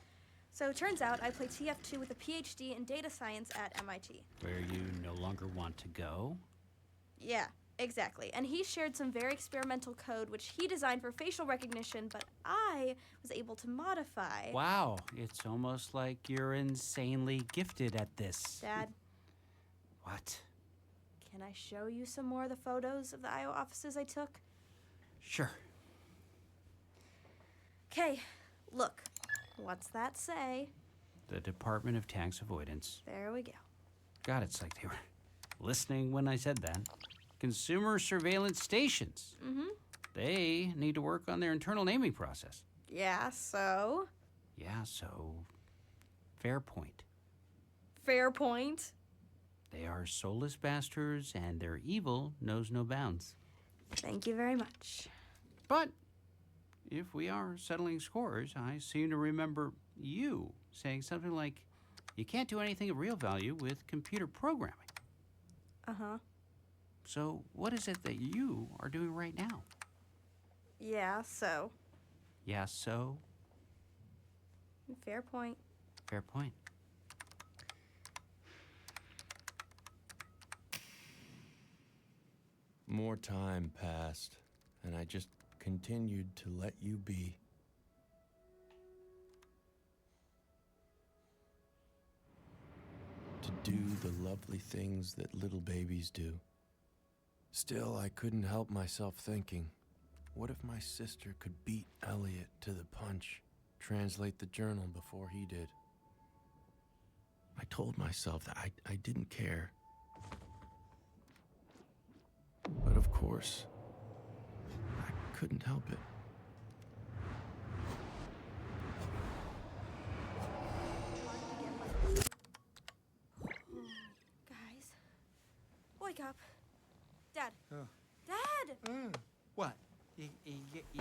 So it turns out I play TF2 with a PhD in data science at MIT. Where you no longer want to go? Yeah, exactly. And he shared some very experimental code which he designed for facial recognition, but I was able to modify. Wow, it's almost like you're insanely gifted at this. Dad, What? can I show you some more of the photos of the IO offices I took? Sure. Okay, look. What's that say? The Department of Tax Avoidance. There we go. God, it's like they were listening when I said that. Consumer surveillance stations. Mm-hmm. They need to work on their internal naming process. Yeah, so? Yeah, so fair point. Fair point. They are soulless bastards, and their evil knows no bounds. Thank you very much. But if we are settling scores, I seem to remember you saying something like, you can't do anything of real value with computer programming. Uh-huh. So what is it that you are doing right now? Yeah, so? Yeah, so? Fair point. Fair point. More time passed, and I just continued to let you be. To do the lovely things that little babies do. Still, I couldn't help myself thinking, what if my sister could beat Elliot to the punch, translate the journal before he did? I told myself that I didn't care. But of course, I couldn't help it. Guys, wake up. Dad. Oh. Dad! What? You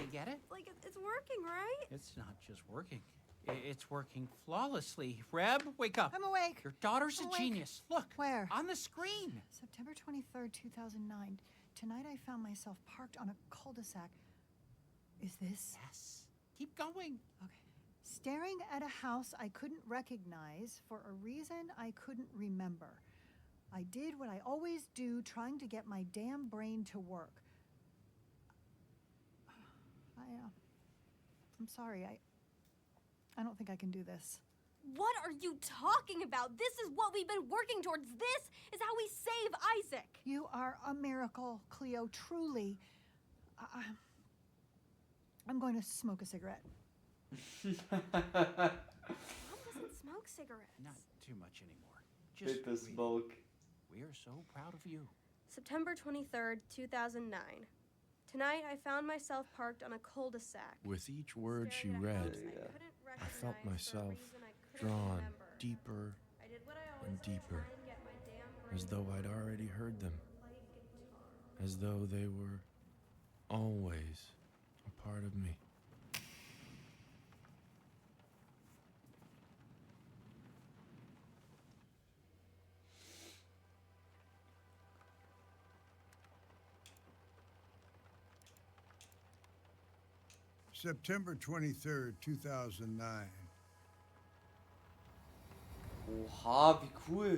get it? Like, it's working, right? It's not just working. It's working flawlessly. Reb, wake up. I'm awake. Your daughter's I'm a awake. genius. Look. Where? On the screen. September 23rd, 2009. Tonight I found myself parked on a cul-de-sac. Is this? Yes. Keep going. Okay. Staring at a house I couldn't recognize for a reason I couldn't remember. I did what I always do, trying to get my damn brain to work. I'm sorry. I don't think I can do this. What are you talking about? This is what we've been working towards. This is how we save Isaac. You are a miracle, Cleo, truly. I'm going to smoke a cigarette. Mom doesn't smoke cigarettes. Not too much anymore. Just Hit the smoke. We are so proud of you. September 23rd, 2009. Tonight, I found myself parked on a cul-de-sac. With each word she read, I felt myself drawn deeper and deeper, as though I'd already heard them, as though they were always a part of me. September 23rd, 2009. Oha, wie cool.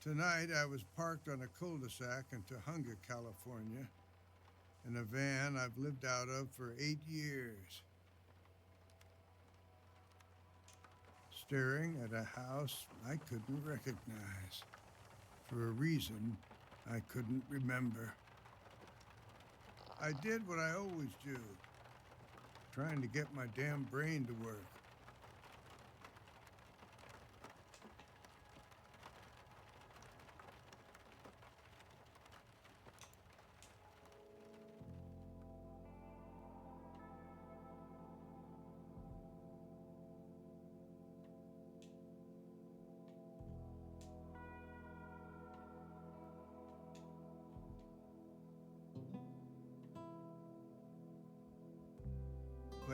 Tonight, I was parked on a cul-de-sac in Tahunga, California, in a van I've lived out of for 8 years. Staring at a house I couldn't recognize, for a reason I couldn't remember. I did what I always do, trying to get my damn brain to work.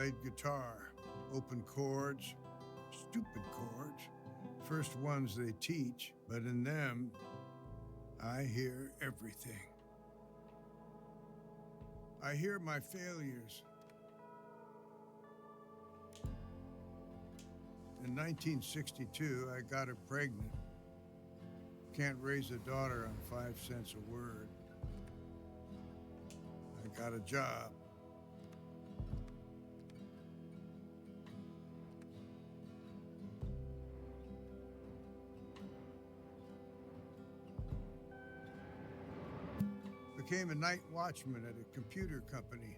played guitar, open chords, stupid chords, first ones they teach, but in them, I hear everything. I hear my failures. In 1962, I got her pregnant. Can't raise a daughter on 5 cents a word. I got a job. Became a night watchman at a computer company.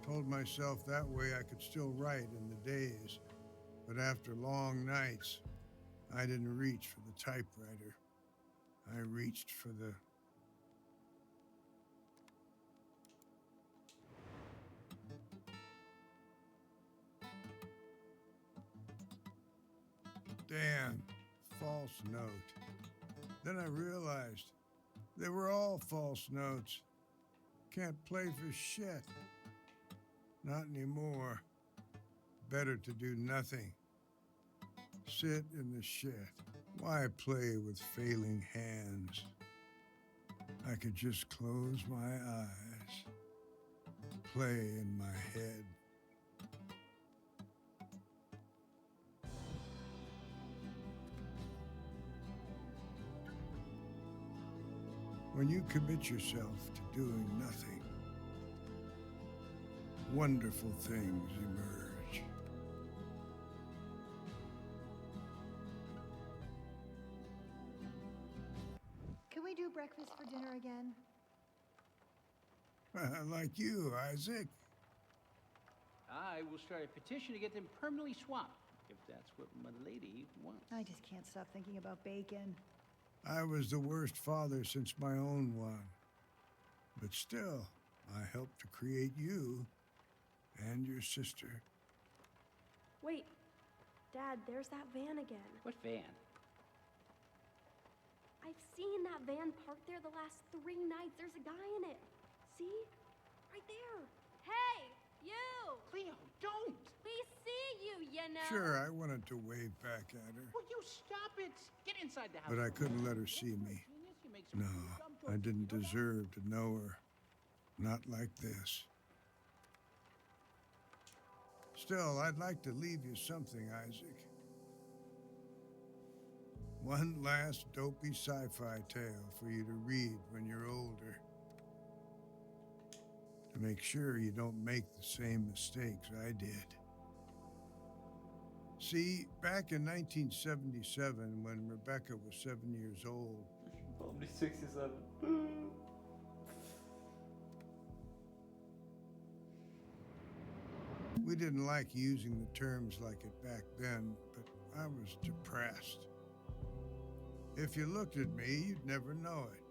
Told myself that way I could still write in the days, but after long nights, I didn't reach for the typewriter. I reached for the... damn false note. Then I realized they were all false notes. Can't play for shit. Not anymore. Better to do nothing. Sit in the shit. Why play with failing hands? I could just close my eyes. Play in my head. When you commit yourself to doing nothing, wonderful things emerge. Can we do breakfast for dinner again? Like you, Isaac. I will start a petition to get them permanently swamped, if that's what my lady wants. I just can't stop thinking about bacon. I was the worst father since my own one. But still, I helped to create you and your sister. Wait, Dad, there's that van again. What van? I've seen that van parked there the last 3 nights. There's a guy in it. See? Right there. Hey, you! Cleo, don't! We see you, you know. Sure, I wanted to wave back at her, Will you stop it? Get inside the house. but I couldn't let her see me. No, I didn't deserve to know her. Not like this. Still, I'd like to leave you something, Isaac. One last dopey sci-fi tale for you to read when you're older. To make sure you don't make the same mistakes I did. See, back in 1977, when Rebecca was 7 years old, Only 67. we didn't like using the terms like it back then, but I was depressed. If you looked at me, you'd never know it.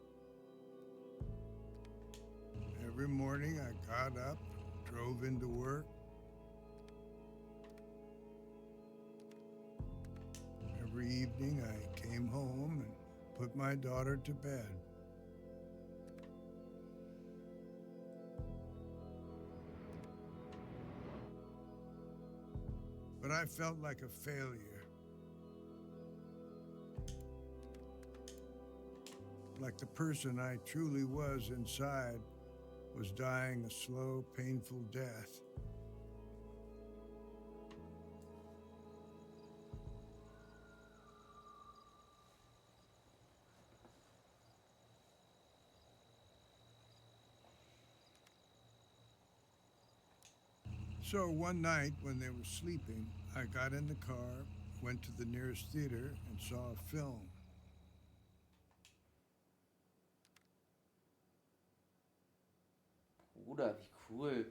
Every morning I got up, drove into work. Every evening I came home and put my daughter to bed. But I felt like a failure. Like the person I truly was inside was dying a slow, painful death. So one night when they were sleeping, I got in the car, went to the nearest theater, and saw a film. Bruder, wie cool.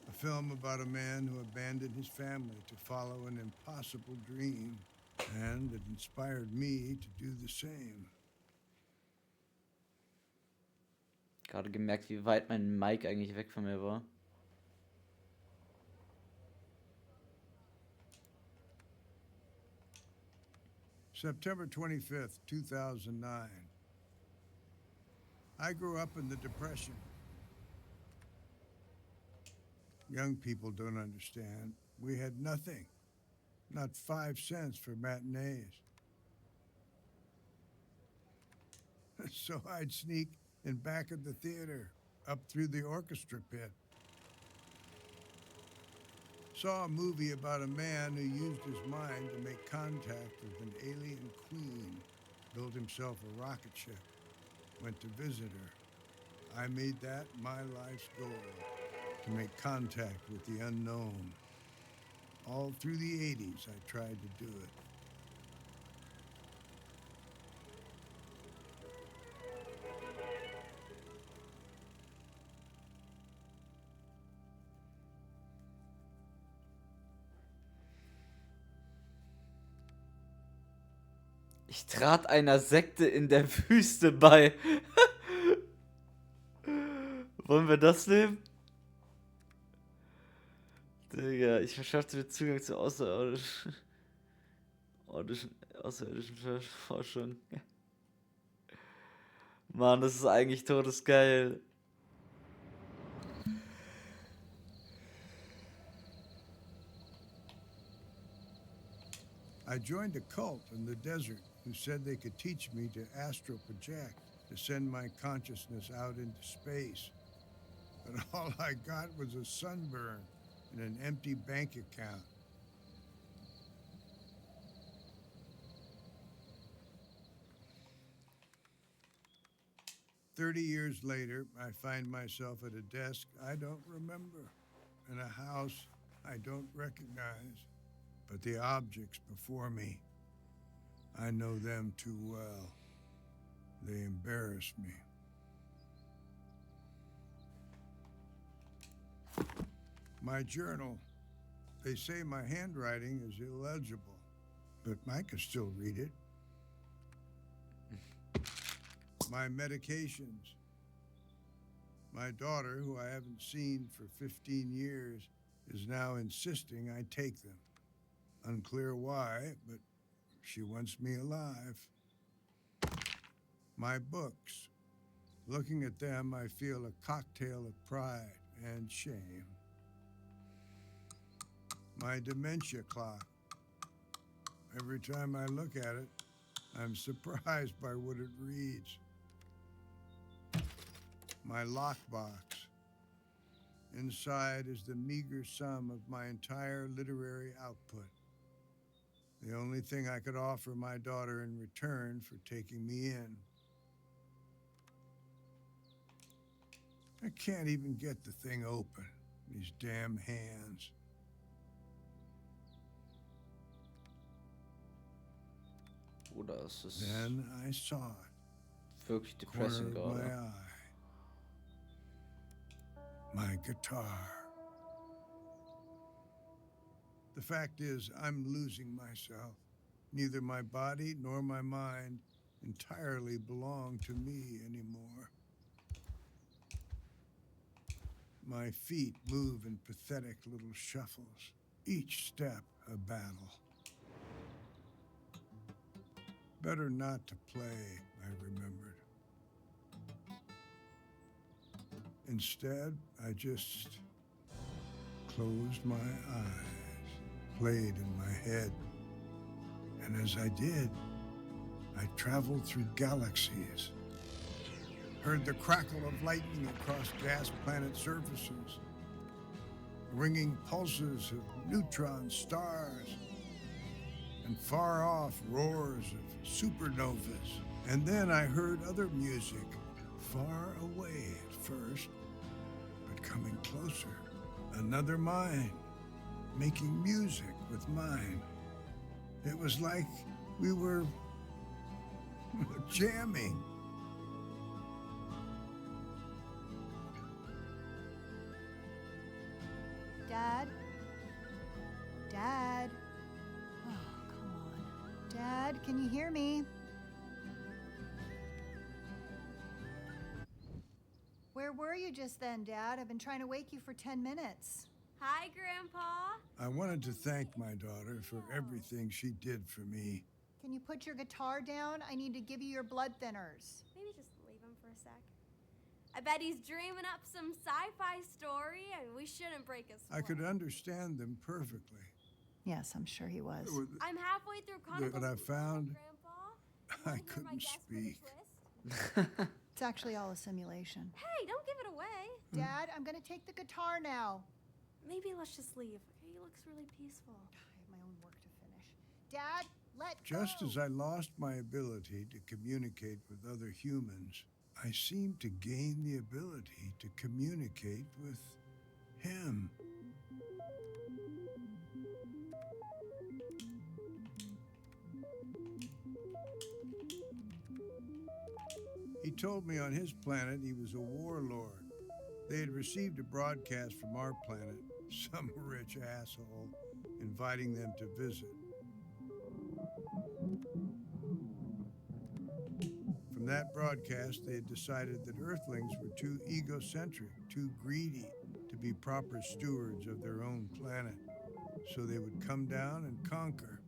A film about a man who abandoned his family to follow an impossible dream, and it inspired me to do the same. Gerade gemerkt, wie weit mein Mic eigentlich weg von mir war. September 25th, 2009. I grew up in the Depression. Young people don't understand. We had nothing. Not 5 cents for matinees. So I'd sneak in back of the theater, up through the orchestra pit. Saw a movie about a man who used his mind to make contact with an alien queen. Built himself a rocket ship. Went to visit her. I made that my life's goal, to make contact with the unknown. All through the 80s, I tried to do it. Ich trat einer Sekte in der Wüste bei. Wollen wir das nehmen? Digga, ich verschaffte mir Zugang zu außerirdischen Forschung. Mann, das ist eigentlich todesgeil. I joined a cult in the desert who said they could teach me to astral project, to send my consciousness out into space. But all I got was a sunburn and an empty bank account. "30 years later, I find myself at a desk I don't remember, in a house I don't recognize. But the objects before me, I know them too well. They embarrass me. My journal, they say my handwriting is illegible, but I can still read it. My medications. My daughter, who I haven't seen for 15 years, is now insisting I take them. Unclear why, but she wants me alive. My books. Looking at them, I feel a cocktail of pride and shame. My dementia clock. Every time I look at it, I'm surprised by what it reads. My lockbox. Inside is the meager sum of my entire literary output. The only thing I could offer my daughter in return for taking me in. I can't even get the thing open. These damn hands. Oder ist es Then I saw it. wirklich depressing Corner of my gerade? eye. My guitar. The fact is, I'm losing myself. Neither my body nor my mind entirely belong to me anymore. My feet move in pathetic little shuffles, each step a battle. Better not to play, I remembered. Instead, I just closed my eyes, played in my head. And as I did, I traveled through galaxies, heard the crackle of lightning across gas planet surfaces, ringing pulses of neutron stars, and far off roars of supernovas. And then I heard other music, far away at first, but coming closer. Another mind, making music with mine. It was like we were jamming. Dad? Dad? Oh, come on. Dad, can you hear me? Where were you just then, Dad? I've been trying to wake you for 10 minutes. Hi, Grandpa. I wanted to thank my daughter for everything she did for me. Can you put your guitar down? I need to give you your blood thinners. Maybe just leave him for a sec. I bet he's dreaming up some sci-fi story, and we shouldn't break his I could understand them perfectly. Yes, I'm sure he was. I'm halfway through Chronicles But I of found Grandpa. I couldn't speak. It's actually all a simulation. Hey, don't give it away. Dad, I'm gonna take the guitar now. Maybe let's just leave. He looks really peaceful. I have my own work to finish. Dad, let Just go. as I lost my ability to communicate with other humans, I seemed to gain the ability to communicate with him. He told me on his planet he was a warlord. They had received a broadcast from our planet, some rich asshole, inviting them to visit. From that broadcast, they had decided that Earthlings were too egocentric, too greedy to be proper stewards of their own planet. So they would come down and conquer.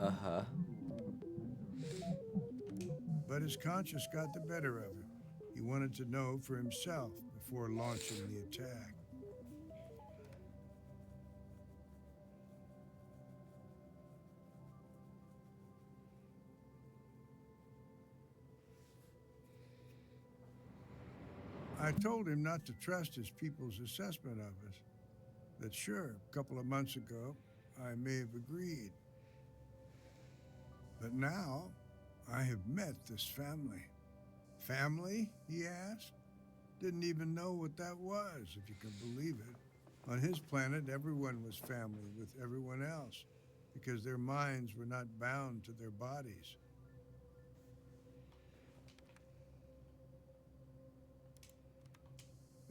Aha. But his conscience got the better of him. He wanted to know for himself before launching the attack. I told him not to trust his people's assessment of us. That sure, a couple of months ago, I may have agreed. But now, I have met this family. Family, he asked? Didn't even know what that was, if you can believe it. On his planet, everyone was family with everyone else, because their minds were not bound to their bodies.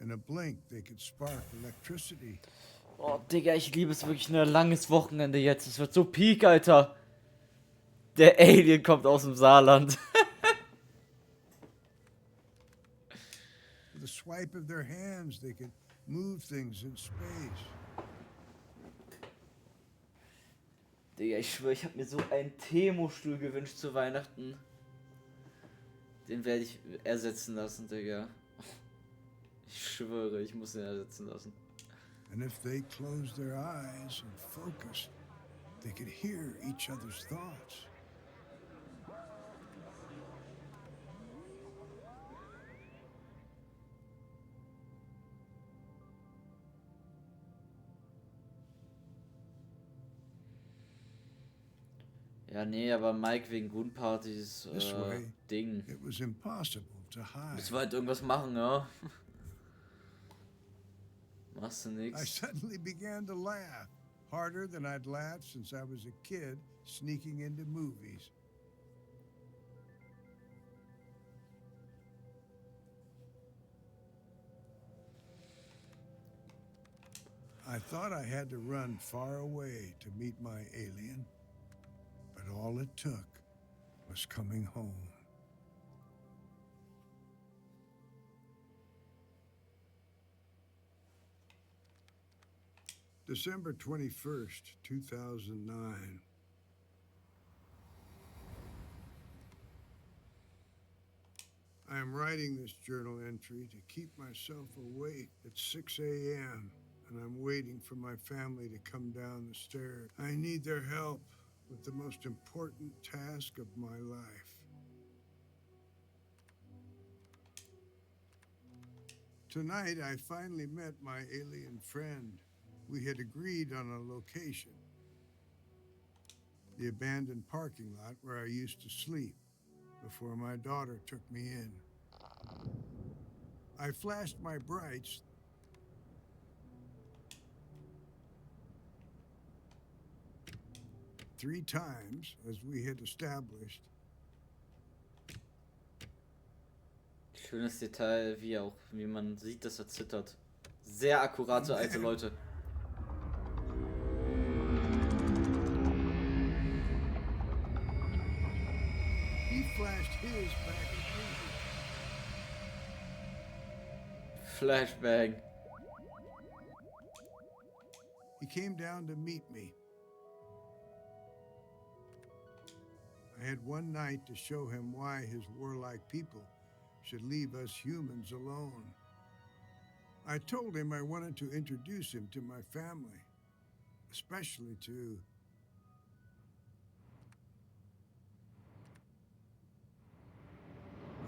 In a blink, they could spark electricity. Oh, Digga, ich liebe es wirklich, ein langes Wochenende jetzt. Es wird so peak, Alter. Der Alien kommt aus dem Saarland. With a swipe of their hands, they could move things in space. Digga, ich schwöre, ich habe mir so einen Thermostuhl gewünscht zu Weihnachten. Den werde ich ersetzen lassen, Digga. Ich schwöre, ich muss den ersetzen lassen. And if they closed their eyes and focused, they could hear each other's thoughts. Ja, nee, aber Mike wegen Gunpartys, This way, Ding. it was impossible to hide. Müssen wir halt irgendwas machen, ja? Machst du I nix? suddenly began to laugh, harder than I'd laughed since I was a kid sneaking into movies. I thought I had to run far away to meet my alien, but all it took was coming home. December 21st, 2009. I am writing this journal entry to keep myself awake at 6 a.m., and I'm waiting for my family to come down the stairs. I need their help with the most important task of my life. Tonight, I finally met my alien friend. We had agreed on a location. The abandoned parking lot where I used to sleep before my daughter took me in. I flashed my brights 3 times, as we had established. Schönes Detail, wie man sieht, dass er zittert. Sehr akkurate alte Leute. this back at me. Flashback. He came down to meet me. I had one night to show him why his warlike people should leave us humans alone. I told him I wanted to introduce him to my family, especially to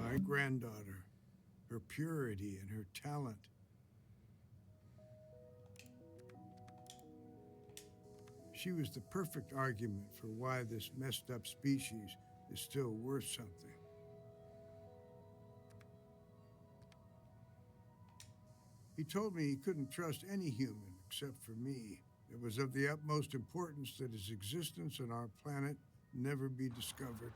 my granddaughter, her purity and her talent. She was the perfect argument for why this messed up species is still worth something. He told me he couldn't trust any human except for me. It was of the utmost importance that his existence on our planet never be discovered.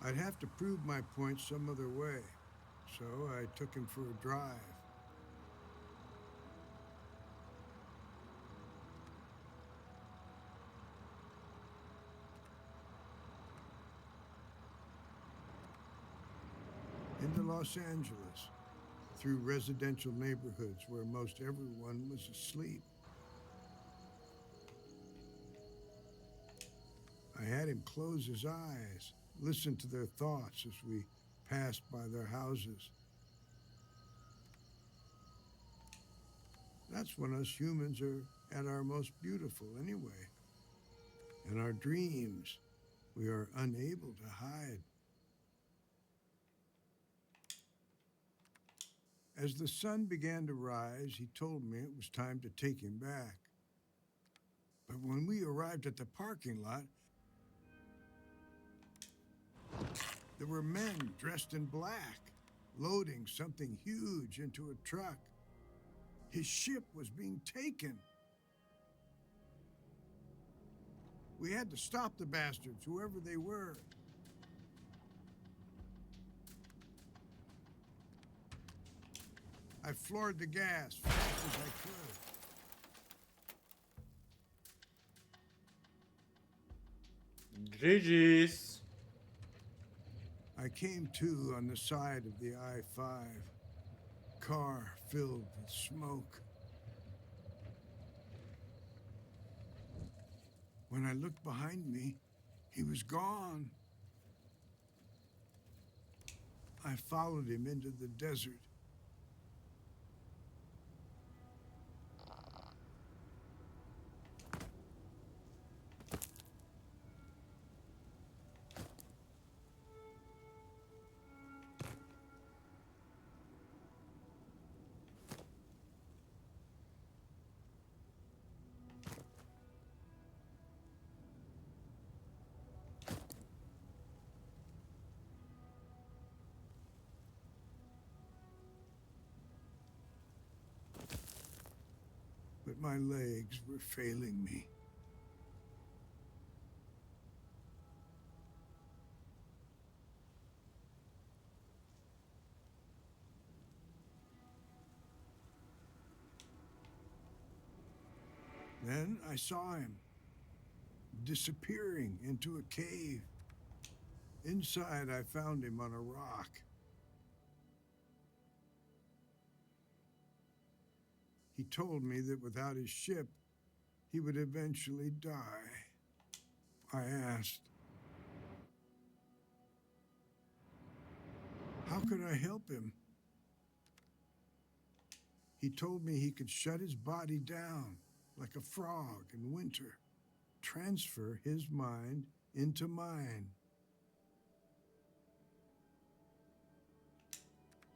I'd have to prove my point some other way, so I took him for a drive. Into Los Angeles, through residential neighborhoods where most everyone was asleep. I had him close his eyes, listen to their thoughts as we passed by their houses. That's when us humans are at our most beautiful anyway. In our dreams, we are unable to hide. As the sun began to rise, he told me it was time to take him back. But when we arrived at the parking lot, there were men dressed in black, loading something huge into a truck. His ship was being taken. We had to stop the bastards, whoever they were. I floored the gas fast as I could. GG's. I came to on the side of the I-5, car filled with smoke. When I looked behind me, he was gone. I followed him into the desert. But my legs were failing me. Then I saw him disappearing into a cave. Inside, I found him on a rock. He told me that without his ship, he would eventually die. I asked, how could I help him? He told me he could shut his body down like a frog in winter, transfer his mind into mine.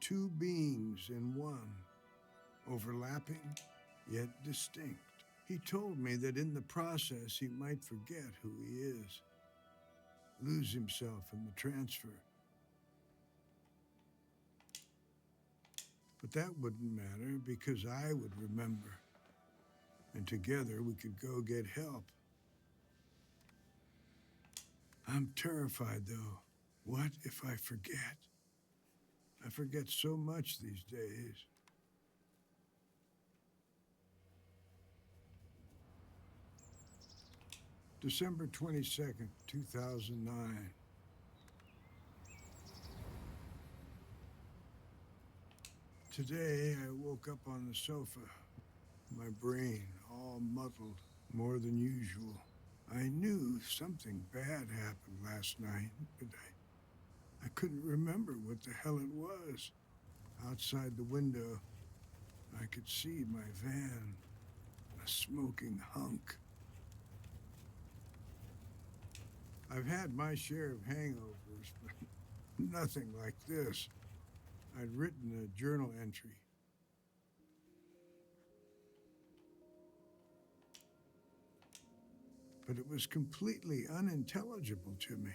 Two beings in one, overlapping yet distinct. He told me that in the process he might forget who he is, lose himself in the transfer. But that wouldn't matter because I would remember, and together we could go get help. I'm terrified, though. What if I forget? I forget so much these days. December 22nd, 2009. Today, I woke up on the sofa, my brain all muddled more than usual. I knew something bad happened last night, but I couldn't remember what the hell it was. Outside the window, I could see my van, a smoking hunk. I've had my share of hangovers, but nothing like this. I'd written a journal entry. But it was completely unintelligible to me.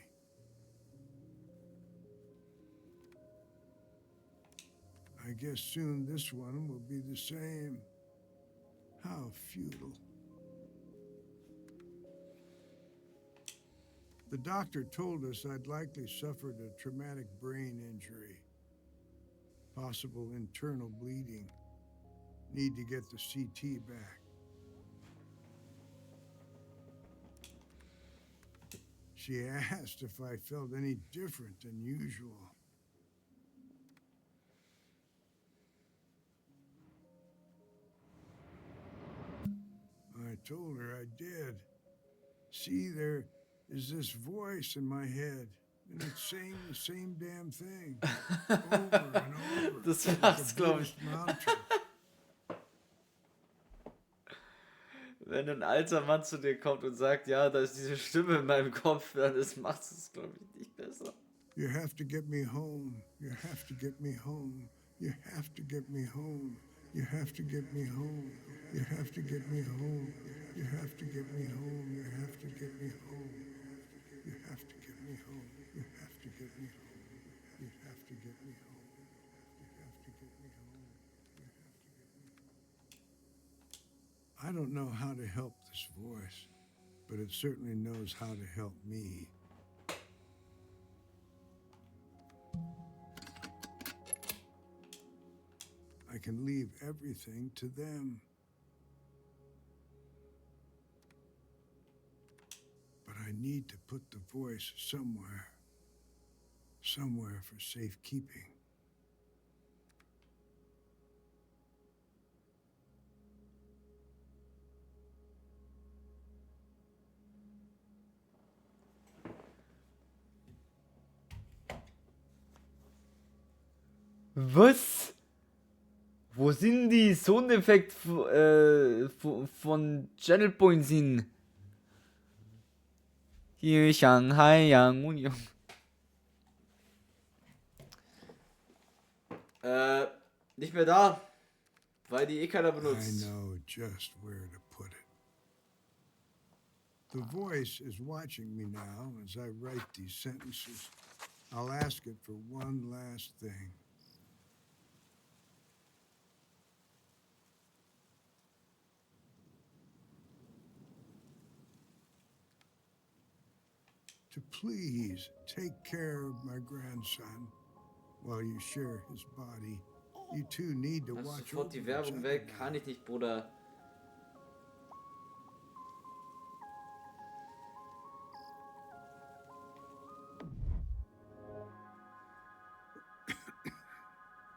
I guess soon this one will be the same. How futile. The doctor told us I'd likely suffered a traumatic brain injury. Possible internal bleeding. Need to get the CT back. She asked if I felt any different than usual. I told her I did. See, there is this voice in my head, and it's saying the same damn thing. Over and over. Das like a macht's, glaube ich. Buddhist mantra. Wenn ein alter Mann zu dir kommt und sagt, ja, da ist diese Stimme in meinem Kopf, dann macht es, glaube ich, nicht besser. You have to get me home. You have to get me home. You have to get me home. You have to get me home. You have to get me home. You have to get me home. You have to get me home. You have to get me home. You have to get me home. You have to get me home. You have to get me home. You have to get me home. I don't know how to help this voice, but it certainly knows how to help me. I can leave everything to them. But I need to put the voice somewhere. Somewhere for safekeeping. Was? Wo sind die Soundeffekte von Channel Point sind? Hier Shanghai Yang Union. Nicht mehr da. Weil die keiner benutzt. I know just where to put it. The voice is watching me now as I write these sentences. I'll ask it for one last thing. To please take care of my grandson while you share his body. You two need to Lass watch sofort over die each Werbung other weg. now. Kann ich nicht, Bruder.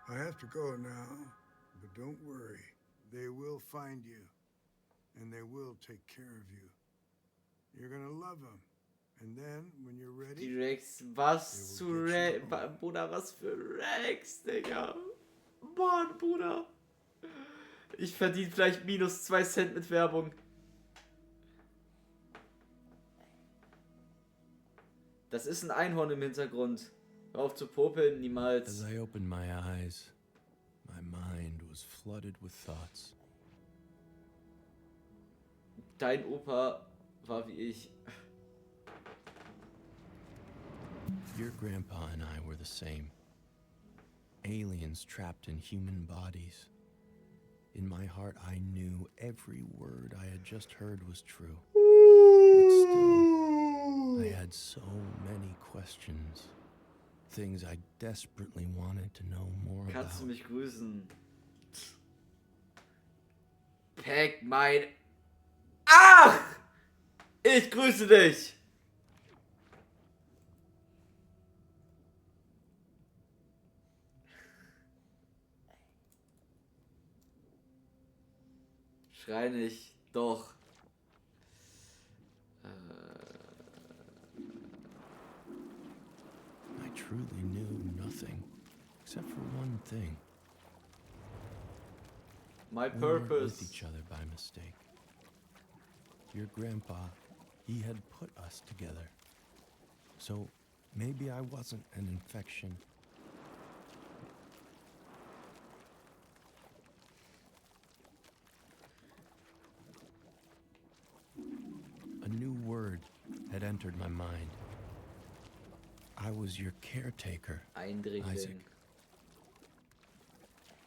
I have to go now, but don't worry. They will find you, and they will take care of you. You're gonna love them, and then when you're ready, Die Rex, was zu Rex, Bruder, was für Rex, Digga. Mann, Bruder. Ich verdiene vielleicht minus 2 Cent mit Werbung. Das ist ein Einhorn im Hintergrund. Hör auf zu popeln, niemals. As I opened my eyes, my mind was flooded with thoughts. Dein Opa war wie ich. Your grandpa and I were the same. Aliens trapped in human bodies. In my heart, I knew every word I had just heard was true. But still, I had so many questions. Things I desperately wanted to know more about. Kannst du mich grüßen? Pack mein... Ach! Ich grüße dich. Schrei nicht. Doch. I truly knew nothing, except for one thing. My We weren't purpose. with each other by mistake. Your grandpa, he had put us together. So maybe I wasn't an infection. A new word had entered my mind. I was your caretaker, Eindringling. Isaac.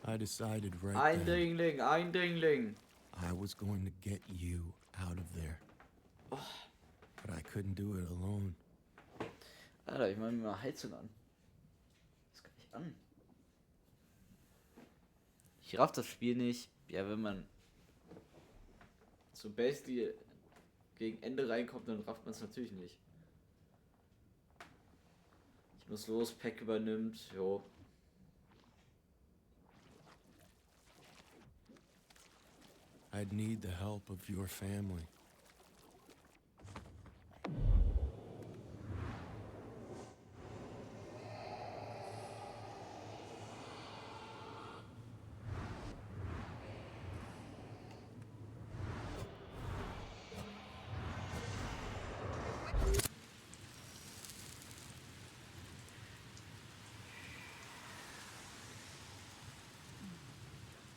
I decided right then Eindringling, Eindringling. I was going to get you out of there. But I couldn't do it alone. Alter, ich mach mir mal Heizung an. Das kann ich an. Ich raff das Spiel nicht. Ja, wenn man so basically gegen Ende reinkommt, dann rafft man es natürlich nicht. Ich muss los, Pack übernimmt, jo. I'd need the help of your family.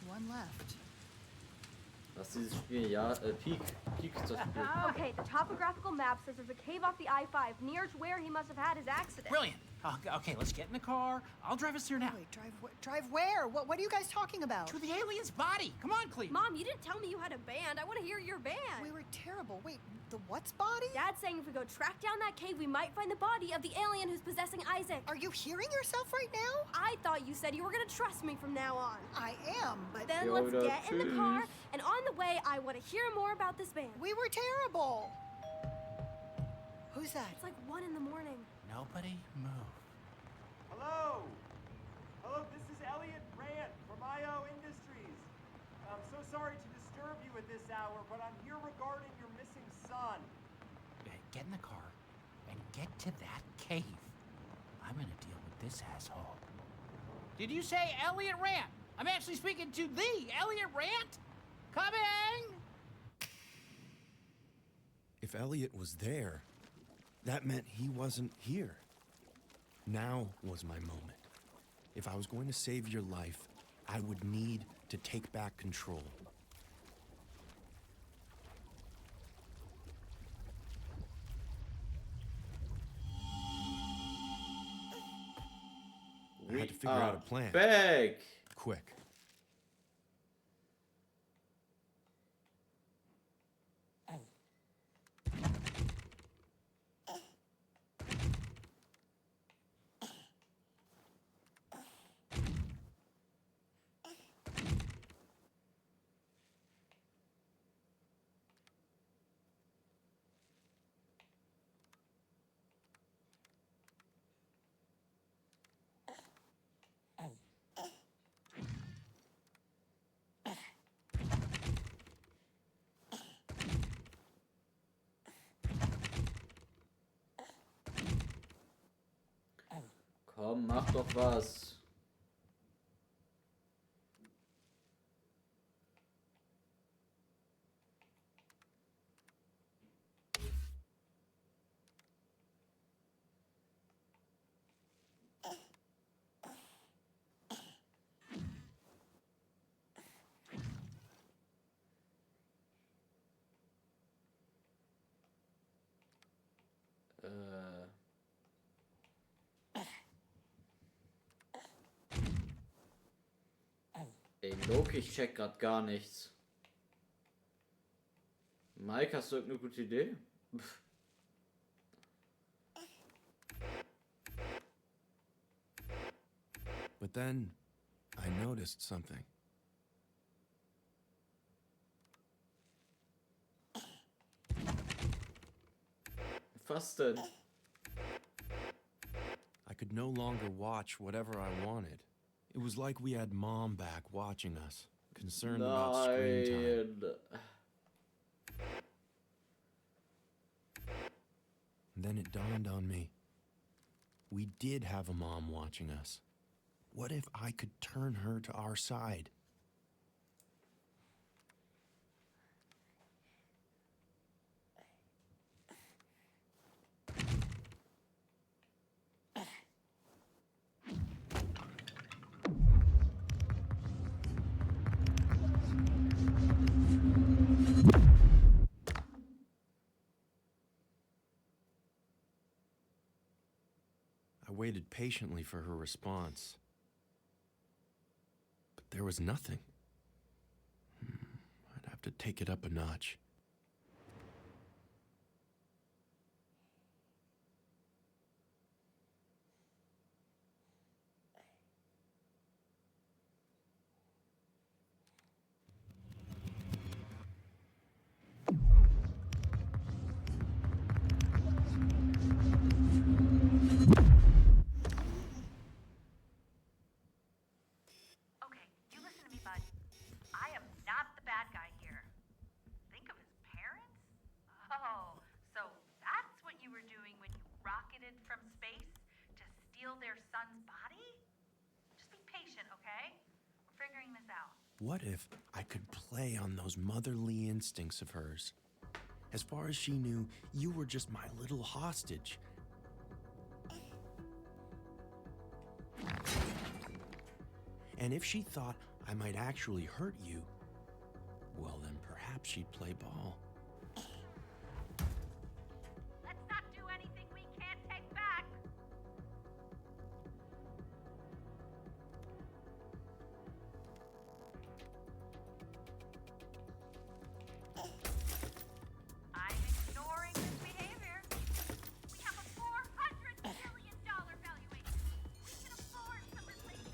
One left. Was dieses Spiel, ja, Peak ist das Spiel. Okay, the topographical map says there's a cave off the I-5 near to where he must have had his accident. Brilliant. Okay, let's get in the car. I'll drive us there now. Wait, drive where? What are you guys talking about? To the alien's body. Come on, Cleve. Mom, you didn't tell me you had a band. I want to hear your band. We were terrible. Wait, the what's body? Dad's saying if we go track down that cave, we might find the body of the alien who's possessing Isaac. Are you hearing yourself right now? I thought you said you were gonna trust me from now on. I am, but Then let's get in the car, and on the way, I want to hear more about this band. we were terrible. Who's that? It's like 1 in the morning. Nobody move. Hello! Hello, this is Elliot Rand from IO Industries. I'm so sorry to disturb you at this hour, but I'm here regarding your missing son. Get in the car and get to that cave. I'm gonna deal with this asshole. Did you say Elliot Rand? I'm actually speaking to the Elliot Rand. Coming! If Elliot was there, that meant he wasn't here. Now was my moment. If I was going to save your life, I would need to take back control. I had to figure out a plan. Back. Quick. Komm, mach doch was. Ey, Loki, ich check grad gar nichts. Mike, hast du irgendeine gute Idee? Pff. But then I noticed something. Was denn? I could no longer watch whatever I wanted. It was like we had Mom back watching us, concerned about screen time. Nein. And then it dawned on me. We did have a mom watching us. What if I could turn her to our side? I waited patiently for her response. But there was nothing. I'd have to take it up a notch. Okay, you listen to me, bud. I am not the bad guy here. Think of his parents? Oh, so that's what you were doing when you rocketed from space to steal their son's body? Just be patient, okay? We're figuring this out. What if I could play on those motherly instincts of hers? As far as she knew, you were just my little hostage. And if she thought I might actually hurt you, well, then perhaps she'd play ball. Let's not do anything we can't take back. I'm ignoring this behavior. We have a $400 million valuation. We can afford some relations.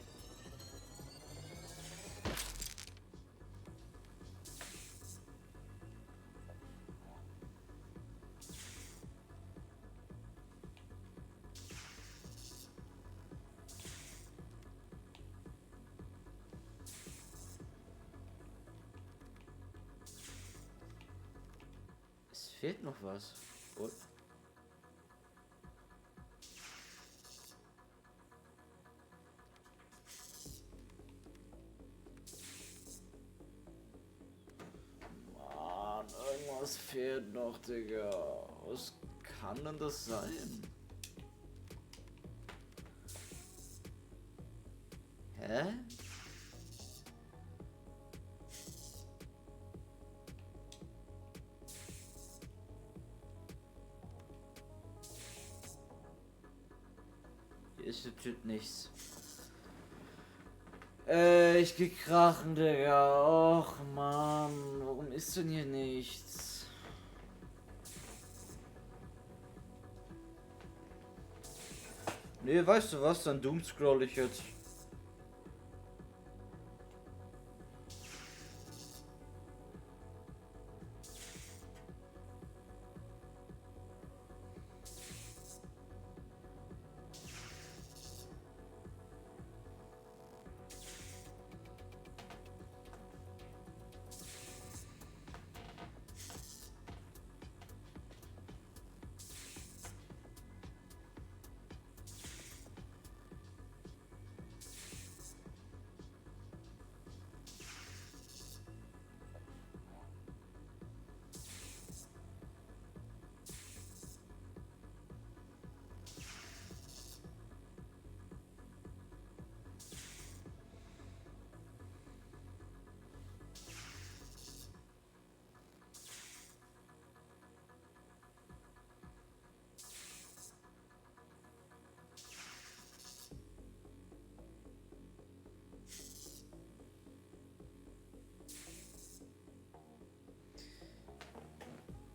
Es fehlt noch was. Und Mann, irgendwas fehlt noch, Digga. Was kann denn das sein? Hä? Hier ist natürlich nichts. Ich geh krachen, Digga. Och, Mann. Warum ist denn hier nichts? Nee, weißt du was? Dann doomscroll ich jetzt.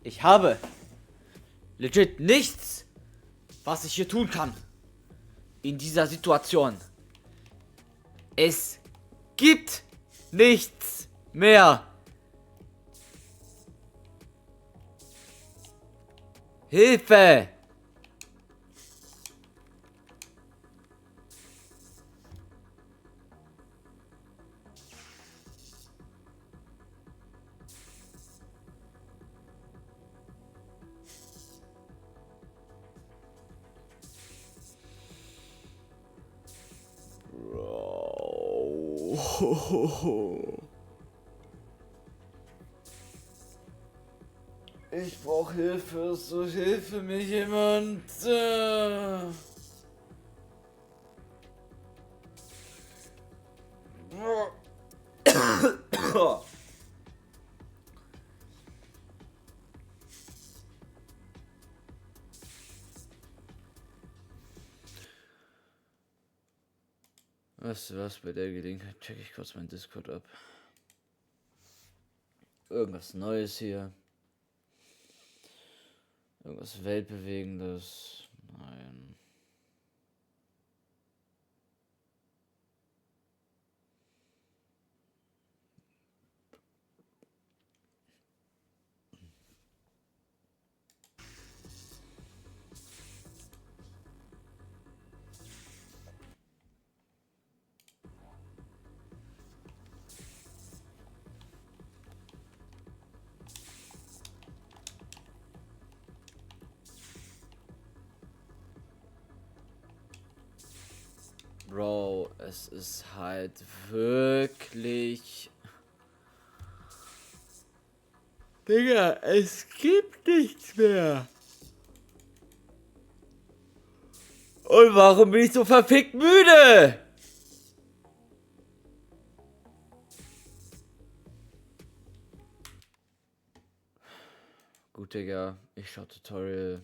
Ich habe legit nichts, was ich hier tun kann. In dieser Situation. Es gibt nichts mehr. Hilfe! Ich brauche Hilfe, so hilfe mir jemand. Weißt du was, bei der Gelegenheit check ich kurz mein Discord ab. Irgendwas Neues hier. Irgendwas Weltbewegendes. Nein. Bro, es ist halt wirklich... Digga, es gibt nichts mehr. Und warum bin ich so verfickt müde? Gut, Digga, ich schau Tutorial.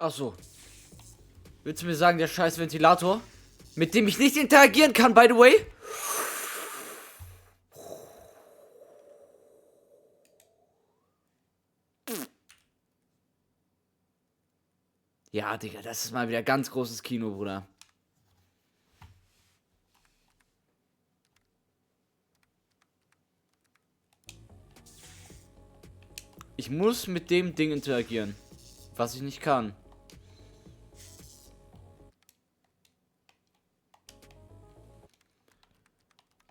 Ach so. Willst du mir sagen, der scheiß Ventilator, mit dem ich nicht interagieren kann, by the way? Ja, Digga, das ist mal wieder ganz großes Kino, Bruder. Ich muss mit dem Ding interagieren, was ich nicht kann.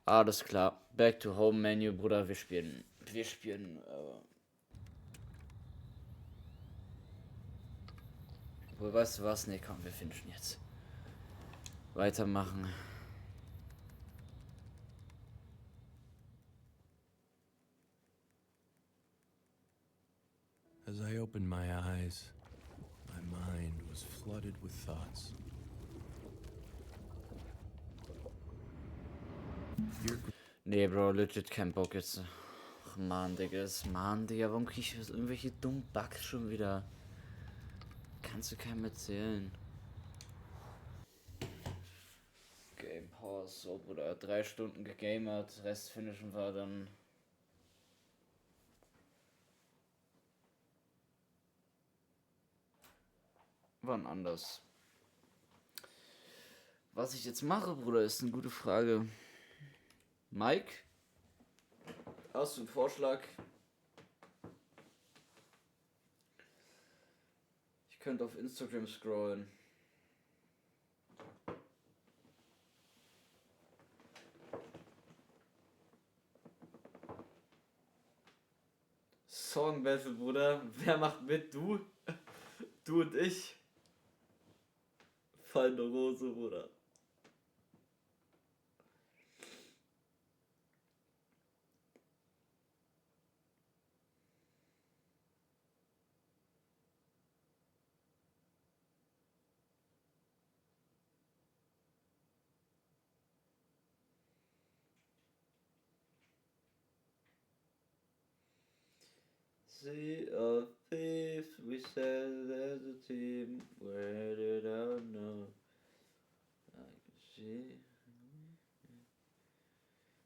Alles klar. Back to Home Menu, Bruder. Wir spielen. Wohl, weißt du was? Nee, komm, wir finishen jetzt. Weitermachen. As I opened my eyes, my mind was flooded with thoughts. Nee, Bro, legit kein Bock jetzt. Ach, Mann, Digga, Digga, warum krieg ich irgendwelche dummen Bugs schon wieder? Kannst du keinem erzählen. Game Pause, so, Bruder, 3 Stunden gegamert, Rest finishen wir dann. Wann anders? Was ich jetzt mache, Bruder, ist eine gute Frage. Mike? Hast du einen Vorschlag? Ich könnte auf Instagram scrollen. Song Battle, Bruder. Wer macht mit? Du? Du und ich. Fallende Rose, Bruder. See a thief, we said as a team, where did I know? I can see.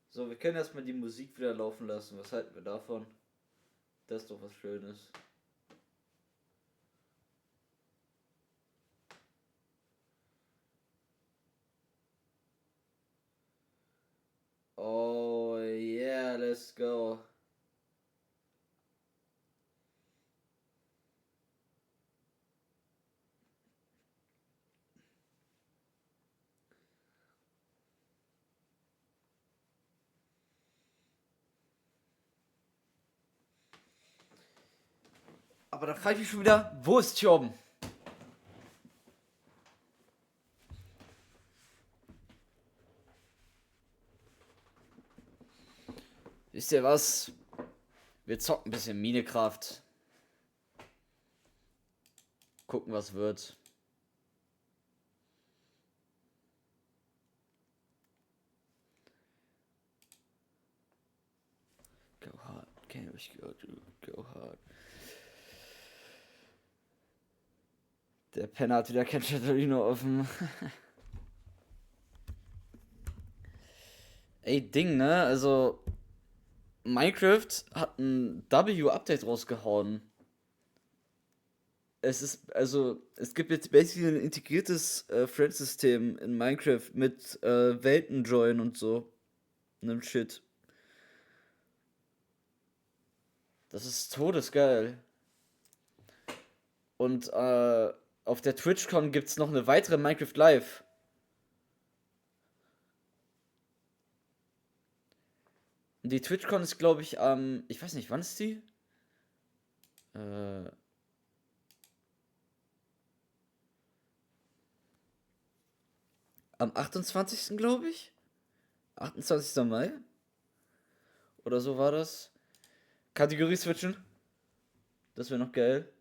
So, wir können erstmal die Musik wieder laufen lassen. Was halten wir davon? Das ist doch was Schönes. Oh yeah, let's go. Aber da frage ich mich schon wieder, wo ist Tjorben? Wisst ihr was? Wir zocken ein bisschen Minecraft. Gucken, was wird. Go hard. Can't we go hard. Der Penner hat wieder kein Chatterino offen. Ey, Ding, ne? Also, Minecraft hat ein W-Update rausgehauen. Es gibt jetzt basically ein integriertes Friend-System in Minecraft mit Welten-Join und so. Einem Shit. Das ist todesgeil. Und auf der TwitchCon gibt's noch eine weitere Minecraft Live. Und die TwitchCon ist, glaube ich, ich weiß nicht, wann ist die? Am 28. glaube ich. 28. Mai. Oder so war das. Kategorie switchen. Das wäre noch geil.